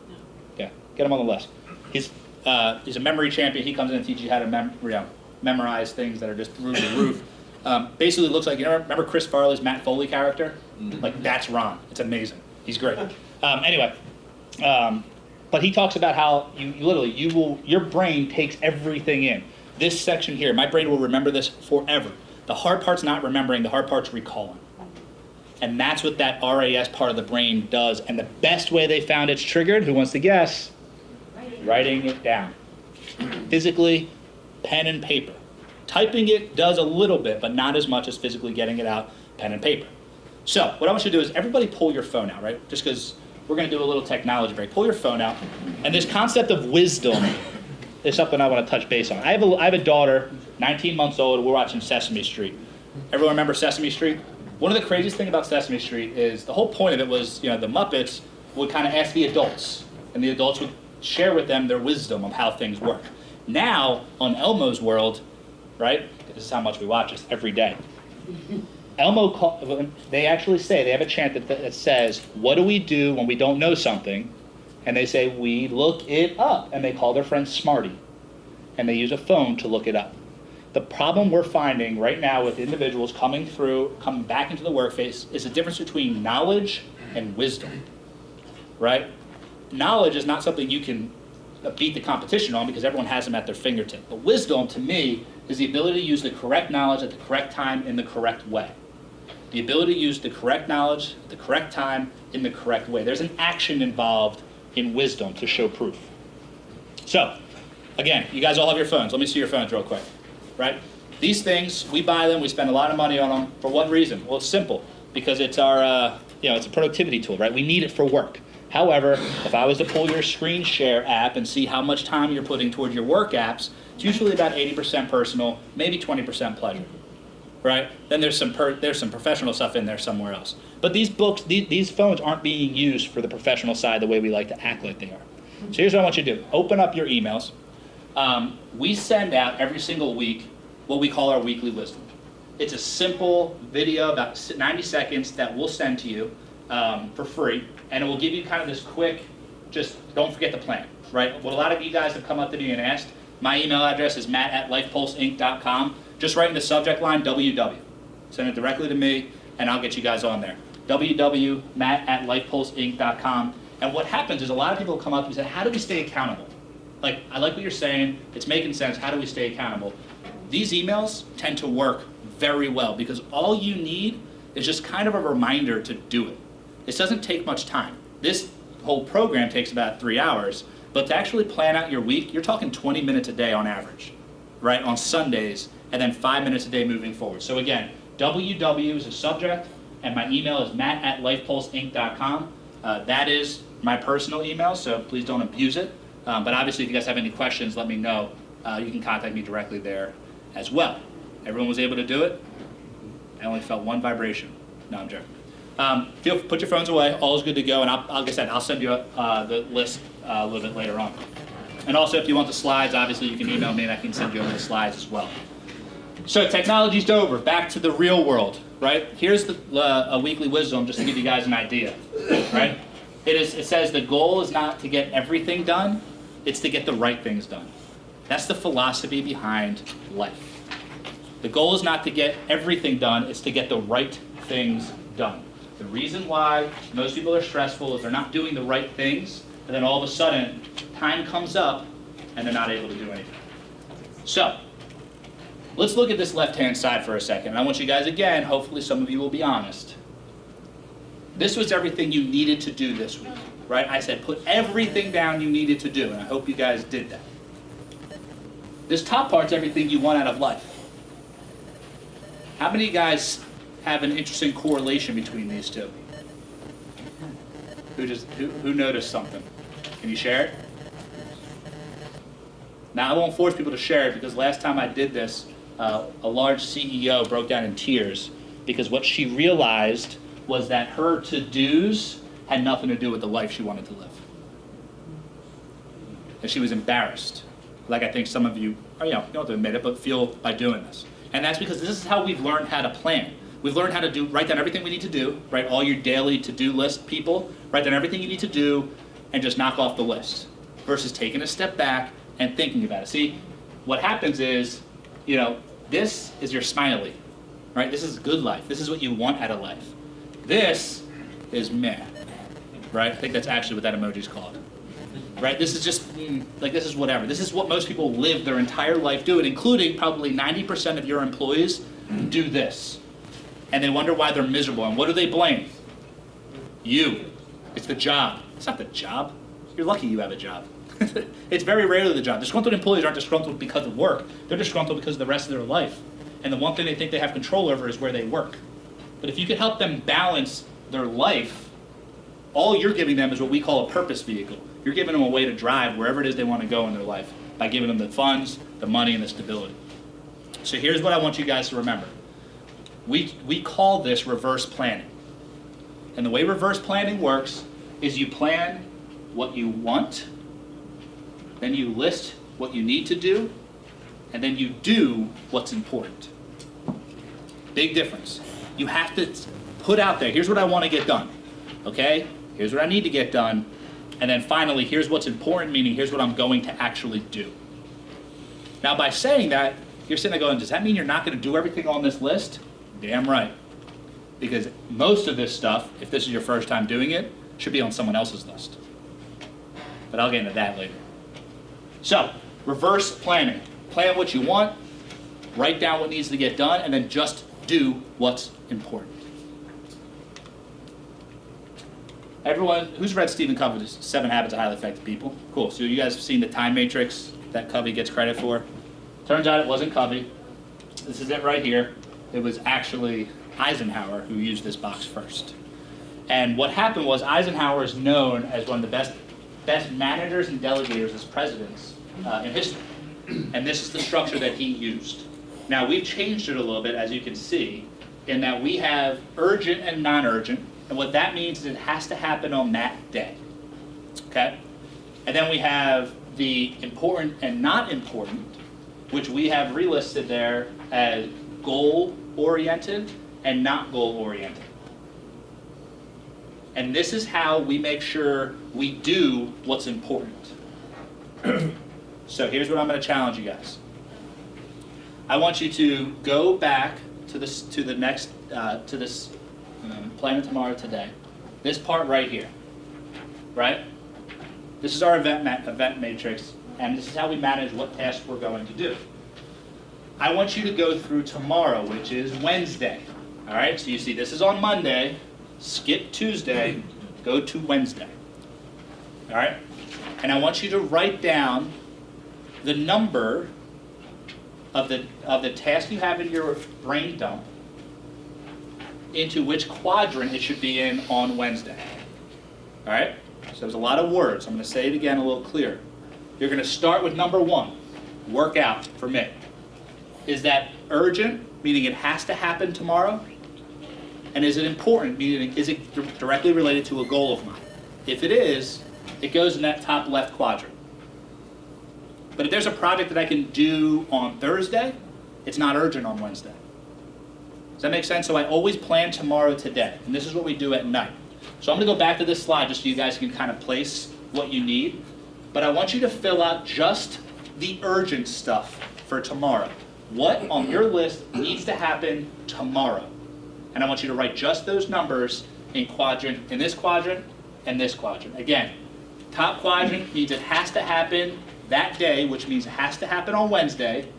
No. Yeah, get him on the list. He's a memory champion. He comes in and teaches you how to memorize things that are just through the roof. Basically looks like, remember Chris Farley's Matt Foley character? Like, that's Ron. It's amazing. He's great. Anyway, but he talks about how your brain takes everything in. This section here, my brain will remember this forever. The hard part's not remembering, the hard part's recalling. And that's what that RAS part of the brain does. And the best way they found it's triggered, who wants to guess? Writing it down. Physically, pen and paper. Typing it does a little bit, but not as much as physically getting it out, pen and paper. So what I want you to do is everybody pull your phone out, right? Just because we're going to do a little technology break. Pull your phone out. And this concept of wisdom is something I want to touch base on. I have a daughter, 19 months old. We're watching Sesame Street. Everyone remember Sesame Street? One of the craziest things about Sesame Street is the whole point of it was, the Muppets would kind of ask the adults, and the adults would share with them their wisdom of how things work. Now, on Elmo's world, right, this is how much we watch this every day. Elmo, they actually say, they have a chant that says, what do we do when we don't know something? And they say, we look it up. And they call their friend Smarty. And they use a phone to look it up. The problem we're finding right now with individuals coming back into the workforce is the difference between knowledge and wisdom, right? Knowledge is not something you can beat the competition on because everyone has them at their fingertip. But wisdom, to me, is the ability to use the correct knowledge at the correct time in the correct way. The ability to use the correct knowledge at the correct time in the correct way. There's an action involved in wisdom to show proof. So, again, you guys all have your phones. Let me see your phones real quick, right? These things, we buy them, we spend a lot of money on them. For what reason? Well, it's simple. Because it's our, it's a productivity tool, right? We need it for work. However, if I was to pull your screen share app and see how much time you're putting towards your work apps, it's usually about 80% personal, maybe 20% pleasure, right? Then there's some professional stuff in there somewhere else. But these phones aren't being used for the professional side the way we like to act like they are. So here's what I want you to do. Open up your emails. We send out every single week what we call our weekly wisdom. It's a simple video, about 90 seconds, that we'll send to you for free. And it will give you kind of this quick, just don't forget the plan, right? What a lot of you guys have come up to me and asked, my email address is matt@lifepulseinc.com. Just write in the subject line, WW. Send it directly to me, and I'll get you guys on there. WW, matt@lifepulseinc.com. And what happens is a lot of people come up and say, how do we stay accountable? Like, I like what you're saying, it's making sense, how do we stay accountable? These emails tend to work very well because all you need is just kind of a reminder to do it. This doesn't take much time. This whole program takes about 3 hours, but to actually plan out your week, you're talking 20 minutes a day on average, right, on Sundays, and then 5 minutes a day moving forward. So again, WW is a subject, and my email is matt@lifepulseinc.com. That is my personal email, so please don't abuse it. But obviously, if you guys have any questions, let me know. You can contact me directly there as well. Everyone was able to do it? I only felt one vibration. No, I'm joking. Put your phones away. All is good to go. And like I said, I'll send you the list a little bit later on. And also, if you want the slides, obviously you can email me and I can send you over the slides as well. So technology's over. Back to the real world, right? Here's a weekly wisdom just to give you guys an idea, right? It says the goal is not to get everything done. It's to get the right things done. That's the philosophy behind life. The goal is not to get everything done. It's to get the right things done. The reason why most people are stressful is they're not doing the right things, and then all of a sudden, time comes up, and they're not able to do anything. So, let's look at this left-hand side for a second. I want you guys, again, hopefully some of you will be honest. This was everything you needed to do this week, right? I said put everything down you needed to do, and I hope you guys did that. This top part's everything you want out of life. How many of you guys have an interesting correlation between these two? Who noticed something? Can you share it? Now, I won't force people to share it because last time I did this, a large CEO broke down in tears because what she realized was that her to-dos had nothing to do with the life she wanted to live. And she was embarrassed. Like I think some of you, you don't have to admit it, but feel by doing this. And that's because this is how we've learned how to plan. We've learned how to write down everything we need to do, write all your daily to-do list, people, write down everything you need to do, and just knock off the list, versus taking a step back and thinking about it. See, what happens is, this is your smiley, right? This is good life. This is what you want out of life. This is meh, right? I think that's actually what that emoji is called. Right? This is just, this is whatever. This is what most people live their entire life doing, including probably 90% of your employees do this. And they wonder why they're miserable. And what do they blame? You. It's the job. It's not the job. You're lucky you have a job. It's very rarely the job. Disgruntled employees aren't disgruntled because of work. They're disgruntled because of the rest of their life. And the one thing they think they have control over is where they work. But if you could help them balance their life, all you're giving them is what we call a purpose vehicle. You're giving them a way to drive wherever it is they want to go in their life by giving them the funds, the money, and the stability. So here's what I want you guys to remember. We call this reverse planning. And the way reverse planning works is you plan what you want, then you list what you need to do, and then you do what's important. Big difference. You have to put out there, here's what I want to get done. Okay? Here's what I need to get done. And then finally, here's what's important, meaning here's what I'm going to actually do. Now, by saying that, You're sitting there going, does that mean you're not going to do everything on this list? Damn right. Because most of this stuff, if this is your first time doing it, should be on someone else's list. But I'll get into that later. So, reverse planning. Plan what you want, write down what needs to get done, and then just do what's important. Everyone, who's read Stephen Covey's 7 Habits of Highly Effective People? Cool, so you guys have seen the time matrix that Covey gets credit for? Turns out it wasn't Covey. This is it right here. It was actually Eisenhower who used this box first. And what happened was Eisenhower is known as one of the best managers and delegators as presidents in history. And this is the structure that he used. Now we've changed it a little bit, as you can see, in that we have urgent and non-urgent. And what that means is it has to happen on that day. Okay? And then we have the important and not important, which we have relisted there as goal-oriented and not goal-oriented. And this is how we make sure we do what's important. So here's what I'm going to challenge you guys. I want you to go back to this plan of tomorrow today. This part right here, right? This is our event matrix, and this is how we manage what tasks we're going to do. I want you to go through tomorrow, which is Wednesday. All right, so you see this is on Monday, skip Tuesday, go to Wednesday. All right, and I want you to write down the number of the task you have in your brain dump into which quadrant it should be in on Wednesday. All right, so there's a lot of words. I'm going to say it again a little clearer. You're going to start with number 1, workout for me. Is that urgent, meaning it has to happen tomorrow? And is it important, meaning is it directly related to a goal of mine? If it is, it goes in that top left quadrant. But if there's a project that I can do on Thursday, it's not urgent on Wednesday. Does that make sense? So I always plan tomorrow today, and this is what we do at night. So I'm going to go back to this slide just so you guys can kind of place what you need. But I want you to fill out just the urgent stuff for tomorrow. What on your list needs to happen tomorrow? And I want you to write just those numbers in this quadrant and this quadrant. Again, top quadrant means it has to happen that day, which means it has to happen on Wednesday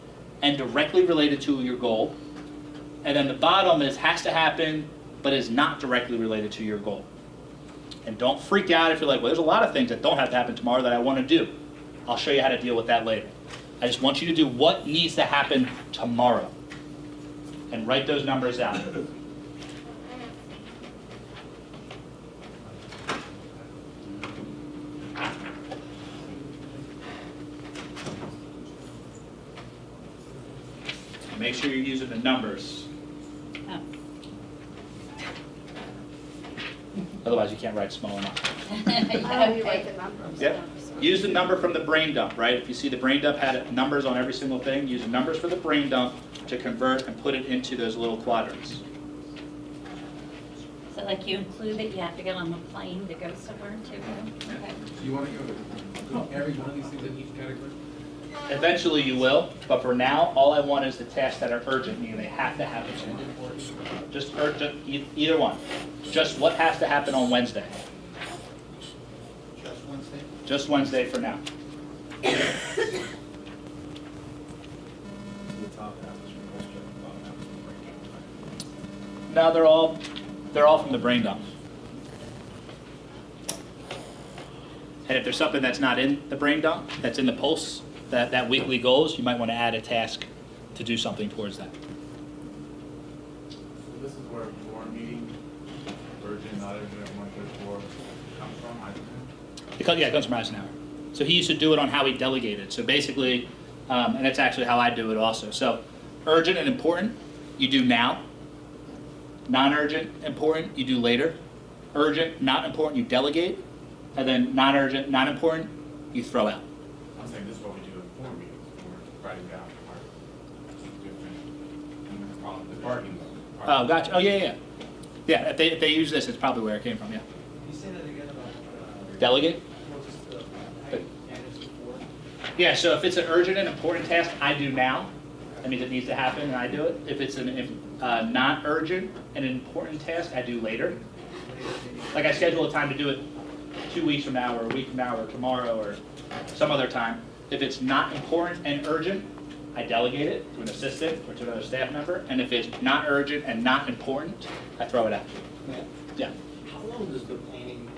and directly related to your goal. And then the bottom is has to happen, but is not directly related to your goal. And don't freak out if you're like, well, there's a lot of things that don't have to happen tomorrow that I want to do. I'll show you how to deal with that later. I just want you to do what needs to happen tomorrow. And write those numbers out. Make sure you're using the numbers. Oh. Otherwise you can't write small enough. Oh, you write the numbers. Yep. Use the number from the brain dump, right? If you see the brain dump had numbers on every single thing, use the numbers for the brain dump to convert and put it into those little quadrants. So like you include it, you have to get on the plane to go somewhere too? Okay. Do you want to go to every one of these things in each category? Eventually you will, but for now, all I want is the tasks that are urgent, meaning they have to happen. Just urgent, either one. Just what has to happen on Wednesday. Just Wednesday? Just Wednesday for now. No, they're all from the brain dump. And if there's something that's not in the brain dump, that's in the pulse, that weekly goals, you might want to add a task to do something towards that. So this is where your meeting, urgent, not urgent, 134, comes from, Eisenhower? It comes from Eisenhower. So he used to do it on how he delegated. So basically, and that's actually how I do it also. So urgent and important, you do now. Non-urgent, important, you do later. Urgent, not important, you delegate. And then non-urgent, not important, you throw out. I'm saying this is what we do in 4 meetings, we're writing down our different, the parking. Oh, gotcha. Oh, yeah. Yeah, if they use this, it's probably where it came from, yeah. Can you say that again about? Delegate? What's how you manage the board? Yeah, so if it's an urgent and important task, I do now. that means it needs to happen and I do it. If it's not urgent and an important task, I do later. Like I schedule a time to do it 2 weeks from now or a week from now or tomorrow or some other time. If it's not important and urgent, I delegate it to an assistant or to another staff member. And if it's not urgent and not important, I throw it out. Yeah. How long does the planning,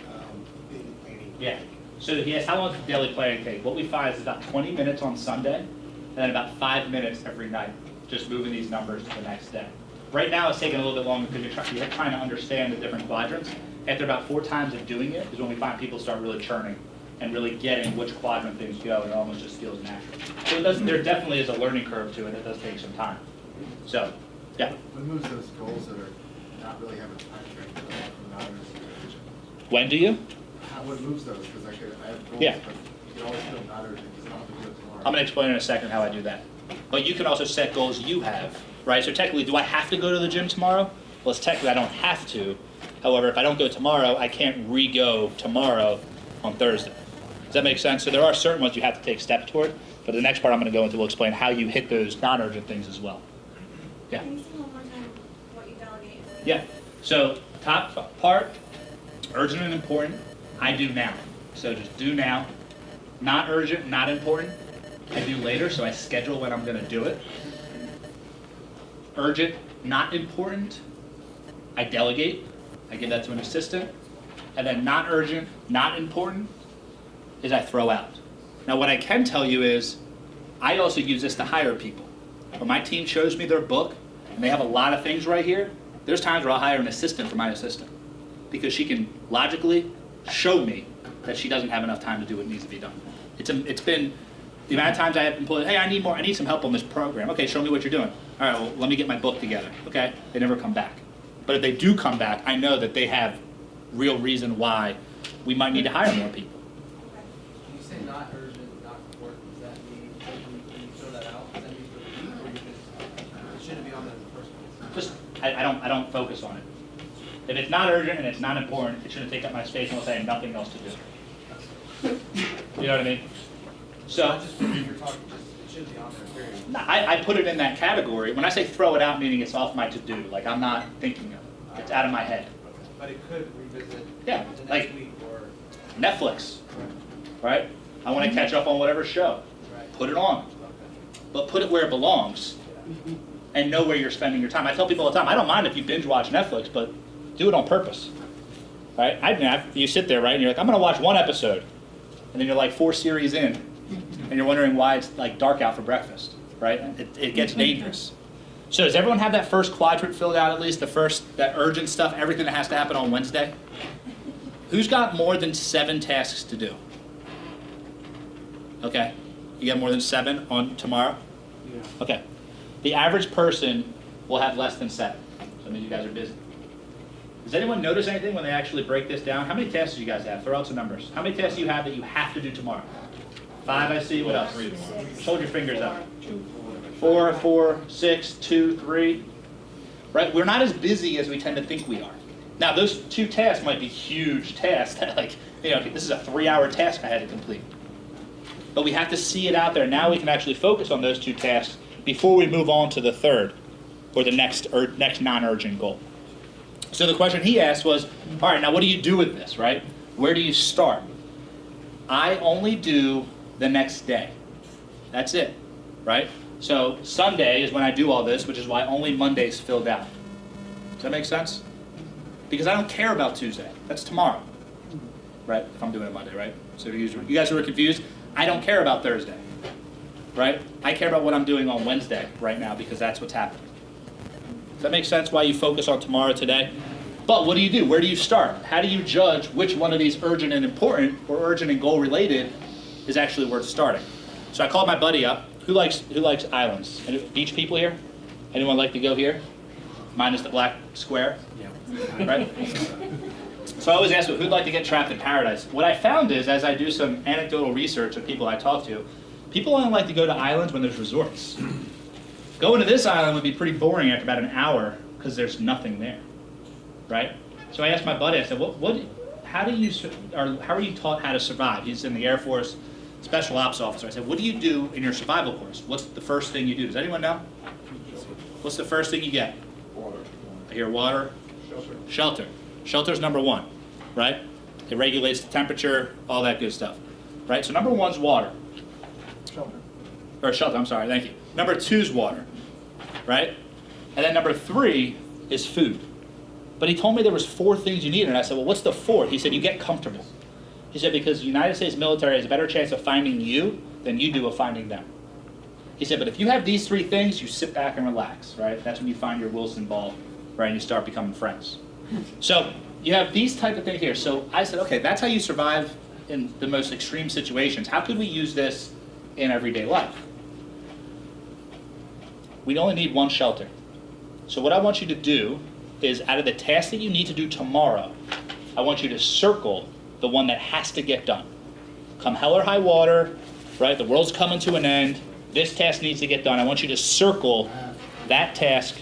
daily planning? Yeah. So he asked, how long does the daily planning take? What we find is about 20 minutes on Sunday, and then about 5 minutes every night, just moving these numbers to the next day. Right now, it's taking a little bit longer because you're trying to understand the different quadrants. After about 4 times of doing it is when we find people start really churning and really getting which quadrant things go, and it almost just feels natural. So there definitely is a learning curve to it. It does take some time. So, yeah. What moves those goals that are not really have a time frame from not urgent? When do you? What moves those? Because I have goals, Yeah. but you can always feel not urgent because I don't have to do it tomorrow. I'm going to explain in a second how I do that. But you can also set goals you have, right? So technically, do I have to go to the gym tomorrow? Well, it's technically I don't have to. However, if I don't go tomorrow, I can't re-go tomorrow on Thursday. Does that make sense? So there are certain ones you have to take steps toward. But the next part I'm going to go into will explain how you hit those non-urgent things as well. Yeah. Can you say one more time what you delegate? Yeah. So top part, urgent and important, I do now. So just do now. Not urgent, not important, I do later, so I schedule when I'm going to do it. Urgent, not important, I delegate. I give that to an assistant. And then not urgent, not important, is I throw out. Now what I can tell you is, I also use this to hire people. When my team shows me their book, and they have a lot of things right here, there's times where I'll hire an assistant for my assistant. Because she can logically show me that she doesn't have enough time to do what needs to be done. It's been the amount of times I have employees, hey, I need some help on this program. Okay, show me what you're doing. All right, well, let me get my book together. Okay, they never come back. But if they do come back, I know that they have real reason why we might need to hire more people. When you say not urgent, not important, does that mean, when you throw that out, does that mean for the week, or you just, shouldn't be on that in the first place? Just, I don't focus on it. If it's not urgent and it's not important, it shouldn't take up my space unless I have nothing else to do. You know what I mean? So, Not just when you're talking, just, it shouldn't be on there, period. no, I put it in that category. When I say throw it out, meaning it's off my to-do. Like I'm not thinking of it. It's out of my head. But it could revisit Yeah, the like- next week, or, Netflix, right? I want to catch up on whatever show. right, Put it on. But put it where it belongs and know where you're spending your time. I tell people all the time, I don't mind if you binge watch Netflix, but do it on purpose. Right? You sit there, right, and you're like, I'm going to watch one episode. And then you're like 4 series in, and you're wondering why it's like dark out for breakfast, right? It gets dangerous. So does everyone have that first quadrant filled out at least? That urgent stuff, everything that has to happen on Wednesday? Who's got more than 7 tasks to do? Okay. You got more than 7 on tomorrow? yeah. Okay. The average person will have less than 7. So that means you guys are busy. Does anyone notice anything when they actually break this down? How many tasks do you guys have? Throw out some numbers. How many tasks do you have that you have to do tomorrow? 5, I see. What else? 3. Hold your fingers up. 4, 6, 2, 3. Right? We're not as busy as we tend to think we are. Now, those 2 tasks might be huge tasks. Like, this is a 3-hour task I had to complete. But we have to see it out there. Now we can actually focus on those 2 tasks before we move on to the third, or the next non-urgent goal. So the question he asked was, all right, now what do you do with this, right? Where do you start? I only do the next day. That's it, right? So Sunday is when I do all this, which is why only Monday's filled out. Does that make sense? Because I don't care about Tuesday. That's tomorrow, right? If I'm doing it Monday, right? So you guys who are confused, I don't care about Thursday, right? I care about what I'm doing on Wednesday right now because that's what's happening. Does that make sense why you focus on tomorrow today? But what do you do? Where do you start? How do you judge which one of these urgent and important or urgent and goal related is actually worth starting? So I called my buddy up. Who likes islands? Any beach people here? Anyone like to go here? Minus the black square? Yeah. Right? So I always ask who'd like to get trapped in paradise. What I found is, as I do some anecdotal research of people I talk to, people only like to go to islands when there's resorts. Going to this island would be pretty boring after about an hour because there's nothing there, right? So I asked my buddy, I said, how are you taught how to survive? He's in the Air Force, special ops officer. I said, what do you do in your survival course? What's the first thing you do? Does anyone know? What's the first thing you get? Water. I hear water. Shelter. Shelter's number one, right? It regulates the temperature, all that good stuff, right? So number one's water. Shelter, I'm sorry, thank you. Number two's water, right? And then number three is food. But he told me there was 4 things you needed, and I said, well, what's the 4th? He said, you get comfortable. He said, because the United States military has a better chance of finding you than you do of finding them. He said, but if you have these 3 things, you sit back and relax, right? That's when you find your Wilson ball, right, and you start becoming friends. So you have these type of things here. So I said, okay, that's how you survive in the most extreme situations. How could we use this in everyday life? We only need 1 shelter. So what I want you to do is, out of the tasks that you need to do tomorrow, I want you to circle the one that has to get done. Come hell or high water, right? The world's coming to an end. This task needs to get done. I want you to circle that task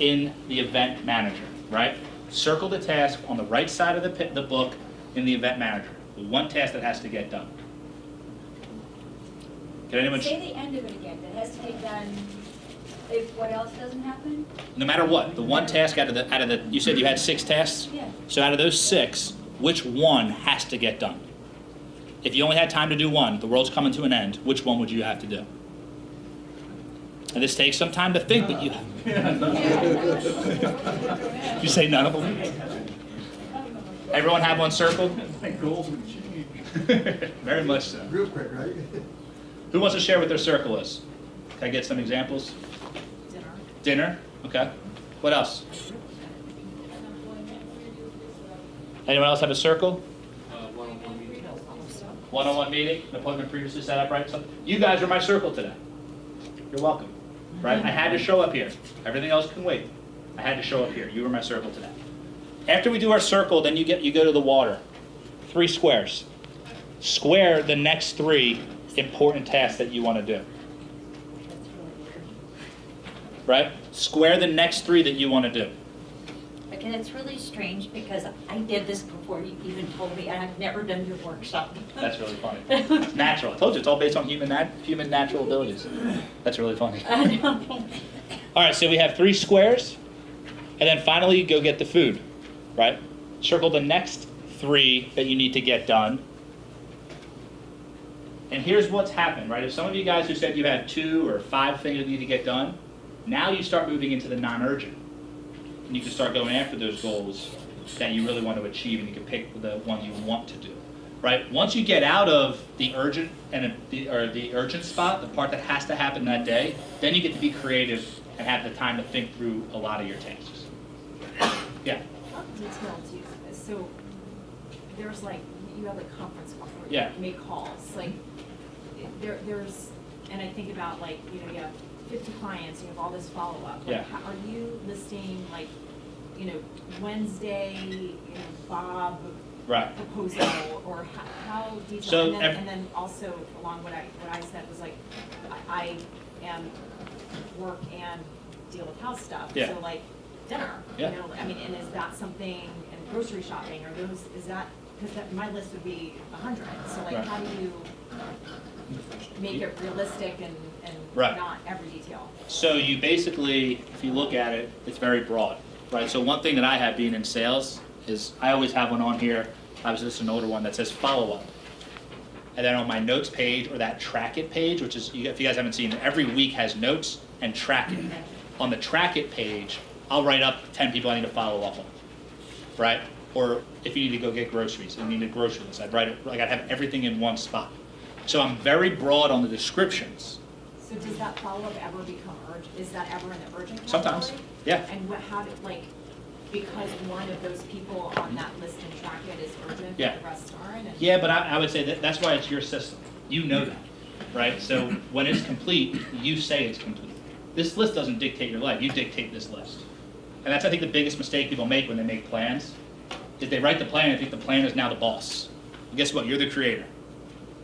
in the event manager, right? Circle the task on the right side of the book in the event manager. The one task that has to get done. Can anyone? Say the end of it again, that has to get done if what else doesn't happen? No matter what, the one task out of the you said you had 6 tasks? Yeah. So out of those 6, which one has to get done? If you only had time to do one, the world's coming to an end, which one would you have to do? And this takes some time to think, but you you say none of them? Everyone have one circled? Very much so. Real quick, right? Who wants to share what their circle is? Can I get some examples? Dinner, okay. What else? Anyone else have a circle? One-on-one meeting. One-on-one meeting, an appointment previously set up, right? So you guys are my circle today. You're welcome, right? I had to show up here. Everything else can wait. I had to show up here. You were my circle today. After we do our circle, then you go to the water. 3 squares. Square the next 3 important tasks that you want to do. Right? Square the next 3 that you want to do. Again, it's really strange because I did this before you even told me, and I've never done your workshop. That's really funny. It's natural. I told you, it's all based on human natural abilities. That's really funny. I know. All right, so we have 3 squares, and then finally you go get the food, right? Circle the next 3 that you need to get done. And here's what's happened, right? If some of you guys who said you had 2 or 5 things you need to get done, now you start moving into the non-urgent. And you can start going after those goals that you really want to achieve, and you can pick the one you want to do, right? Once you get out of the urgent the urgent spot, the part that has to happen that day, then you get to be creative and have the time to think through a lot of your tasks. Yeah. How detailed do you, so there's like, you have a conference call where Yeah. you make calls, like, there's, and I think about like, you know, you have 50 clients, you have all this follow-up. Like, Yeah. Are you listing like, you know, Wednesday, you know, Bob Right. proposal, or how detailed? So and then also along what I said was like, I am work and deal with house stuff. Yeah. So like dinner, Yeah. you know, I mean, and is that something, and grocery shopping, or those, is that, because my list would be 100. So like, Right. how do you make it realistic and Right. not every detail? So you basically, if you look at it, it's very broad, right? So one thing that I have being in sales is I always have one on here, obviously this is an older one, that says follow-up. And then on my notes page, or that track it page, which is, if you guys haven't seen it, every week has notes and track it. On the track it page, I'll write up 10 people I need to follow up on, right? Or if you need to go get groceries and you need a grocery list, I'd write it, like I'd have everything in one spot. So I'm very broad on the descriptions. So does that follow-up ever become urgent? Is that ever in the urgent category? Sometimes, yeah. And how did, like, because one of those people on that list and track it is urgent, Yeah. but the rest aren't? And- Yeah, but I would say that's why it's your system. You know that, right? So when it's complete, you say it's complete. This list doesn't dictate your life. You dictate this list. And that's, I think, the biggest mistake people make when they make plans, is they write the plan and think the plan is now the boss. And guess what? You're the creator.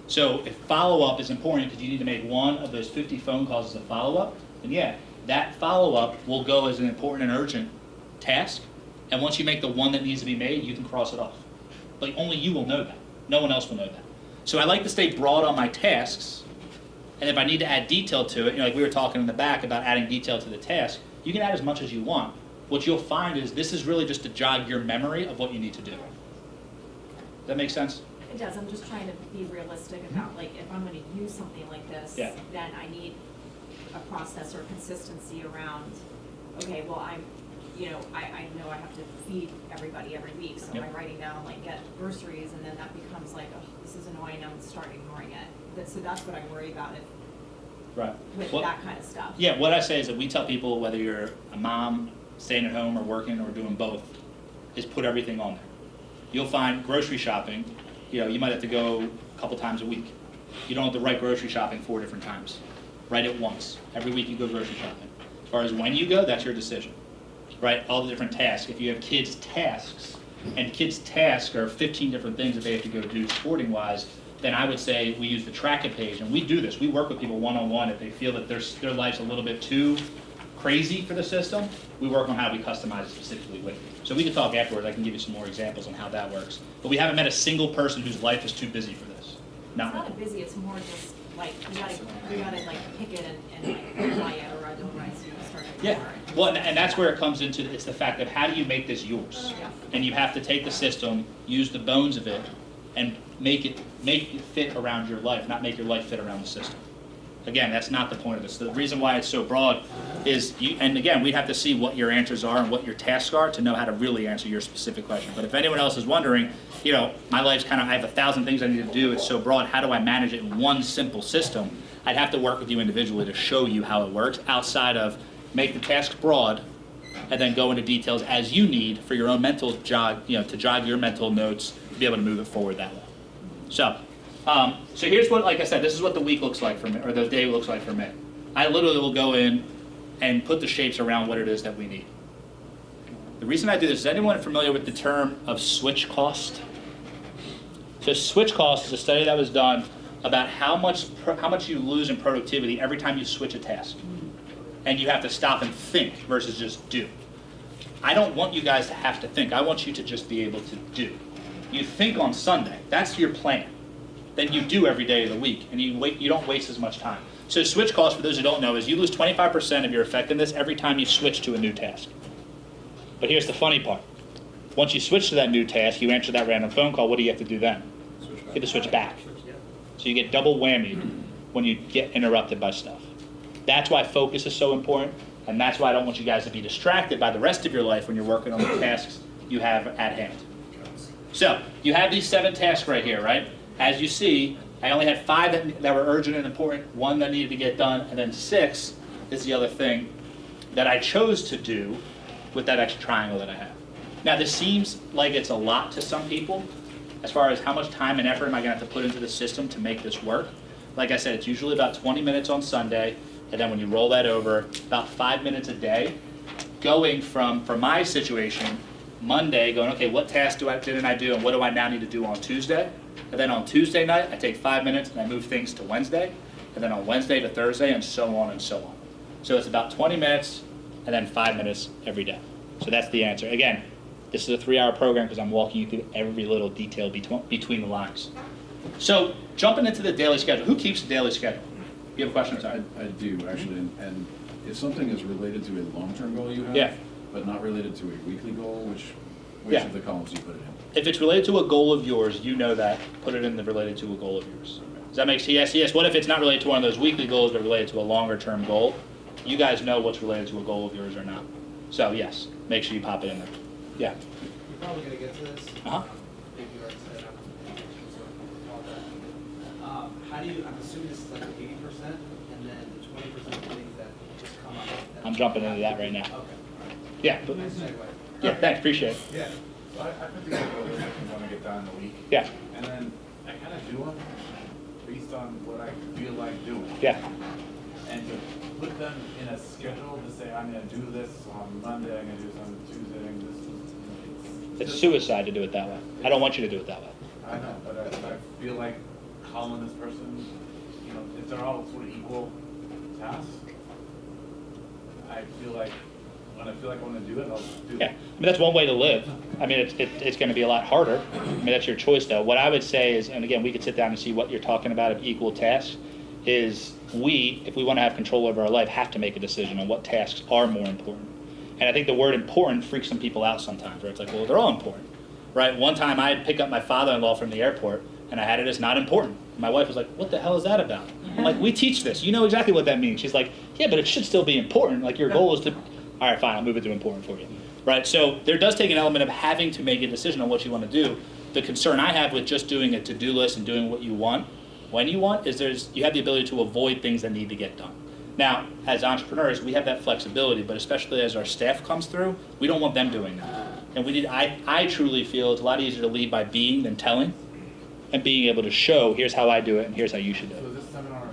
So if follow-up is important because you need to make one of those 50 phone calls as a follow-up, then yeah, that follow-up will go as an important and urgent task. And once you make the one that needs to be made, you can cross it off. But only you will know that. No one else will know that. So I like to stay broad on my tasks, and if I need to add detail to it, like we were talking in the back about adding detail to the task, you can add as much as you want. What you'll find is this is really just to jog your memory of what you need to do. Does that make sense? It does, I'm just trying to be realistic about, like, if I'm gonna use something like this, Yeah. then I need a process or consistency around, okay, well, I know I have to feed everybody every week, so Yep. am I writing down, like, get groceries, and then that becomes like, oh, this is annoying, I'm start ignoring it. So that's what I worry about Right. with Well, that kind of stuff. yeah, what I say is that we tell people, whether you're a mom, staying at home, or working, or doing both, is put everything on there. You'll find grocery shopping, you might have to go a couple times a week. You don't have to write grocery shopping 4 different times. Write it once. Every week you go grocery shopping. As far as when you go, that's your decision. Right? All the different tasks. If you have kids' tasks, and kids' tasks are 15 different things that they have to go do sporting-wise, then I would say we use the track-it page, and we do this. We work with people one-on-one if they feel that their life's a little bit too crazy for the system. We work on how we customize it specifically with you. So we can talk afterwards. I can give you some more examples on how that works. But we haven't met a single person whose life is too busy for this. It's not busy, it's more just, like, you gotta like, pick it and like, apply it, or otherwise you start to Yeah, ignore it. well, and that's where it comes into, it's the fact of how do you make this yours? Yeah. And you have to take the system, use the bones of it, and make it fit around your life, not make your life fit around the system. Again, that's not the point of this. The reason why it's so broad is, and again, we have to see what your answers are and what your tasks are to know how to really answer your specific question. But if anyone else is wondering, my life's I have 1,000 things I need to do, it's so broad, how do I manage it in one simple system? I'd have to work with you individually to show you how it works, outside of make the task broad and then go into details as you need for your own mental jog, to jog your mental notes, to be able to move it forward that way. So here's what, like I said, this is what the week looks like for me, or the day looks like for me. I literally will go in and put the shapes around what it is that we need. The reason I do this, is anyone familiar with the term of switch cost? So switch cost is a study that was done about how much you lose in productivity every time you switch a task. And you have to stop and think versus just do. I don't want you guys to have to think. I want you to just be able to do. You think on Sunday. That's your plan. Then you do every day of the week, and you don't waste as much time. So switch cost, for those who don't know, is you lose 25% of your effectiveness every time you switch to a new task. But here's the funny part. Once you switch to that new task, you answer that random phone call, what do you have to do then? You have to switch back. So you get double whammied when you get interrupted by stuff. That's why focus is so important, and that's why I don't want you guys to be distracted by the rest of your life when you're working on the tasks you have at hand. So you have these 7 tasks right here, right? As you see, I only had 5 that were urgent and important, 1 that needed to get done, and then 6 is the other thing that I chose to do with that extra triangle that I have. Now this seems like it's a lot to some people, as far as how much time and effort am I going to have to put into the system to make this work. Like I said, it's usually about 20 minutes on Sunday, and then when you roll that over, about 5 minutes a day, going from, for my situation, Monday, going, okay, what task didn't I do, and what do I now need to do on Tuesday? And then on Tuesday night, I take 5 minutes and I move things to Wednesday, and then on Wednesday to Thursday, and so on and so on. So it's about 20 minutes and then 5 minutes every day. So that's the answer. Again, this is a 3-hour program because I'm walking you through every little detail between the lines. So jumping into the daily schedule, who keeps the daily schedule? You have a question? Sorry. I do, actually, and if something is related to a long-term goal you have, Yeah. but not related to a weekly goal, which Yeah. of the columns do you put it in? If it's related to a goal of yours, you know that. Put it in the related to a goal of yours. Does that make sense? Yes. What if it's not related to one of those weekly goals, but related to a longer-term goal? You guys know what's related to a goal of yours or not. So yes, make sure you pop it in there. Yeah. You're probably gonna get to this. Uh-huh. If you already said how do you, I'm assuming this is like 80%, and then the 20% of things that just come up. I'm jumping into that right now. Okay, all right. Yeah. Nice segue. Yeah. Thanks. Appreciate it. Yeah, so I put together a list of things I want to get done in the week. Yeah. And then I kind of do them based on what I feel like doing. Yeah. And to put them in a schedule to say, I'm gonna do this on Monday, I'm gonna do this on Tuesday, I'm gonna do this on, It's suicide to do it that way. I don't want you to do it that way. I know, but I feel like calling this person, if they're all sort of equal tasks, I feel like when I feel like I wanna do it, I'll do it. Yeah. I mean, that's one way to live. I mean, it's going to be a lot harder. I mean, that's your choice, though. What I would say is, and again, we could sit down and see what you're talking about of equal tasks, is we, if we want to have control over our life, have to make a decision on what tasks are more important. And I think the word important freaks some people out sometimes, where it's like, well, they're all important, right? One time I had picked up my father-in-law from the airport, and I had it as not important. My wife was like, what the hell is that about? I'm like, we teach this. You know exactly what that means. She's like, yeah, but it should still be important. Like, your goal is to, all right, fine, I'll move it to important for you. Right, so there does take an element of having to make a decision on what you want to do. The concern I have with just doing a to-do list and doing what you want, when you want, is you have the ability to avoid things that need to get done. Now, as entrepreneurs, we have that flexibility, but especially as our staff comes through, we don't want them doing that. And I truly feel it's a lot easier to lead by being than telling, and being able to show, here's how I do it, and here's how you should do So it. this seminar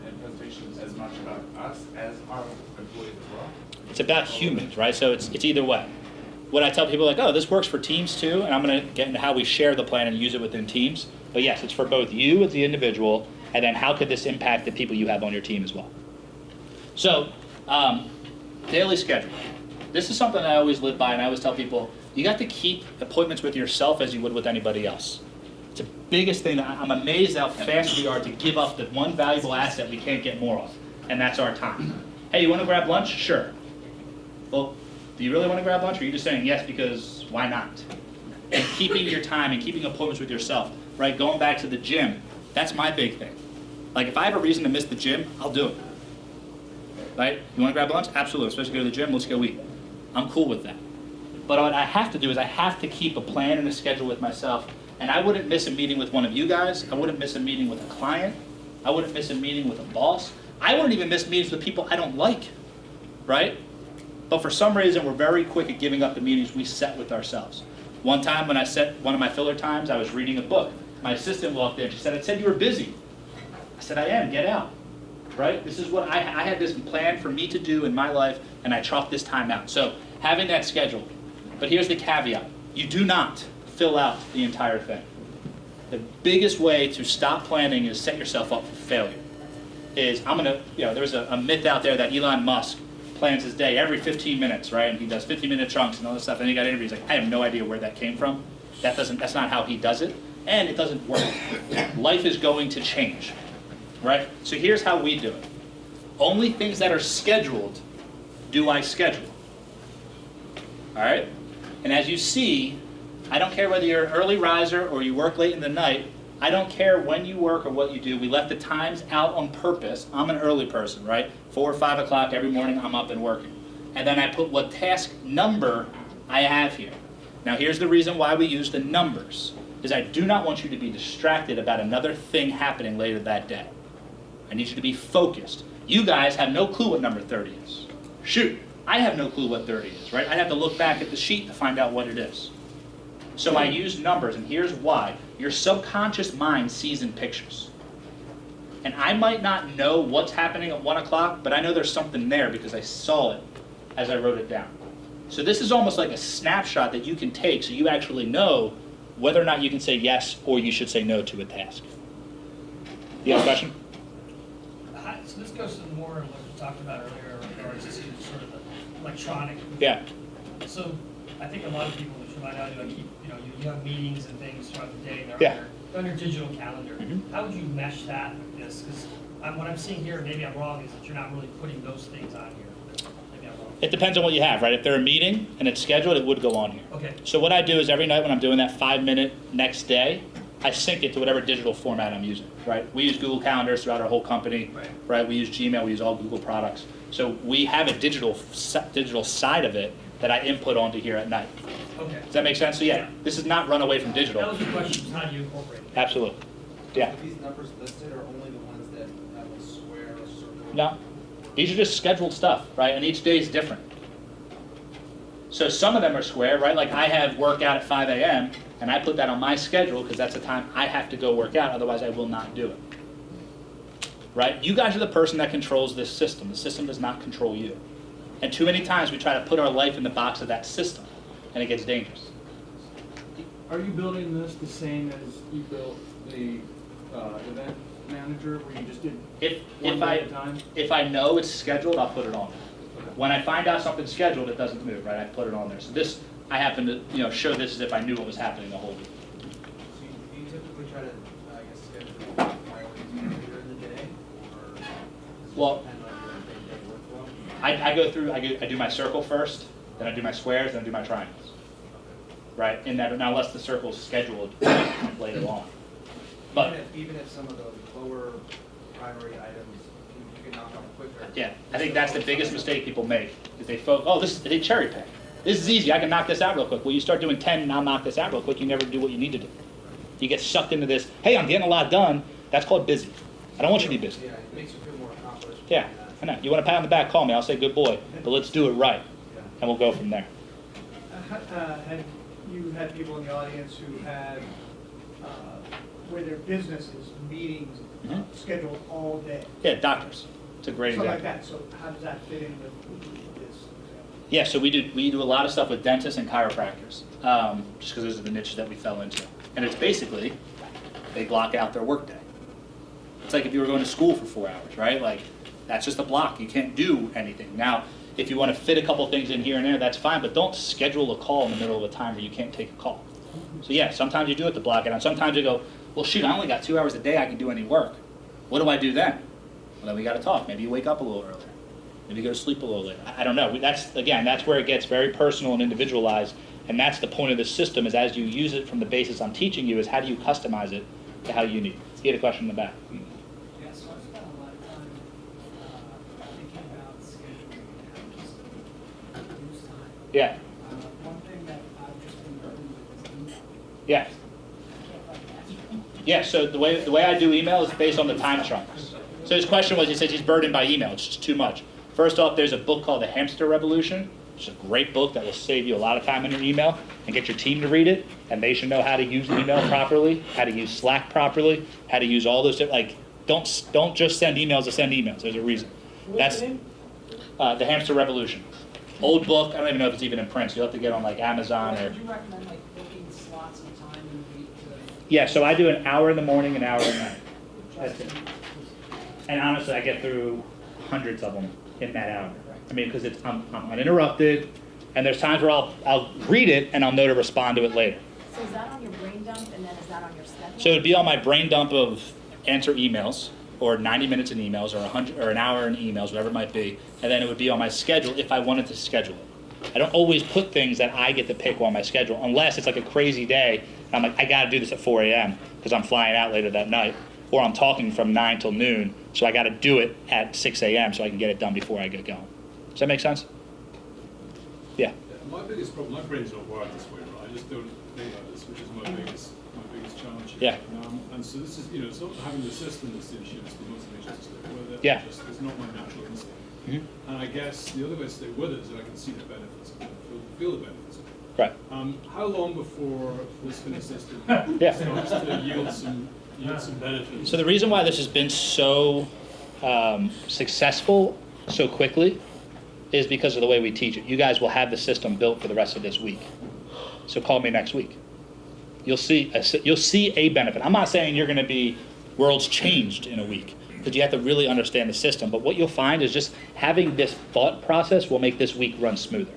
and presentation is as much about us as our employees as well? It's about humans, right? So it's either way. What I tell people, like, oh, this works for teams too, and I'm going to get into how we share the plan and use it within teams. But yes, it's for both you as the individual, and then how could this impact the people you have on your team as well. So, daily schedule. This is something I always live by, and I always tell people, you got to keep appointments with yourself as you would with anybody else. It's the biggest thing. I'm amazed how fast we are to give up the one valuable asset we can't get more of, and that's our time. Hey, you want to grab lunch? Sure. Well, do you really want to grab lunch, or are you just saying yes because why not? And keeping your time and keeping appointments with yourself, right? Going back to the gym, that's my big thing. Like, if I have a reason to miss the gym, I'll do it. Right? You want to grab lunch? Absolutely. Especially go to the gym, let's go eat. I'm cool with that. But what I have to do is I have to keep a plan and a schedule with myself. And I wouldn't miss a meeting with one of you guys. I wouldn't miss a meeting with a client. I wouldn't miss a meeting with a boss. I wouldn't even miss meetings with people I don't like. Right? But for some reason, we're very quick at giving up the meetings we set with ourselves. One time when I set one of my filler times, I was reading a book. My assistant walked in. She said, "It said you were busy." I said, "I am. Get out." Right? This is what I had this plan for me to do in my life, and I chalked this time out. So having that schedule. But here's the caveat. You do not fill out the entire thing. The biggest way to stop planning is set yourself up for failure. There's a myth out there that Elon Musk plans his day every 15 minutes, right? And he does 15-minute chunks and all this stuff. And he got interviewed. He's like, I have no idea where that came from. That's not how he does it. And it doesn't work. Life is going to change, right? So here's how we do it. Only things that are scheduled do I schedule. All right? And as you see, I don't care whether you're an early riser or you work late in the night. I don't care when you work or what you do. We left the times out on purpose. I'm an early person, right? 4 or 5 o'clock every morning, I'm up and working. And then I put what task number I have here. Now here's the reason why we use the numbers, is I do not want you to be distracted about another thing happening later that day. I need you to be focused. You guys have no clue what number 30 is. Shoot, I have no clue what 30 is, right? I'd have to look back at the sheet to find out what it is. So I use numbers, and here's why. Your subconscious mind sees in pictures. And I might not know what's happening at 1 o'clock, but I know there's something there because I saw it as I wrote it down. So this is almost like a snapshot that you can take so you actually know whether or not you can say yes or you should say no to a task. You have a question? So this goes to more of what you talked about earlier in regards to sort of the electronic. Yeah. So I think a lot of people, which you might not do, you have meetings and things throughout the day, and Yeah. they're on your digital calendar. Mm-hmm. How would you mesh that with this? Because what I'm seeing here, maybe I'm wrong, is that you're not really putting those things on here. Maybe I'm wrong. It depends on what you have, right? If they're a meeting and it's scheduled, it would go on here. Okay. So what I do is every night when I'm doing that 5-minute next day, I sync it to whatever digital format I'm using, right? We use Google Calendars throughout our whole company, right? We use Gmail, we use all Google products. So we have a digital side of it that I input onto here at night. Okay. Does that make sense? So yeah, this is not run away from digital. That was the question, is how do you incorporate it? Absolutely. Yeah. Are these numbers listed or only the ones that have a square or circle? No. These are just scheduled stuff, right? And each day is different. So some of them are square, right? Like I have workout at 5 a.m. and I put that on my schedule because that's the time I have to go work out, otherwise I will not do it. Right? You guys are the person that controls this system. The system does not control you. And too many times we try to put our life in the box of that system, and it gets dangerous. Are you building this the same as you built the event manager, where you just did one day at a time? If I know it's scheduled, I'll put it on there. When I find out something's scheduled, it doesn't move, right? I put it on there. So I happen to, show this as if I knew what was happening the whole week. So do you typically try to, I guess, schedule priorities later in the day, or does it Well, depend on your day-to-day workflow? I go through, I do my circle first, then I do my squares, then I do my triangles. Right? In that, now unless the circle's scheduled later on. But Even if some of those lower priority items, you can knock out quicker. yeah, I think that's the biggest mistake people make, is they cherry pick. This is easy, I can knock this out real quick. Well, you start doing 10 and I'll knock this out real quick, you never do what you need to do. You get sucked into this, hey, I'm getting a lot done, that's called busy. I don't want you to be busy. Yeah, it makes you feel more accomplished. Yeah, I know. You want a pat on the back, call me, I'll say good boy, but let's do it right, and we'll go from there. Have you had people in the audience who had, where their business is meetings scheduled all day? Yeah, doctors, it's a great Something example. like that, so how does that fit in with this example? Yeah, so we do a lot of stuff with dentists and chiropractors, just because those are the niches that we fell into. And it's basically, they block out their workday. It's like if you were going to school for 4 hours, right? Like, that's just a block, you can't do anything. Now, if you want to fit a couple things in here and there, that's fine, but don't schedule a call in the middle of a time where you can't take a call. So yeah, sometimes you do it to block it out. Sometimes you go, well shoot, I only got 2 hours a day I can do any work. What do I do then? Well, then we got to talk. Maybe you wake up a little earlier. Maybe you go to sleep a little later. I don't know. That's where it gets very personal and individualized, and that's the point of this system, is as you use it from the basis I'm teaching you, is how do you customize it to how you need it. You had a question in the back. Yeah, so I've spent a lot of time thinking about scheduling hours, use time. Yeah. One thing that I've just been burdened with is email. Yeah. Yeah, so the way I do email is based on the time chunks. So his question was, he says he's burdened by email, it's just too much. First off, there's a book called The Hamster Revolution, which is a great book that will save you a lot of time in your email, and get your team to read it, and they should know how to use email properly, how to use Slack properly, how to use all those, don't just send emails to send emails, there's a reason. That's The Hamster Revolution. Old book, I don't even know if it's even in print, so you'll have to get on like Amazon or... Would you recommend like booking slots of time in the week to? Yeah, so I do an hour in the morning, an hour at night. That's it. And honestly, I get through hundreds of them in that hour. I mean, because I'm uninterrupted, and there's times where I'll read it and I'll know to respond to it later. So is that on your brain dump and then is that on your schedule? So it'd be on my brain dump of answer emails, or 90 minutes in emails, or 100 or an hour in emails, whatever it might be, and then it would be on my schedule if I wanted to schedule it. I don't always put things that I get to pick on my schedule, unless it's like a crazy day, and I'm like, I gotta do this at 4 a.m. because I'm flying out later that night, or I'm talking from 9 till noon, so I gotta do it at 6 a.m. so I can get it done before I get going. Does that make sense? Yeah. My biggest problem, my brain's not wired this way, right? I just don't think like this, which is my biggest challenge here. Yeah. And so this is, it's not having the system that's the issue, it's the motivation to stay with it. Yeah. It's not my natural instinct. Mm-hmm. And I guess the other way to stay with it is that I can see the benefits of it, feel the benefits of it. Right. How long before this kind of system Yeah. starts to yield some benefits? So the reason why this has been so successful so quickly is because of the way we teach it. You guys will have the system built for the rest of this week. So call me next week. You'll see a benefit. I'm not saying you're going to be worlds changed in a week, because you have to really understand the system. But what you'll find is just having this thought process will make this week run smoother.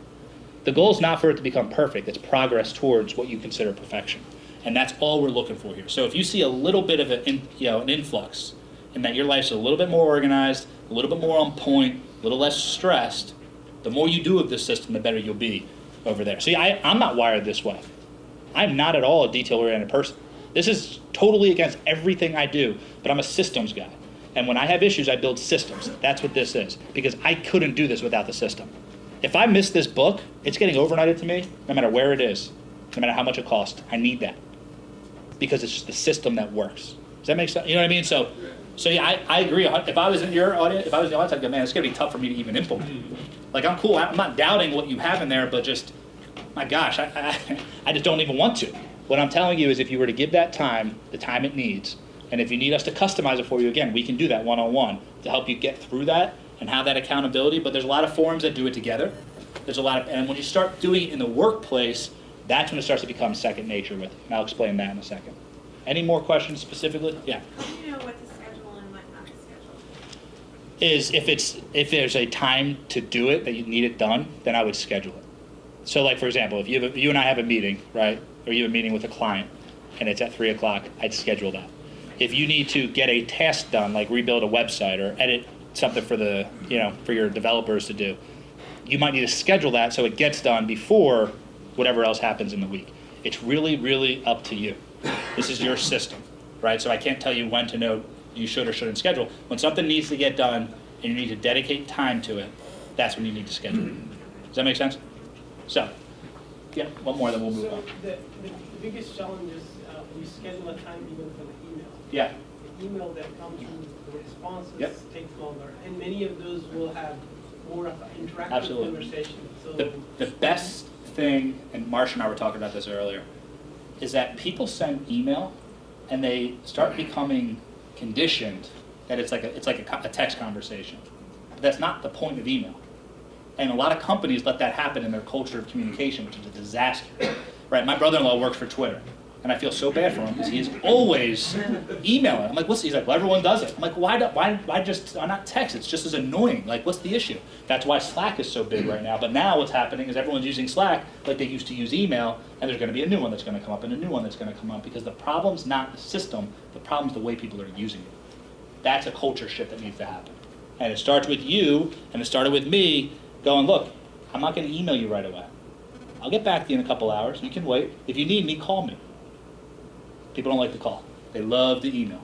The goal is not for it to become perfect. It's progress towards what you consider perfection. And that's all we're looking for here. So if you see a little bit of an influx in that your life's a little bit more organized, a little bit more on point, a little less stressed, the more you do of this system, the better you'll be over there. See, I'm not wired this way. I'm not at all a detail-oriented person. This is totally against everything I do, but I'm a systems guy. And when I have issues, I build systems. That's what this is, because I couldn't do this without the system. If I miss this book, it's getting overnighted to me, no matter where it is, no matter how much it costs. I need that, because it's just the system that works. Does that make sense? You know what I mean? So yeah, I agree. If I was in your audience, if I was in the audience, I'd go, man, it's going to be tough for me to even implement. Like, I'm cool. I'm not doubting what you have in there, but just, my gosh, I just don't even want to. What I'm telling you is, if you were to give that time, the time it needs, and if you need us to customize it for you, again, we can do that one-on-one to help you get through that and have that accountability. But there's a lot of forums that do it together. And when you start doing it in the workplace, that's when it starts to become second nature with you. And I'll explain that in a second. Any more questions specifically? Yeah. How do you know what to schedule and what not to schedule? Is if there's a time to do it that you need it done, then I would schedule it. So like, for example, if you and I have a meeting, right? Or you have a meeting with a client and it's at 3 o'clock, I'd schedule that. If you need to get a task done, like rebuild a website or edit something for for your developers to do, you might need to schedule that so it gets done before whatever else happens in the week. It's really, really up to you. This is your system, right? So I can't tell you when to know you should or shouldn't schedule. When something needs to get done and you need to dedicate time to it, that's when you need to schedule it. Does that make sense? So, yeah, one more, then we'll move on. The biggest challenge is we schedule a time even for the email. Yeah. The email that comes from the responses Yep. takes longer, and many of those will have more of an interactive Absolutely. conversation. So The best thing, and Marcia and I were talking about this earlier, is that people send email and they start becoming conditioned that it's like a text conversation. But that's not the point of email. And a lot of companies let that happen in their culture of communication, which is a disaster. Right? My brother-in-law works for Twitter, and I feel so bad for him because he is always emailing. I'm like, what's? He's like, well, everyone does it. I'm like, why not text? It's just as annoying. Like, what's the issue? That's why Slack is so big right now. But now what's happening is everyone's using Slack like they used to use email, and there's going to be a new one that's going to come up and a new one that's going to come up because the problem's not the system, the problem's the way people are using it. That's a culture shift that needs to happen. And it starts with you, and it started with me going, look, I'm not going to email you right away. I'll get back to you in a couple hours. You can wait. If you need me, call me. People don't like to call. They love the email.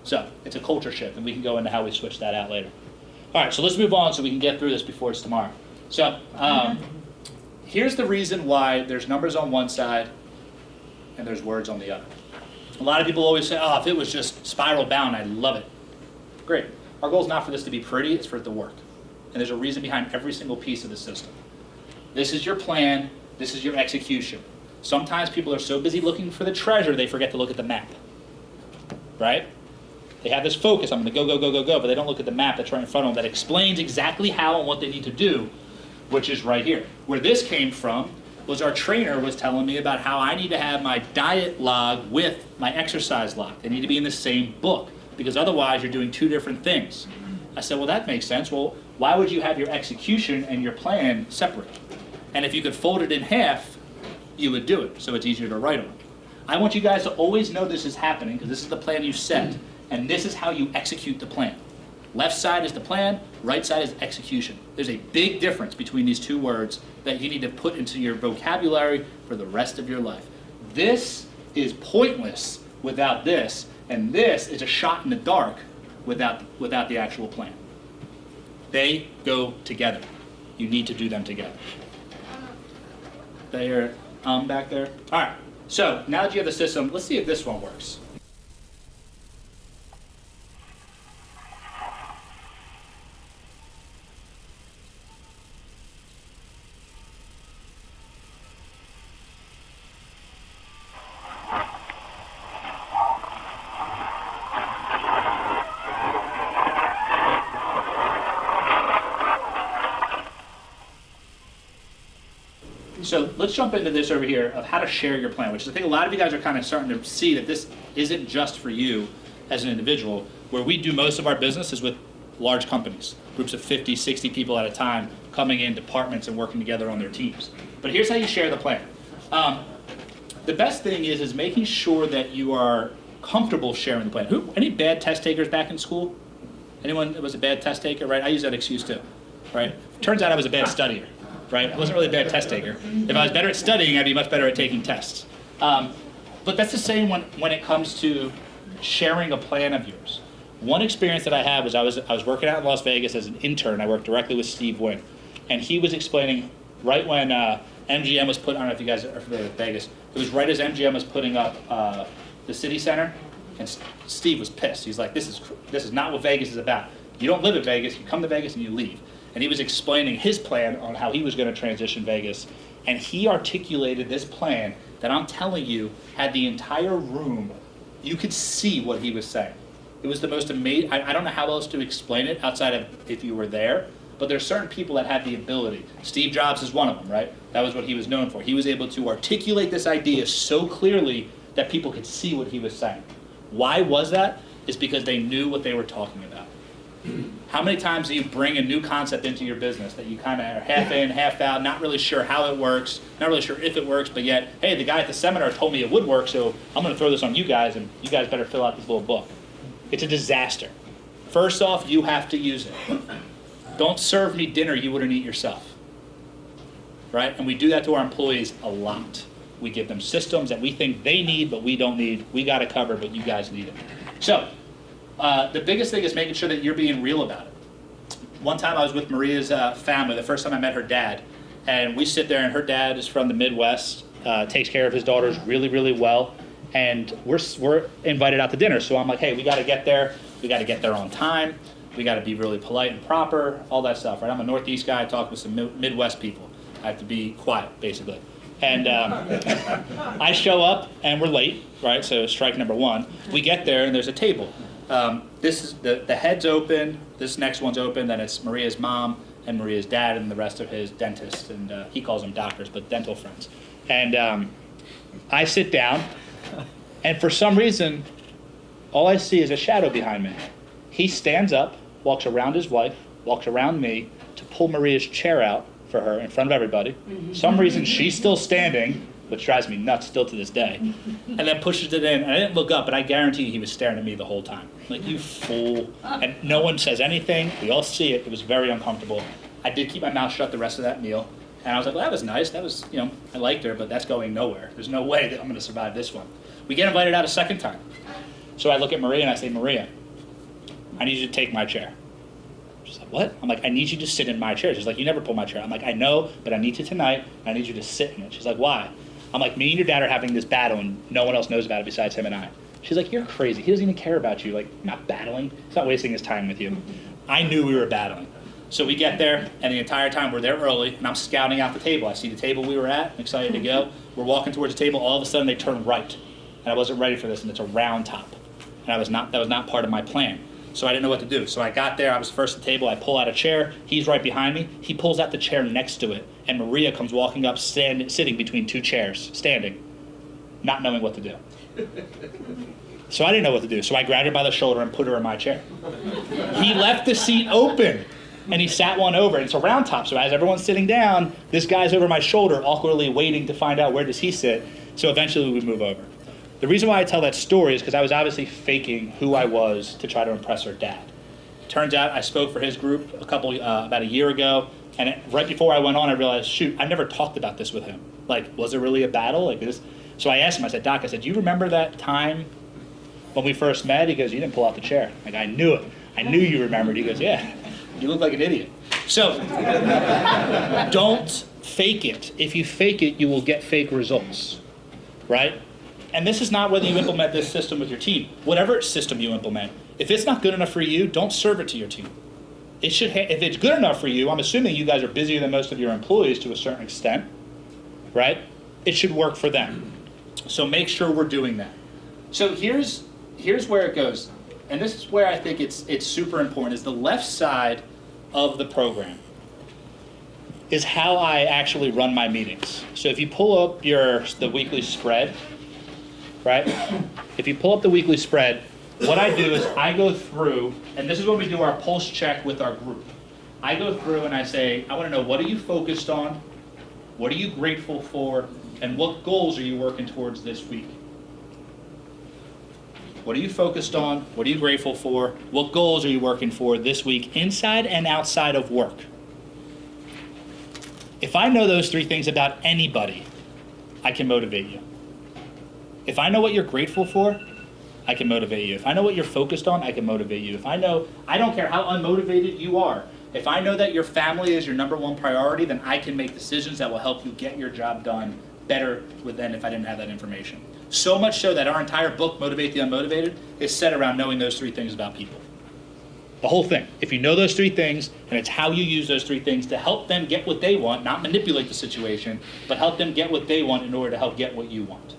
So it's a culture shift, and we can go into how we switch that out later. All right, so let's move on so we can get through this before it's tomorrow. So here's the reason why there's numbers on one side and there's words on the other. A lot of people always say, oh, if it was just spiral bound, I'd love it. Great. Our goal is not for this to be pretty, it's for it to work. And there's a reason behind every single piece of the system. This is your plan, this is your execution. Sometimes people are so busy looking for the treasure, they forget to look at the map. Right? They have this focus, I'm going to go, go, go, go, go, but they don't look at the map that's right in front of them that explains exactly how and what they need to do, which is right here. Where this came from was our trainer was telling me about how I need to have my diet log with my exercise log. They need to be in the same book, because otherwise you're doing two different things. I said, well, that makes sense. Well, why would you have your execution and your plan separate? And if you could fold it in half, you would do it, so it's easier to write on. I want you guys to always know this is happening, because this is the plan you set, and this is how you execute the plan. Left side is the plan, right side is execution. There's a big difference between these two words that you need to put into your vocabulary for the rest of your life. This is pointless without this, and this is a shot in the dark without the actual plan. They go together. You need to do them together. There, back there. All right, so now that you have the system, let's see if this one works. So let's jump into this over here of how to share your plan, which is I think a lot of you guys are kind of starting to see that this isn't just for you as an individual. Where we do most of our business is with large companies, groups of 50, 60 people at a time coming in departments and working together on their teams. But here's how you share the plan. The best thing is making sure that you are comfortable sharing the plan. Any bad test takers back in school? Anyone that was a bad test taker, right? I use that excuse too, right? Turns out I was a bad studier. Right? I wasn't really a bad test taker. If I was better at studying, I'd be much better at taking tests. But that's the same when it comes to sharing a plan of yours. One experience that I had was I was working out in Las Vegas as an intern. I worked directly with Steve Wynn. And he was explaining right when MGM was put, I don't know if you guys are familiar with Vegas, it was right as MGM was putting up the city center, and Steve was pissed. He's like, this is not what Vegas is about. You don't live in Vegas, you come to Vegas and you leave. And he was explaining his plan on how he was going to transition Vegas. And he articulated this plan that I'm telling you had the entire room, you could see what he was saying. It was the most amazing, I don't know how else to explain it outside of if you were there, but there's certain people that have the ability. Steve Jobs is one of them, right? That was what he was known for. He was able to articulate this idea so clearly that people could see what he was saying. Why was that? It's because they knew what they were talking about. How many times do you bring a new concept into your business that you kind of are half in, half out, not really sure how it works, not really sure if it works, but yet, hey, the guy at the seminar told me it would work, so I'm going to throw this on you guys, and you guys better fill out this little book. It's a disaster. First off, you have to use it. Don't serve me dinner you wouldn't eat yourself. Right? And we do that to our employees a lot. We give them systems that we think they need, but we don't need. We got it covered, but you guys need it. So, the biggest thing is making sure that you're being real about it. One time I was with Maria's family, the first time I met her dad, and we sit there, and her dad is from the Midwest, takes care of his daughters really, really well, and we're invited out to dinner. So I'm like, hey, we got to get there. We got to get there on time. We got to be really polite and proper, all that stuff, right? I'm a Northeast guy. I talk with some Midwest people. I have to be quiet, basically. And I show up, and we're late, right? So strike number one. We get there, and there's a table. This is the head's open. This next one's open. Then it's Maria's mom and Maria's dad and the rest of his dentists. And he calls them doctors, but dental friends. And I sit down, and for some reason, all I see is a shadow behind me. He stands up, walks around his wife, walks around me to pull Maria's chair out for her in front of everybody. Some reason she's still standing, which drives me nuts still to this day, and then pushes it in. And I didn't look up, but I guarantee you he was staring at me the whole time. Like, you fool. And no one says anything. We all see it. It was very uncomfortable. I did keep my mouth shut the rest of that meal. And I was like, well, that was nice. That was, I liked her, but that's going nowhere. There's no way that I'm going to survive this one. We get invited out a second time. So I look at Maria and I say, Maria, I need you to take my chair. She's like, what? I'm like, I need you to sit in my chair. She's like, you never pull my chair. I'm like, I know, but I need you tonight, and I need you to sit in it. She's like, why? I'm like, me and your dad are having this battle, and no one else knows about it besides him and I. She's like, you're crazy. He doesn't even care about you. Like, not battling. He's not wasting his time with you. I knew we were battling. So we get there, and the entire time we're there early, and I'm scouting out the table. I see the table we were at. I'm excited to go. We're walking towards the table. All of a sudden, they turn right. And I wasn't ready for this, and it's a round top. And that was not part of my plan. So I didn't know what to do. So I got there, I was first at the table, I pull out a chair, he's right behind me, he pulls out the chair next to it, and Maria comes walking up, sitting between two chairs, standing, not knowing what to do. So I didn't know what to do, so I grabbed her by the shoulder and put her in my chair. He left the seat open, and he sat one over, and it's a round top, so as everyone's sitting down, this guy's over my shoulder, awkwardly waiting to find out where does he sit, so eventually we move over. The reason why I tell that story is because I was obviously faking who I was to try to impress her dad. Turns out I spoke for his group about a year ago, and right before I went on, I realized, shoot, I never talked about this with him. Like, was it really a battle like this? So I asked him, I said, Doc, do you remember that time when we first met? He goes, you didn't pull out the chair. Like, I knew it. I knew you remembered. He goes, yeah, you look like an idiot. So don't fake it. If you fake it, you will get fake results, right? And this is not whether you implement this system with your team. Whatever system you implement, if it's not good enough for you, don't serve it to your team. It should. If it's good enough for you, I'm assuming you guys are busier than most of your employees to a certain extent, right? It should work for them. So make sure we're doing that. So here's where it goes, and this is where I think it's super important. Is the left side of the program is how I actually run my meetings. So if you pull up the weekly spread. Right? If you pull up the weekly spread, what I do is I go through, and this is when we do our pulse check with our group. I go through and I say, I want to know, what are you focused on? What are you grateful for? And what goals are you working towards this week? What are you focused on? What are you grateful for? What goals are you working for this week, inside and outside of work? If I know those three things about anybody, I can motivate you. If I know what you're grateful for, I can motivate you. If I know what you're focused on, I can motivate you. If I don't care how unmotivated you are. If I know that your family is your number one priority, then I can make decisions that will help you get your job done better than if I didn't have that information. So much so that our entire book, Motivate the Unmotivated, is set around knowing those three things about people. The whole thing. If you know those three things, and it's how you use those three things to help them get what they want, not manipulate the situation, but help them get what they want in order to help get what you want.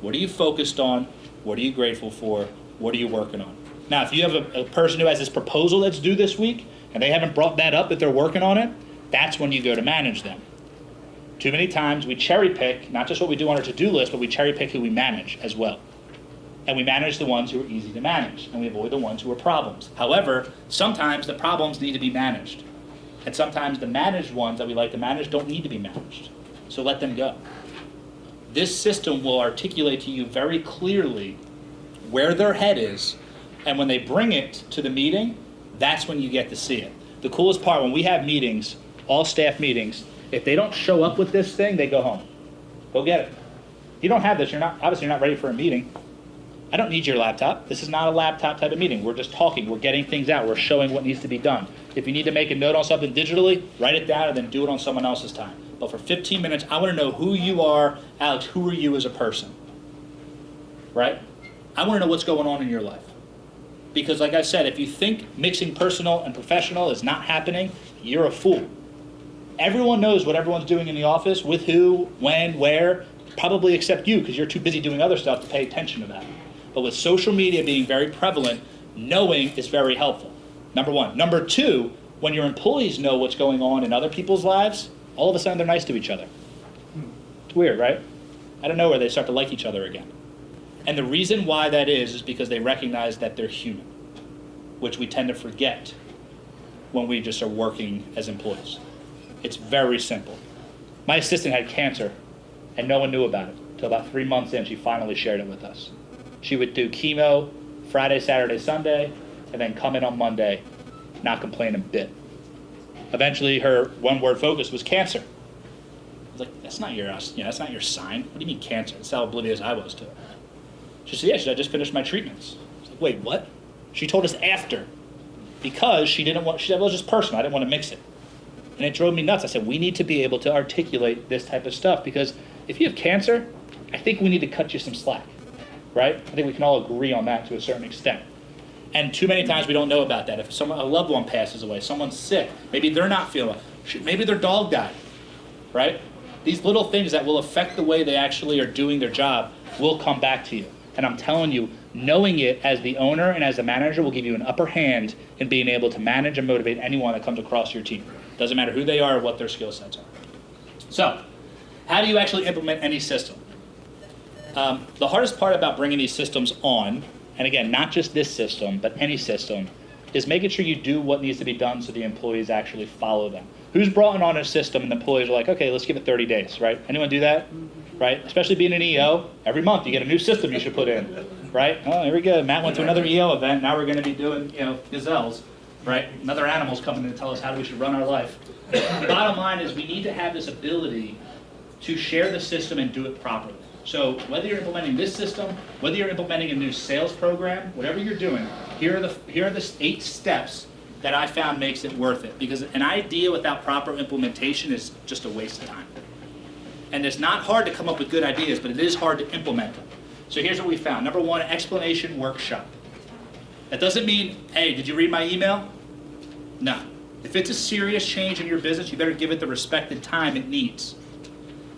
What are you focused on? What are you grateful for? What are you working on? Now, if you have a person who has this proposal that's due this week, and they haven't brought that up that they're working on it, that's when you go to manage them. Too many times we cherry pick, not just what we do on our to-do list, but we cherry pick who we manage as well. And we manage the ones who are easy to manage, and we avoid the ones who are problems. However, sometimes the problems need to be managed. And sometimes the managed ones that we like to manage don't need to be managed. So let them go. This system will articulate to you very clearly where their head is, and when they bring it to the meeting, that's when you get to see it. The coolest part, when we have meetings, all staff meetings, if they don't show up with this thing, they go home. Go get it. If you don't have this, obviously you're not ready for a meeting. I don't need your laptop. This is not a laptop type of meeting. We're just talking. We're getting things out. We're showing what needs to be done. If you need to make a note on something digitally, write it down and then do it on someone else's time. But for 15 minutes, I want to know who you are. Alex, who are you as a person? Right? I want to know what's going on in your life. Because like I said, if you think mixing personal and professional is not happening, you're a fool. Everyone knows what everyone's doing in the office, with who, when, where, probably except you because you're too busy doing other stuff to pay attention to that. But with social media being very prevalent, knowing is very helpful. Number one. Number two, when your employees know what's going on in other people's lives, all of a sudden they're nice to each other. It's weird, right? I don't know where they start to like each other again. And the reason why that is because they recognize that they're human, which we tend to forget when we just are working as employees. It's very simple. My assistant had cancer, and no one knew about it until about 3 months in. She finally shared it with us. She would do chemo Friday, Saturday, Sunday, and then come in on Monday, not complain a bit. Eventually, her one-word focus was cancer. I was like, that's not your sign. What do you mean cancer? That's how oblivious I was to it. She said, yeah, I just finished my treatments. I was like, wait, what? She told us after, because she said, well, it was just personal. I didn't want to mix it. And it drove me nuts. I said, we need to be able to articulate this type of stuff, because if you have cancer, I think we need to cut you some slack, right? I think we can all agree on that to a certain extent. And too many times we don't know about that. If a loved one passes away, someone's sick, maybe they're not feeling well, maybe their dog died, right? These little things that will affect the way they actually are doing their job will come back to you. And I'm telling you, knowing it as the owner and as the manager will give you an upper hand in being able to manage and motivate anyone that comes across your team. Doesn't matter who they are or what their skill sets are. So, how do you actually implement any system? The hardest part about bringing these systems on, and again, not just this system, but any system, is making sure you do what needs to be done so the employees actually follow them. Who's brought on a system and the employees are like, okay, let's give it 30 days, right? Anyone do that? Right? Especially being an EO, every month you get a new system you should put in, right? Oh, here we go. Matt went to another EO event. Now we're going to be doing, gazelles, right? Another animal's coming to tell us how we should run our life. The bottom line is we need to have this ability to share the system and do it properly. So whether you're implementing this system, whether you're implementing a new sales program, whatever you're doing, here are the 8 steps that I found makes it worth it. Because an idea without proper implementation is just a waste of time. And it's not hard to come up with good ideas, but it is hard to implement them. So here's what we found. Number 1, explanation workshop. That doesn't mean, hey, did you read my email? No. If it's a serious change in your business, you better give it the respect and time it needs.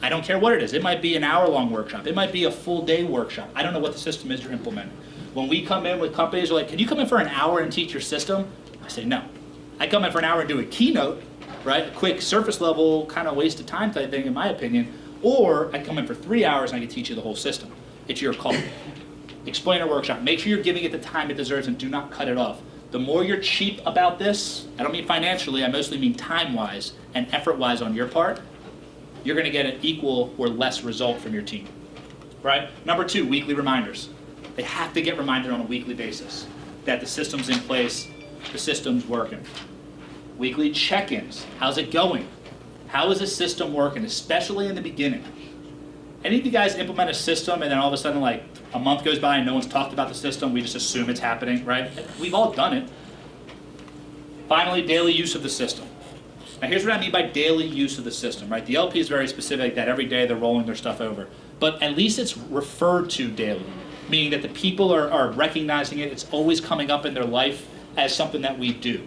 I don't care what it is. It might be an hour-long workshop. It might be a full-day workshop. I don't know what the system is you're implementing. When we come in with companies, they're like, can you come in for an hour and teach your system? I say no. I come in for an hour and do a keynote, right? A quick surface level kind of waste of time type thing in my opinion. Or I come in for 3 hours and I can teach you the whole system. It's your call. Explainer workshop. Make sure you're giving it the time it deserves and do not cut it off. The more you're cheap about this, I don't mean financially, I mostly mean time-wise and effort-wise on your part, you're going to get an equal or less result from your team, right? Number 2, weekly reminders. They have to get reminded on a weekly basis that the system's in place, the system's working. Weekly check-ins. How's it going? How is the system working, especially in the beginning? Any of you guys implement a system and then all of a sudden like a month goes by and no one's talked about the system, we just assume it's happening, right? We've all done it. Finally, daily use of the system. Now here's what I mean by daily use of the system, right? The LP is very specific that every day they're rolling their stuff over. But at least it's referred to daily, meaning that the people are recognizing it. It's always coming up in their life as something that we do,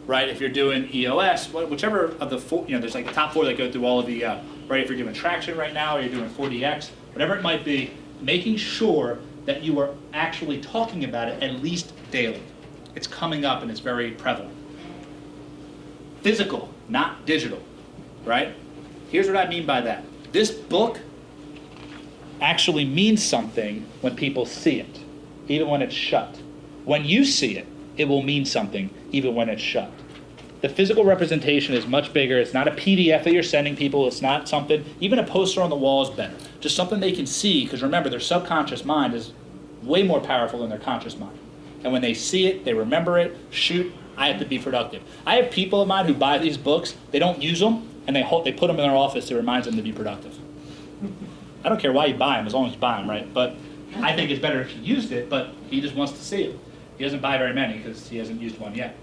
right? If you're doing EOS, whichever of the 4, there's like the top 4 that go through all of the, right? If you're doing traction right now or you're doing 4DX, whatever it might be, making sure that you are actually talking about it at least daily. It's coming up and it's very prevalent. Physical, not digital, right? Here's what I mean by that. This book actually means something when people see it. even when it's shut. When you see it, it will mean something, even when it's shut. The physical representation is much bigger. It's not a PDF that you're sending people. It's not something, even a poster on the wall is better. Just something they can see, because remember, their subconscious mind is way more powerful than their conscious mind. And when they see it, they remember it, shoot, I have to be productive. I have people of mine who buy these books, they don't use them, and they put them in their office to remind them to be productive. I don't care why you buy them, as long as you buy them, right? But I think it's better if you used it, but he just wants to see it. He doesn't buy very many because he hasn't used one yet.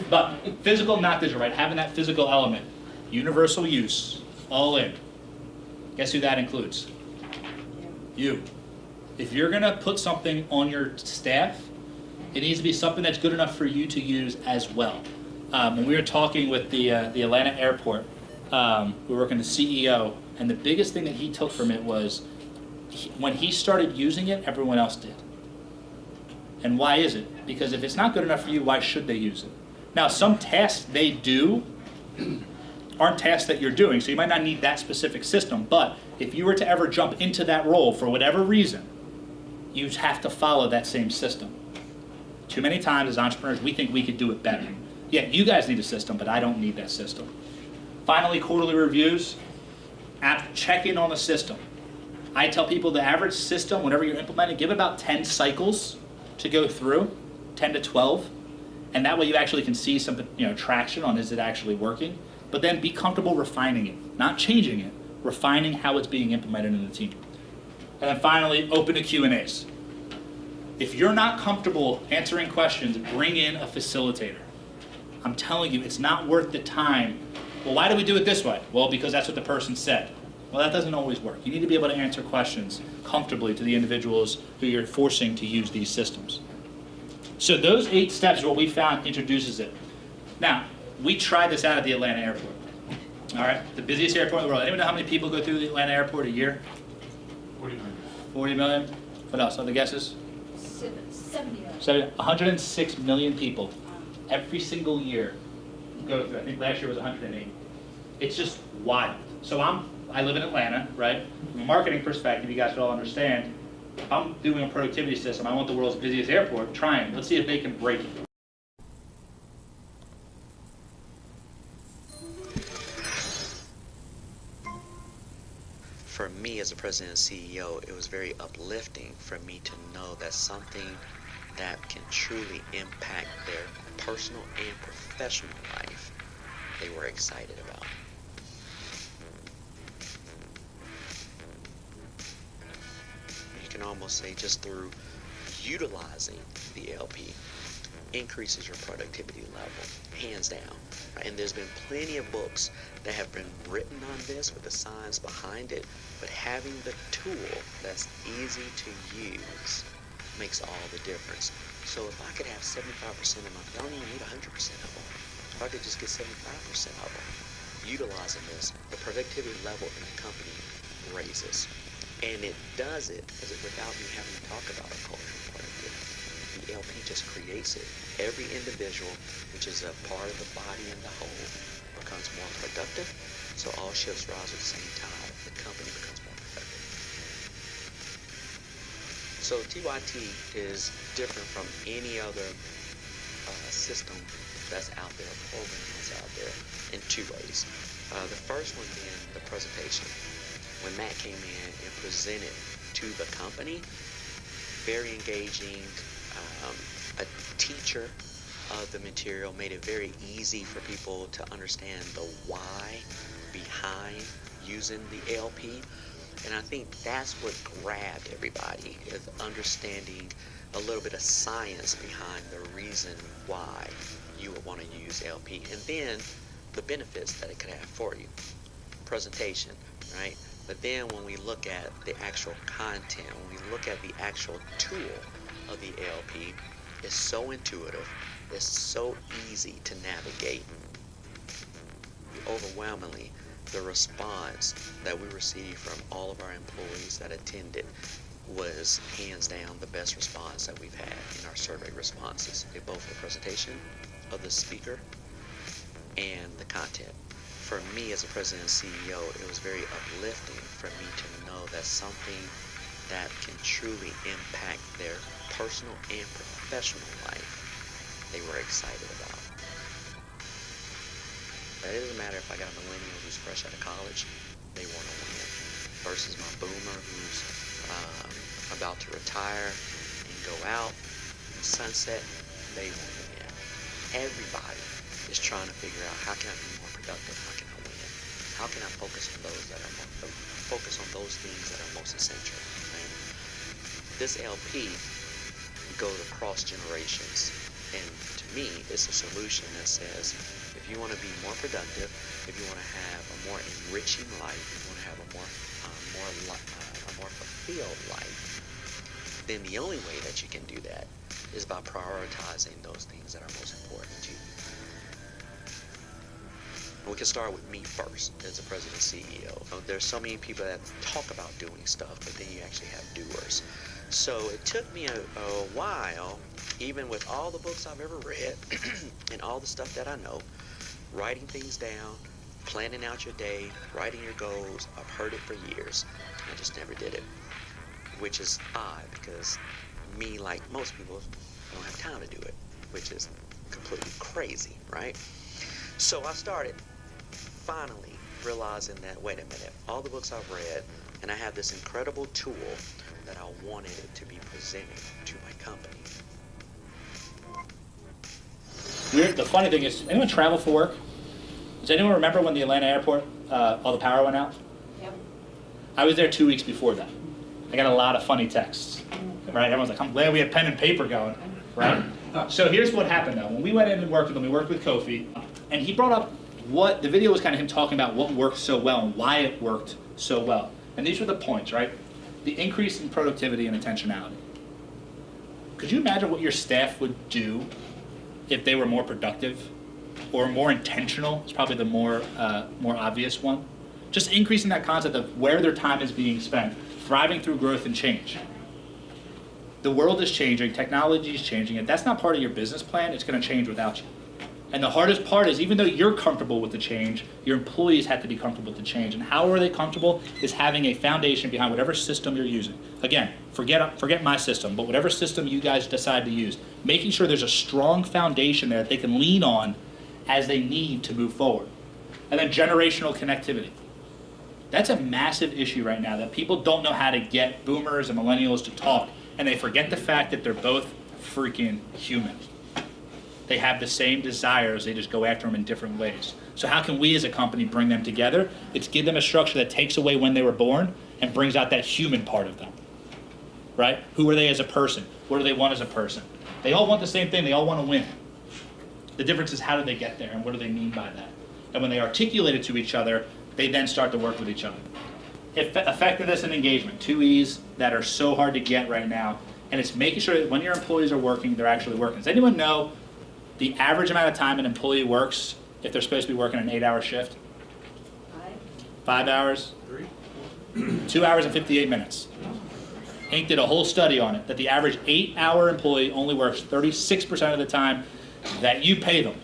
But physical, not digital, right? Having that physical element, universal use, all in. Guess who that includes? You. If you're gonna put something on your staff, it needs to be something that's good enough for you to use as well. When we were talking with the Atlanta airport, we were working with the CEO, and the biggest thing that he took from it was when he started using it, everyone else did. And why is it? Because if it's not good enough for you, why should they use it? Now, some tasks they do aren't tasks that you're doing, so you might not need that specific system, but if you were to ever jump into that role for whatever reason, you have to follow that same system. Too many times as entrepreneurs, we think we could do it better. Yeah, you guys need a system, but I don't need that system. Finally, quarterly reviews. Check in on the system. I tell people the average system, whenever you're implementing, give it about 10 cycles to go through, 10 to 12. And that way you actually can see some traction on is it actually working. But then be comfortable refining it, not changing it, refining how it's being implemented in the team. And then finally, open to Q&As. If you're not comfortable answering questions, bring in a facilitator. I'm telling you, it's not worth the time. Well, why do we do it this way? Well, because that's what the person said. Well, that doesn't always work. You need to be able to answer questions comfortably to the individuals who you're forcing to use these systems. So those 8 steps are what we found introduces it. Now, we tried this out at the Atlanta airport. All right, the busiest airport in the world. Anyone know how many people go through the Atlanta airport a year? 40 million. 40 million? What else? Other guesses? 106 million people every single year go through. I think last year was 108. It's just wild. So I live in Atlanta, right? From a marketing perspective, you guys should all understand, if I'm doing a productivity system, I want the world's busiest airport, try it. Let's see if they can break it. For me as a president and CEO, it was very uplifting for me to know that something that can truly impact their personal and professional life, they were excited about. You can almost say just through utilizing the LP increases your productivity level, hands down. Right? And there's been plenty of books that have been written on this with the science behind it, but having the tool that's easy to use makes all the difference. So if I could have 75% of my, I don't even need 100% of them. If I could just get 75% of them utilizing this, the productivity level in the company raises. And it does it without me having to talk about a culture of productivity. The LP just creates it. Every individual, which is a part of the body and the whole, becomes more productive. So all ships rise at the same time. The company becomes more productive. So TYT is different from any other system that's out there, program that's out there, in 2 ways. The first one being the presentation. When Matt came in and presented to the company, very engaging, a teacher of the material, made it very easy for people to understand the why behind using the LP. And I think that's what grabbed everybody, is understanding a little bit of science behind the reason why you would want to use LP. And then the benefits that it could have for you. Presentation, right? But then when we look at the actual content, when we look at the actual tool of the LP, it's so intuitive, it's so easy to navigate. Overwhelmingly, the response that we received from all of our employees that attended was hands down the best response that we've had in our survey responses, in both the presentation of the speaker and the content. For me as a president and CEO, it was very uplifting for me to know that something that can truly impact their personal and professional life, they were excited about. It doesn't matter if I got a millennial who's fresh out of college, they want to win, versus my boomer who's about to retire and go out, sunset, they want to win. Everybody is trying to figure out, how can I be more productive? How can I win? How can I focus on those things that are most essential? And this LP goes across generations, and to me, it's a solution that says, if you want to be more productive, if you want to have a more enriching life, if you want to have a more fulfilled life, then the only way that you can do that is by prioritizing those things that are most important to you. We can start with me first as the president and CEO. There's so many people that talk about doing stuff, but then you actually have doers. So it took me a while, even with all the books I've ever read and all the stuff that I know, writing things down, planning out your day, writing your goals. I've heard it for years. I just never did it, which is odd because me, like most people, don't have time to do it, which is completely crazy, right? So I started finally realizing that, wait a minute, all the books I've read, and I have this incredible tool that I wanted it to be presented to my company. The funny thing is, anyone travel for work? Does anyone remember when the Atlanta airport, all the power went out? Yep. I was there 2 weeks before that. I got a lot of funny texts, right? Everyone's like, I'm glad we had pen and paper going, right? So here's what happened though. When we went in and worked with him, we worked with Kofi, and he brought up the video was kind of him talking about what worked so well and why it worked so well. And these were the points, right? The increase in productivity and intentionality. Could you imagine what your staff would do if they were more productive or more intentional? It's probably the more obvious one. Just increasing that concept of where their time is being spent, thriving through growth and change. The world is changing, technology is changing. If that's not part of your business plan, it's going to change without you. And the hardest part is, even though you're comfortable with the change, your employees have to be comfortable with the change. And how are they comfortable? Is having a foundation behind whatever system you're using. Again, forget my system, but whatever system you guys decide to use, making sure there's a strong foundation there that they can lean on as they need to move forward. And then generational connectivity. That's a massive issue right now, that people don't know how to get boomers and millennials to talk, and they forget the fact that they're both freaking human. They have the same desires, they just go after them in different ways. So how can we as a company bring them together? It's give them a structure that takes away when they were born and brings out that human part of them, right? Who are they as a person? What do they want as a person? They all want the same thing, they all want to win. The difference is how do they get there and what do they mean by that? And when they articulate it to each other, they then start to work with each other. Effectiveness and engagement, 2 E's that are so hard to get right now. And it's making sure that when your employees are working, they're actually working. Does anyone know the average amount of time an employee works if they're supposed to be working an 8-hour shift? 5 hours? 2 hours and 58 minutes. Inc. did a whole study on it, that the average 8-hour employee only works 36% of the time that you pay them.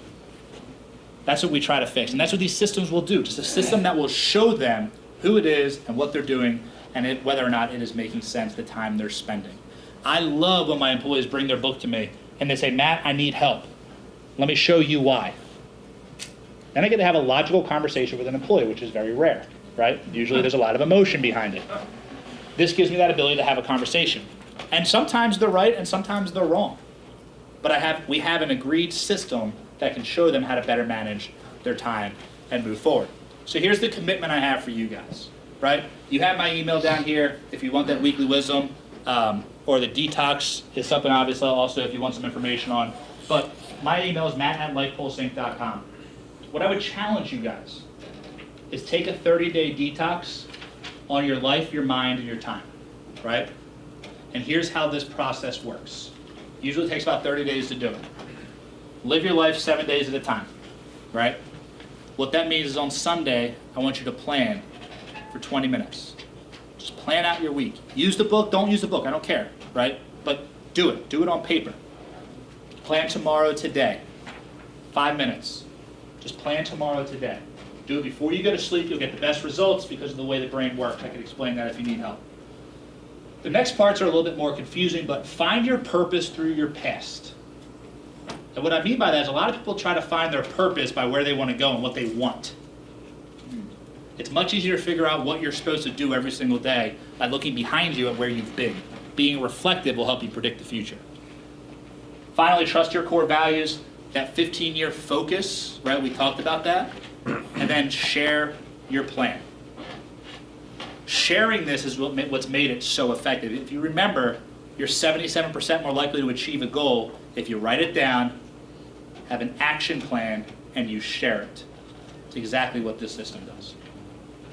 That's what we try to fix, and that's what these systems will do. Just a system that will show them who it is and what they're doing, and whether or not it is making sense, the time they're spending. I love when my employees bring their book to me, and they say, Matt, I need help. Let me show you why. Then I get to have a logical conversation with an employee, which is very rare, right? Usually there's a lot of emotion behind it. This gives me that ability to have a conversation. And sometimes they're right and sometimes they're wrong. But we have an agreed system that can show them how to better manage their time and move forward. So here's the commitment I have for you guys, right? You have my email down here if you want that weekly wisdom, or the detox is something obviously also if you want some information on. But my email is matt@lifepulseinc.com. What I would challenge you guys is take a 30-day detox on your life, your mind, and your time, right? And here's how this process works. Usually it takes about 30 days to do it. Live your life 7 days at a time, right? What that means is on Sunday, I want you to plan for 20 minutes. Just plan out your week. Use the book, don't use the book, I don't care, right? But do it. Do it on paper. Plan tomorrow today. 5 minutes. Just plan tomorrow today. Do it before you go to sleep. You'll get the best results because of the way the brain works. I can explain that if you need help. The next parts are a little bit more confusing, but find your purpose through your past. And what I mean by that is a lot of people try to find their purpose by where they want to go and what they want. It's much easier to figure out what you're supposed to do every single day by looking behind you at where you've been. Being reflective will help you predict the future. Finally, trust your core values, that 15-year focus, right? We talked about that. And then share your plan. Sharing this is what's made it so effective. If you remember, you're 77% more likely to achieve a goal if you write it down, have an action plan, and you share it. It's exactly what this system does.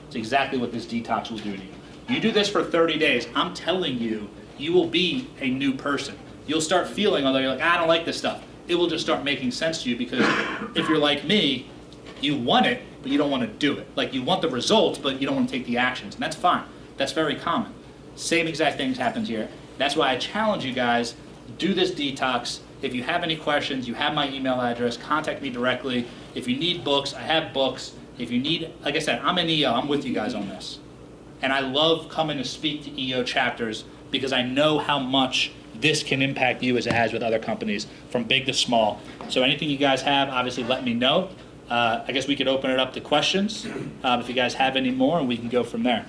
It's exactly what this detox will do to you. You do this for 30 days, I'm telling you, you will be a new person. You'll start feeling, although you're like, I don't like this stuff, it will just start making sense to you, because if you're like me, you want it, but you don't want to do it. Like, you want the results, but you don't want to take the actions, and that's fine. That's very common. Same exact things happens here. That's why I challenge you guys, do this detox. If you have any questions, you have my email address, contact me directly. If you need books, I have books. If you need, like I said, I'm an EO, I'm with you guys on this. And I love coming to speak to EO chapters because I know how much this can impact you as it has with other companies, from big to small. So anything you guys have, obviously let me know. I guess we could open it up to questions if you guys have any more, and we can go from there.